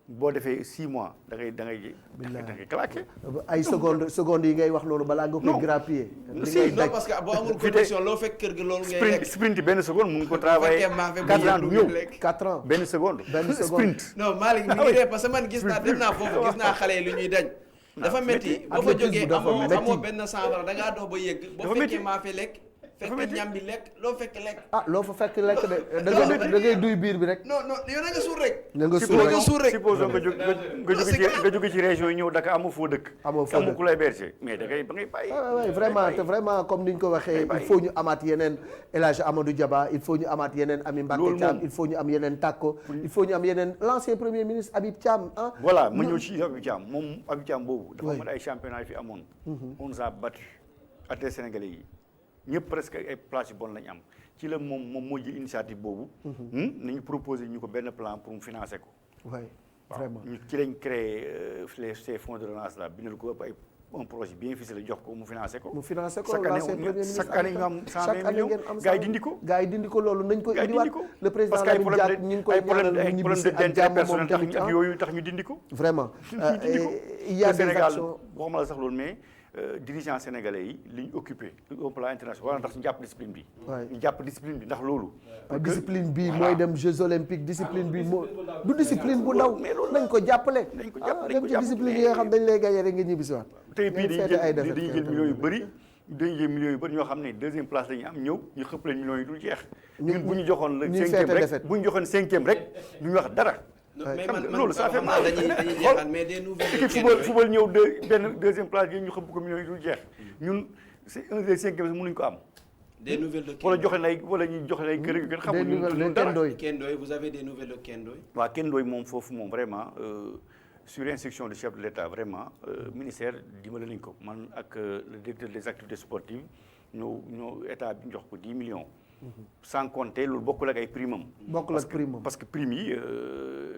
boo defee 6 mois da ngay claqué. ay secondes yi ngay wax loolu balaa nga koy grappiller. non parce que boo amul condition loo fekk kër gi loolu ngay lekk. sprint benn seconde mu ngi ko travailler 4 ans du ñëw 4 ans benn seconde. sprint. non Malick mi ngi dee parce que man gis naa dem naa foofu gis naa xale yi lu ñuy dañ. dafa métti boo fa jógee amoo benn saafara da ngaa dox ba yëgg. boo fekkee maa fi lekk. fekk ñam bi lekk loo fekk lekk. loo fa fekk lekk de da ngay duy biir bi rek. non yow na nga suur rek. na nga suur rek supposons nga jóge ci région yi ñëw Dakar amoo foo dëkk. amoo ku lay berger mais da ngay bàyyi. vraiment comme ni ñu ko waxee il faut ñu amaat yeneen El Hadj Amadou Diaba il faut ñu amaat yeneen Ami Mbacké Thiam il faut ñu am yeneen Tako il faut ñu am yeneen l'ancien premier ministre Habib Thiam ah. voilà ma ñëw ci Habib Thiam moom Habib Thiam boobu. dafa mën ay championnat yi fi amoon. on nous a battu athlètes sénégalais yi. ñëpp presque ay places yu bon lañu am ci la moom moo jël initiative boobu. nañu proposer ñu ko benn plan pour mu financer ko. oui vraiment ci lañ créé ces fonds de relance là bindal ko ay un projet bien ficelé jox ko mu financé ko. chaque année ñu am 120 millions gars yi dindi ko. gars yi dindi ko loolu nañ ko indiwaat le président Lamine Diack ñu ngi koy ñaanal mu ñibbisi ak jàmm moom tamit ak yooyu tax ñu dindi ko. vraiment il y a des actions waxuma la sax loolu mais dirigeants sénégalais yi li ñu occupé au plan international war na tax ñu jàpp discipline bi. ñu jàpp discipline bi ndax loolu. discipline bi mooy dem Jeux olympiques discipline bi moo du discipline bu ndaw nañ ko jàppale. nañ ko jàppale dem ci discipline yi nga xam dañ lay gagné rek nga ñibbisiwaat. tey bii dañuy jël millions yu bëri ñoo xam ne deuxième place la ñu am ñëw ñu xëpp leen millions yi dul jeex. ñun bu ñu joxoon le cinquième rek bu ñu joxoon cinquième rek du ñu wax dara. mais man loolu ça fait mal dañuy jeexal mais des nouvelles équipe football ñëw benn deuxième place yi ñu xëpp ko millions yi dul jeex ñun c'est un des cinquième mënuñ ko am. des nouvelles de wala joxe lay wala ñuy joxe lay kër yu gën xamul ñu dara. Kendoy vous avez des nouvelles de Kendoy. waaw Kendoy moom foofu moom vraiment sur instruction du chef de l'État vraiment ministère dimbali nañ ko man ak le directeur des activités sportives ñoo état bi jox ko 10 millions. sans compter loolu bokkul ak ay prime am. bokkul ak prime am parce que prime yi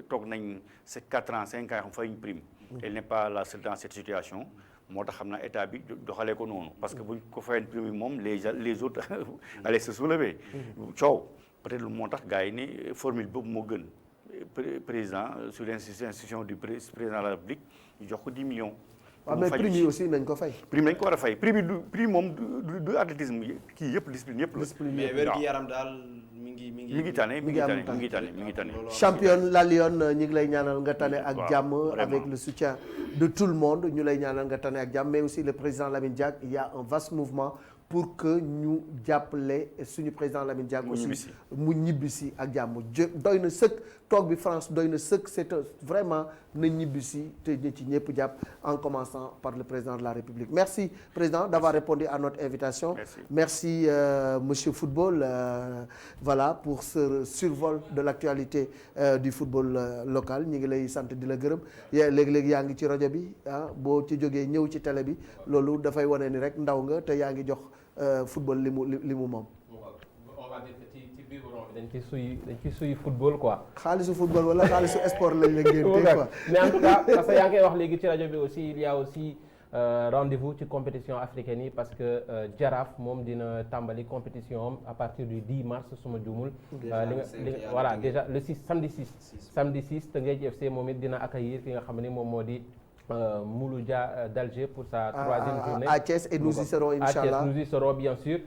toog nañ c'est 4 ans 5 ans xam fay ñu prime. elle n'est pas la seule dans cette situation. moo tax xam naa état bi doxalee ko noonu parce que buñ ko fayoon prime yi moom les autres allaient se soulever. coow peut-être moo tax gars yi ne formule boobu moo gën président sur l'institution du président de la République ñu jox ko 10 millions. waaw mais prime yi aussi nañ ko fay. prime nañ ko war a fay prime yi prime moom du athlétisme kii yëpp discipline yëpp la. mais wér-gu-yaram daal mi ngi tane. champion la Lyon ñu ngi lay ñaanal nga tane ak jàmm avec le soutien de tout le monde ñu lay ñaanal nga tane ak jàmm mais aussi le président Lamine Diack il y a un vaste mouvement pour que ñu jàppale suñu président Lamine Diack aussi mu ñibbisi ak jàmm doy na sëkk toog bi France doy na sëkk c'est vraiment na ñibbisi te ñi ci ñëpp jàpp en commençant par le président de la République merci président d'avoir répondu à notre invitation merci monsieur Football voilà pour ce survol de l'actualité du football local ñi ngi lay sant di la gërëm léegi-léegi yaa ngi ci rajo bi boo ci jógee ñëw ci télé bi loolu dafay wane ni rek ndaw nga te yaa ngi jox football li mu moom. on va dire que ci biir dañ ci suy football quoi. xaalisu football wala xaalisu sport lañ la génte quoi. mais en tout cas parce que yaa ngi koy wax léegi ci rajo bi aussi il y a aussi rendez-vous ci compétition africaine yi parce que Jaraaf moom dina tàmbali compétition am à partir du 10 mars suma juumul. voilà déjà le 6 samedi 6 Teungueth FC moom it dina accueillir ki nga xam ne moom moo di. Mouloudia d'Alger pour sa troisième journée à Thiès et nous y serons inchallah. Nous y serons bien sûr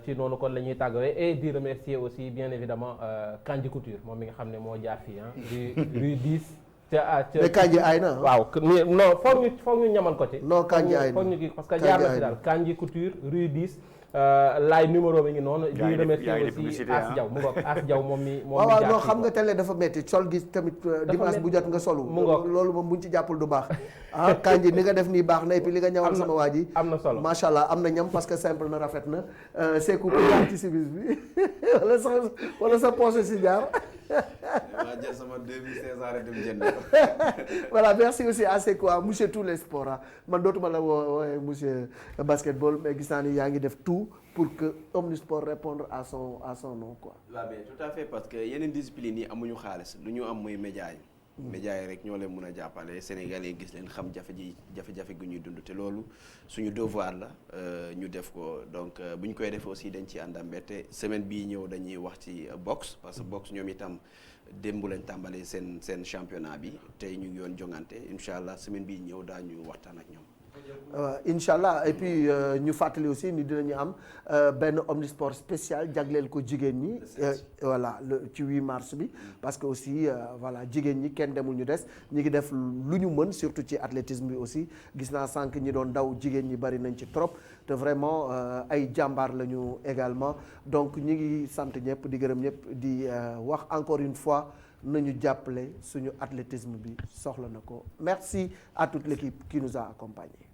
ci noonu kon la ñuy tàggawee et di remercier aussi bien évidemment Kandji Couture moom mi nga xam ne moo jaar fii du rue 10 mais Kandji ay na waaw non foog ñu ñamal ko ci non Kandji ay na foog ñu kii parce que jaar na ci daal Kandji Couture rue 10 laay numéro bi ngi noonu. di remercier aussi As Diaw mu ngoog As Diaw moom mi waaw non xam nga télé dafa metti sol gi tamit dimanche bu jot nga solu mu ngoog loolu moom buñ ci jàppul du baax Kandji ni nga def nii baax na et puis li nga ñawal sama waa ji am na solo macha allah am na ñam parce que simple na rafet na Seeku ko jaar ci service bi wala sa poche si jaar waa jël sama 2500 dem jënd voilà merci aussi à Seeku monsieur tous les sports man dootuma la woowe monsieur basketball mais gis naa ni yaa ngi def tout pour que Omnisport répondre à son nom quoi. waaw mais tout à fait parce que yeneen discipline yi amuñu xaalis lu ñu am mooy média yi. média yi rek ñoo leen mën a jàppale Sénégalais yi gis leen xam jafe-jafe gu ñuy dund te loolu suñu devoir la ñu def ko donc bu ñu koy def aussi dañ ci ànd mbette semaine bii ñëw dañuy wax ci boxe parce que boxe ñoom itam démb lañ tàmbalee seen championnat bi tey ñu ngi yoon jongante incha allah semaine bii ñëw daañu waxtaan ak ñoom. incha allah et puis ñu fàttali aussi ni dinañu am benn Omnisport spécial jagleel ko jigéen ñi voilà ci 8 mars bi parce que aussi voilà jigéen ñi kenn demul ñu des ñi ngi def lu ñu mën surtout ci athlétisme bi aussi gis naa sànq ñi doon daw jigéen ñi bari nañ ci trop te vraiment ay jàmbaar lañu également donc ñi ngi sant ñëpp di gërëm ñëpp di wax encore une fois nañu jàppale suñu athlétisme bi soxla na ko merci à toute l'équipe qui nous a accompagnés.